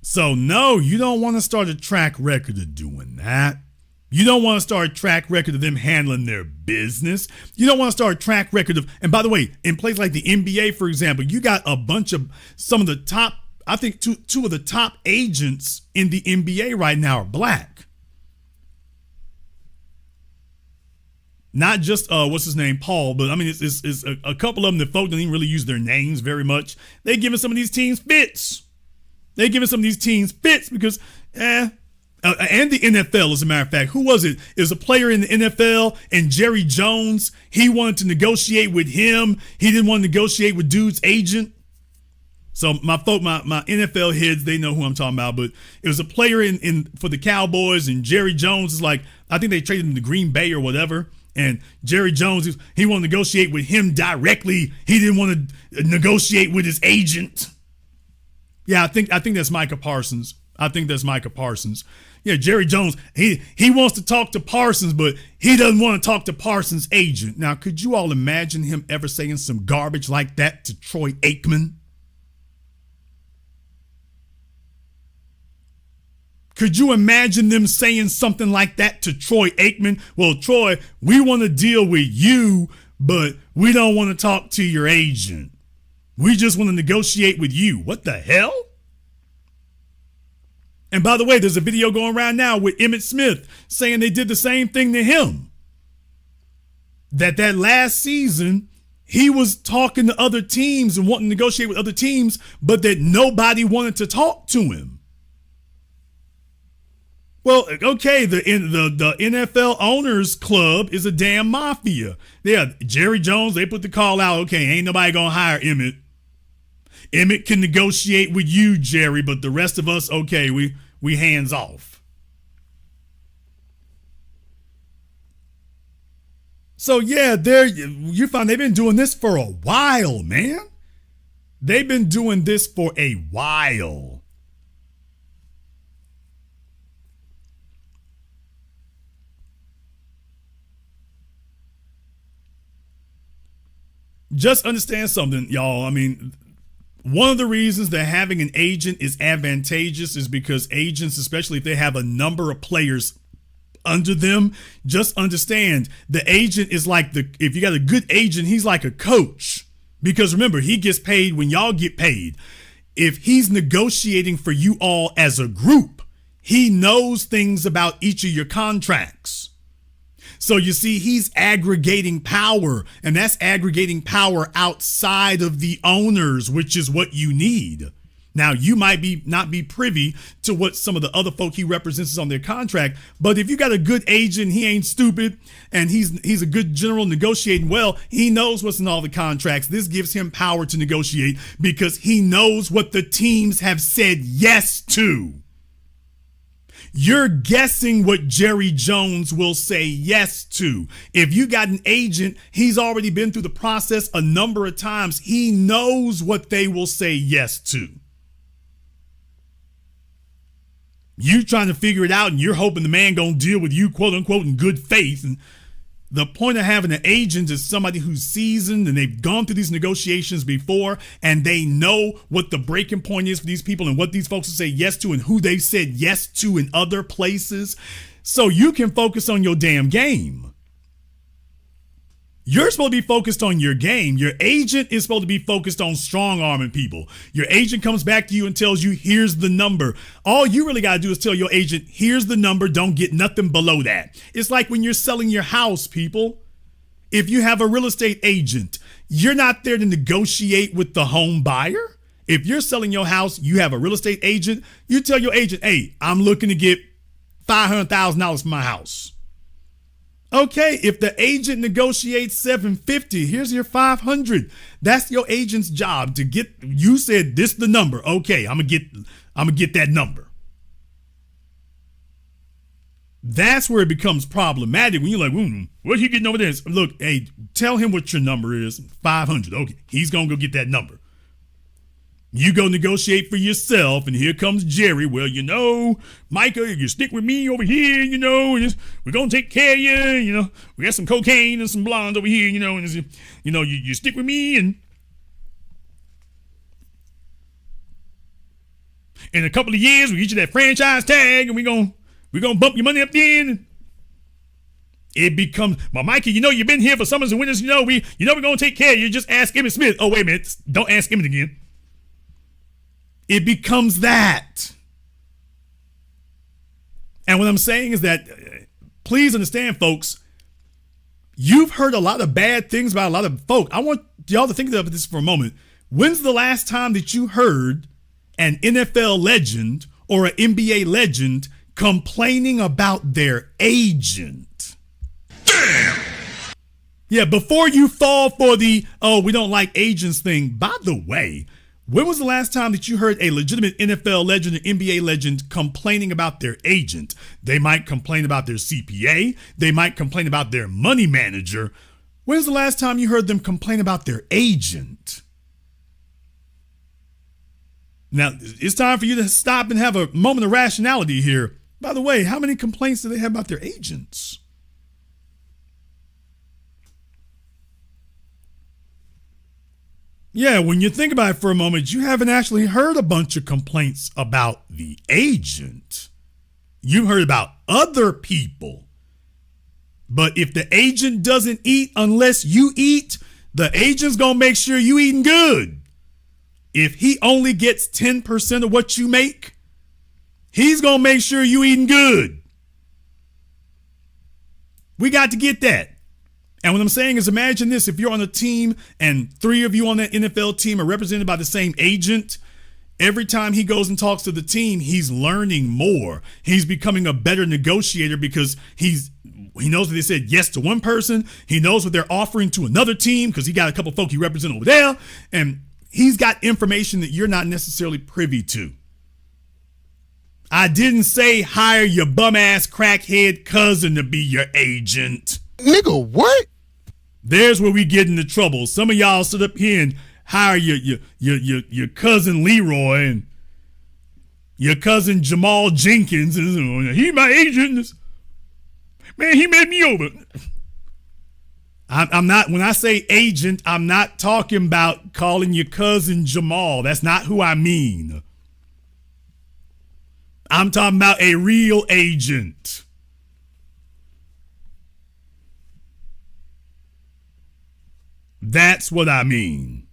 So no, you don't want to start a track record of doing that. You don't want to start a track record of them handling their business. You don't want to start a track record of, and by the way, in places like the NBA, for example, you got a bunch of some of the top, I think two of the top agents in the NBA right now are black. Not just, what's his name, Paul, but I mean, it's a couple of them that folk don't even really use their names very much. They're giving some of these teams fits. They're giving some of these teams fits because, and the NFL, as a matter of fact, who was it? It was a player in the NFL, and Jerry Jones, he wanted to negotiate with him. He didn't want to negotiate with dude's agent. So my NFL heads, they know who I'm talking about, but it was a player in for the Cowboys, and Jerry Jones is like, I think they traded him to Green Bay or whatever. And Jerry Jones, he wanted to negotiate with him directly. He didn't want to negotiate with his agent. Yeah, I think that's Micah Parsons. I think that's Micah Parsons. Yeah, Jerry Jones, he wants to talk to Parsons, but he doesn't want to talk to Parsons' agent. Now, could you all imagine him ever saying some garbage like that to Troy Aikman? Could you imagine them saying something like that to Troy Aikman? Well, Troy, we want to deal with you, but we don't want to talk to your agent. We just want to negotiate with you. What the hell? And by the way, there's a video going around now with Emmitt Smith saying they did the same thing to him. That last season, he was talking to other teams and wanting to negotiate with other teams, but that nobody wanted to talk to him. Well, okay, the NFL Owners Club is a damn mafia. Yeah, Jerry Jones, they put the call out, okay, ain't nobody going to hire Emmitt. Emmitt can negotiate with you, Jerry, but the rest of us, okay, we hands off. So yeah, you find they've been doing this for a while, man. They've been doing this for a while. Just understand something, y'all. I mean, one of the reasons that having an agent is advantageous is because agents, especially if they have a number of players under them, just understand the agent is like if you got a good agent, he's like a coach. Because remember, he gets paid when y'all get paid. If he's negotiating for you all as a group, he knows things about each of your contracts. So you see, he's aggregating power, and that's aggregating power outside of the owners, which is what you need. Now, you might not be privy to what some of the other folk he represents is on their contract, but if you got a good agent, he ain't stupid, and he's a good general negotiating well, he knows what's in all the contracts. This gives him power to negotiate because he knows what the teams have said yes to. You're guessing what Jerry Jones will say yes to. If you got an agent, he's already been through the process a number of times. He knows what they will say yes to. You trying to figure it out, and you're hoping the man gonna deal with you, quote unquote, in good faith. And the point of having an agent is somebody who's seasoned and they've gone through these negotiations before, and they know what the breaking point is for these people and what these folks will say yes to and who they've said yes to in other places. So you can focus on your damn game. You're supposed to be focused on your game. Your agent is supposed to be focused on strong arming people. Your agent comes back to you and tells you, here's the number. All you really got to do is tell your agent, here's the number. Don't get nothing below that. It's like when you're selling your house, people. If you have a real estate agent, you're not there to negotiate with the home buyer. If you're selling your house, you have a real estate agent. You tell your agent, hey, I'm looking to get $500,000 for my house. Okay, if the agent negotiates $750, here's your $500. That's your agent's job to get. You said this the number. Okay, I'm gonna get that number. That's where it becomes problematic when you're like, what's he getting over there? Look, hey, tell him what your number is. 500. Okay, he's gonna go get that number. You go negotiate for yourself, and here comes Jerry. Well, Micah, you stick with me over here, we're going to take care of you, we got some cocaine and some blondes over here, and you stick with me, and in a couple of years, we get you that franchise tag, and we're going to bump your money up in. It becomes, well, Micah, you've been here for summers and winters, we're going to take care of you. Just ask Emmett Smith. Oh, wait a minute. Don't ask Emmett again. It becomes that. And what I'm saying is that, please understand, folks, you've heard a lot of bad things about a lot of folk. I want y'all to think about this for a moment. When's the last time that you heard an NFL legend or an NBA legend complaining about their agent? Damn! Yeah, before you fall for the, we don't like agents thing, by the way, when was the last time that you heard a legitimate NFL legend or NBA legend complaining about their agent? They might complain about their CPA. They might complain about their money manager. When's the last time you heard them complain about their agent? Now, it's time for you to stop and have a moment of rationality here. By the way, how many complaints do they have about their agents? Yeah, when you think about it for a moment, you haven't actually heard a bunch of complaints about the agent. You've heard about other people. But if the agent doesn't eat unless you eat, the agent's going to make sure you eating good. If he only gets 10% of what you make, he's going to make sure you eating good. We got to get that. And what I'm saying is, imagine this, if you're on a team and 3 of you on that NFL team are represented by the same agent, every time he goes and talks to the team, he's learning more. He's becoming a better negotiator because he knows that they said yes to one person. He knows what they're offering to another team because he got a couple folk he represents over there. And he's got information that you're not necessarily privy to. I didn't say hire your bum ass crackhead cousin to be your agent. Nigga, what? There's where we get into trouble. Some of y'all sit up here and hire your cousin Leroy and your cousin Jamal Jenkins. And he my agent. Man, he made me over. I'm not, when I say agent, I'm not talking about calling your cousin Jamal. That's not who I mean. I'm talking about a real agent. That's what I mean.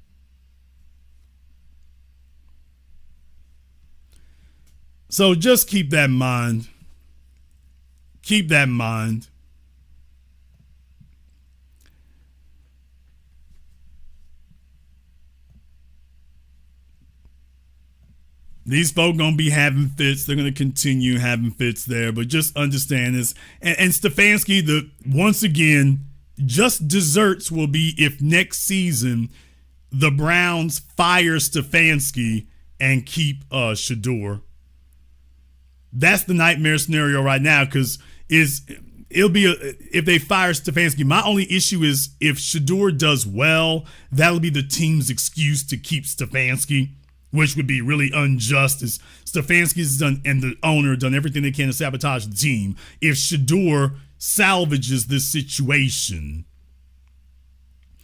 So just keep that in mind. Keep that in mind. These folk gonna be having fits. They're gonna continue having fits there, but just understand this. And Stefanski, once again, just desserts will be if next season the Browns fire Stefanski and keep Shador. That's the nightmare scenario right now, because it'll be if they fire Stefanski. My only issue is if Shador does well, that'll be the team's excuse to keep Stefanski, which would be really unjust, as Stefanski's done and the owner done everything they can to sabotage the team. If Shador salvages this situation,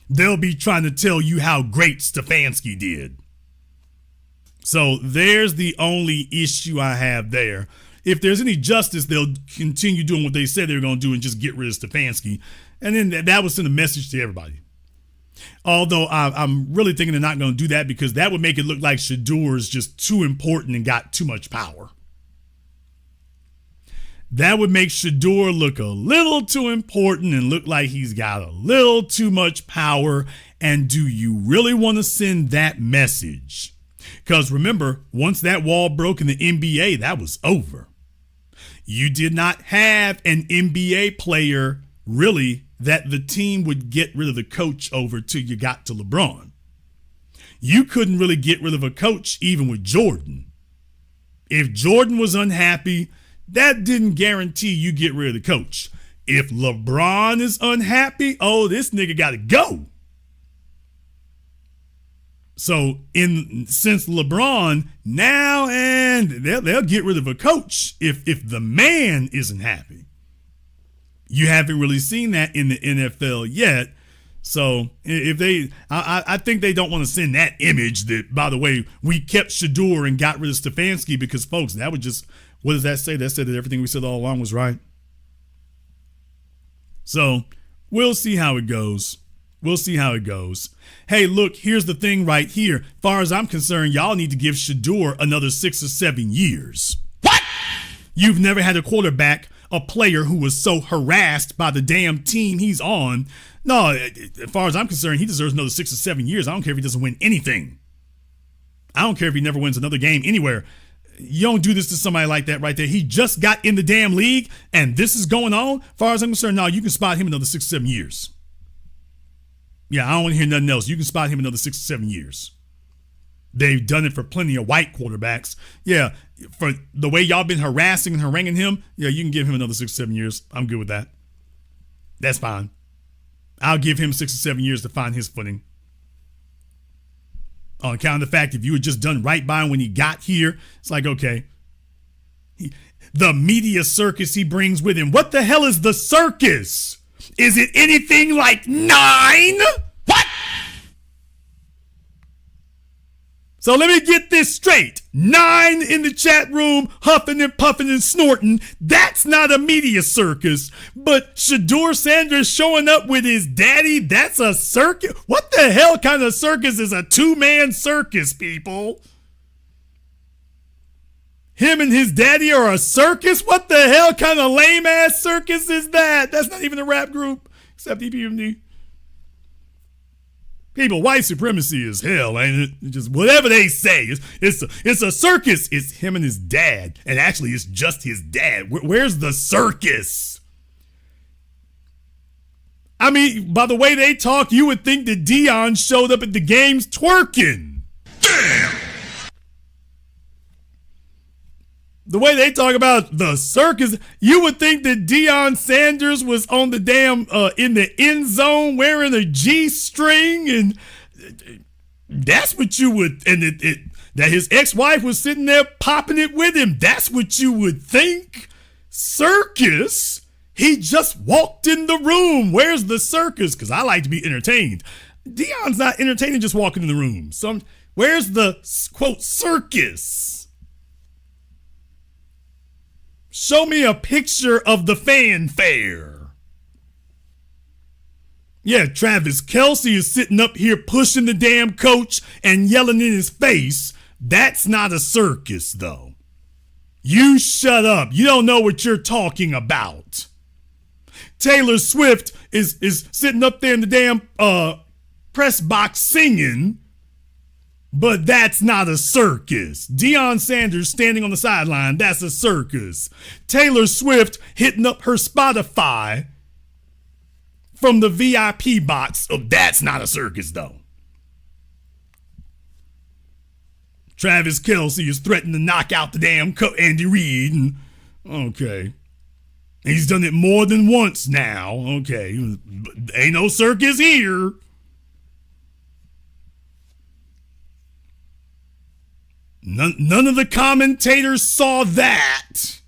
they'll be trying to tell you how great Stefanski did. So there's the only issue I have there. If there's any justice, they'll continue doing what they said they were going to do and just get rid of Stefanski. And then that would send a message to everybody. Although I'm really thinking they're not going to do that because that would make it look like Shador is just too important and got too much power. That would make Shador look a little too important and look like he's got a little too much power. And do you really want to send that message? Because remember, once that wall broke in the NBA, that was over. You did not have an NBA player really that the team would get rid of the coach over till you got to LeBron. You couldn't really get rid of a coach even with Jordan. If Jordan was unhappy, that didn't guarantee you get rid of the coach. If LeBron is unhappy, oh, this nigga got to go. So since LeBron, now and they'll get rid of a coach if the man isn't happy. You haven't really seen that in the NFL yet. So if I think they don't want to send that image that, by the way, we kept Shador and got rid of Stefanski because, folks, that would just, what does that say? That said that everything we said all along was right. So we'll see how it goes. We'll see how it goes. Hey, look, here's the thing right here. Far as I'm concerned, y'all need to give Shador another 6 or 7 years. What? You've never had a quarterback, a player who was so harassed by the damn team he's on. No, as far as I'm concerned, he deserves another 6 or 7 years. I don't care if he doesn't win anything. I don't care if he never wins another game anywhere. You don't do this to somebody like that right there. He just got in the damn league, and this is going on. As far as I'm concerned, no, you can spot him another 6 or 7 years. Yeah, I don't want to hear nothing else. You can spot him another 6 or 7 years. They've done it for plenty of white quarterbacks. Yeah, for the way y'all been harassing and haranguing him, yeah, you can give him another 6 or 7 years. I'm good with that. That's fine. I'll give him 6 or 7 years to find his footing. On account of the fact if you had just done right by him when he got here, it's like, okay. The media circus he brings with him. What the hell is the circus? Is it anything like 9? What? So let me get this straight. 9 in the chat room, huffing and puffing and snorting. That's not a media circus. But Shador Sanders showing up with his daddy, that's a circus? What the hell kind of circus is a 2-man circus, people? Him and his daddy are a circus? What the hell kind of lame-ass circus is that? That's not even a rap group, except EPMD. People, white supremacy is hell, ain't it? Just whatever they say. It's a circus. It's him and his dad. And actually, it's just his dad. Where's the circus? I mean, by the way they talk, you would think that Dion showed up at the games twerking. Damn! The way they talk about the circus, you would think that Deion Sanders was on the damn in the end zone wearing a G-string, and that's what you would, and that his ex-wife was sitting there popping it with him. That's what you would think. Circus? He just walked in the room. Where's the circus? Because I like to be entertained. Deion's not entertaining just walking in the room. So where's the, quote, circus? Show me a picture of the fanfare. Yeah, Travis Kelce is sitting up here pushing the damn coach and yelling in his face. That's not a circus, though. You shut up. You don't know what you're talking about. Taylor Swift is sitting up there in the damn press box singing. But that's not a circus. Deion Sanders standing on the sideline, that's a circus. Taylor Swift hitting up her Spotify from the VIP box. Oh, that's not a circus, though. Travis Kelce is threatening to knock out the damn Andy Reid. And, okay. He's done it more than once now. Okay. Ain't no circus here. None of the commentators saw that.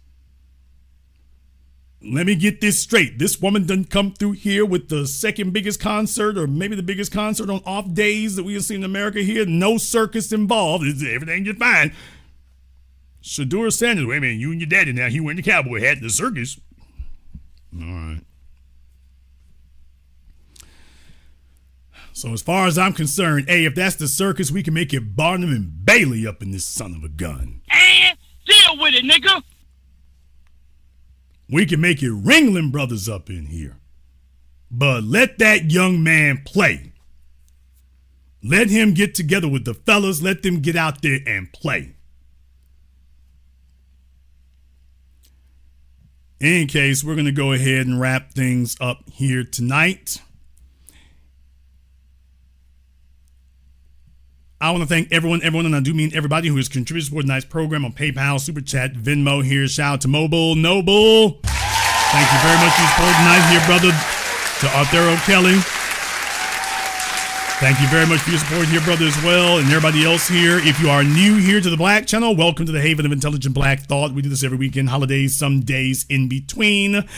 Let me get this straight. This woman done come through here with the second biggest concert, or maybe the biggest concert on off days that we have seen in America here. No circus involved. Everything just fine. Shador Sanders, wait a minute, you and your daddy now, he wearing the cowboy hat in the circus. All right. So as far as I'm concerned, hey, if that's the circus, we can make it Barnum and Bailey up in this son of a gun. And deal with it, nigga. We can make it Ringling Brothers up in here. But let that young man play. Let him get together with the fellas. Let them get out there and play. In any case, we're going to go ahead and wrap things up here tonight. I want to thank everyone, and I do mean everybody who has contributed to tonight's program on PayPal, Super Chat, Venmo here. Shout out to Mobile Noble. Thank you very much for your support tonight here, brother. To Arthur Kelly. Thank you very much for your support here, brother, as well, and everybody else here. If you are new here to the Black Channel, welcome to the Haven of Intelligent Black Thought. We do this every weekend, holidays, some days in between.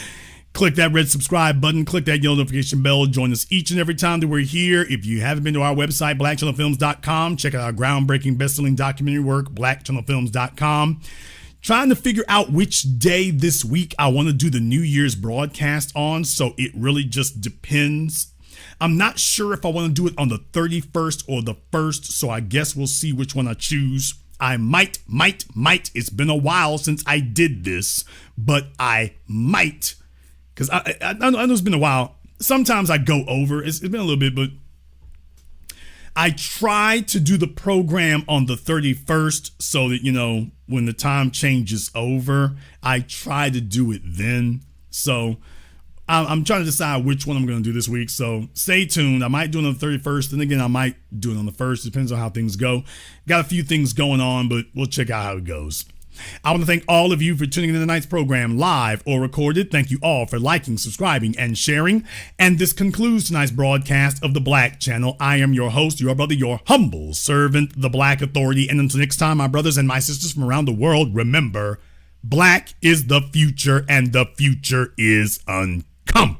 Click that red subscribe button. Click that yellow notification bell. Join us each and every time that we're here. If you haven't been to our website, blackchannelfilms.com, check out our groundbreaking best-selling documentary work, blackchannelfilms.com. Trying to figure out which day this week I want to do the New Year's broadcast on, so it really just depends. I'm not sure if I want to do it on the 31st or the 1st, so I guess we'll see which one I choose. I might. It's been a while since I did this, but I might. Because I know it's been a while. Sometimes I go over. It's been a little bit, but I try to do the program on the 31st so that, you know, when the time changes over, I try to do it then. So I'm trying to decide which one I'm going to do this week. So stay tuned. I might do it on the 31st. And again, I might do it on the 1st. Depends on how things go. Got a few things going on, but we'll check out how it goes. I want to thank all of you for tuning in to tonight's program, live or recorded. Thank you all for liking, subscribing, and sharing. And this concludes tonight's broadcast of the Black Channel. I am your host, your brother, your humble servant, the Black Authority. And until next time, my brothers and my sisters from around the world, remember, Black is the future, and the future is uncompromised.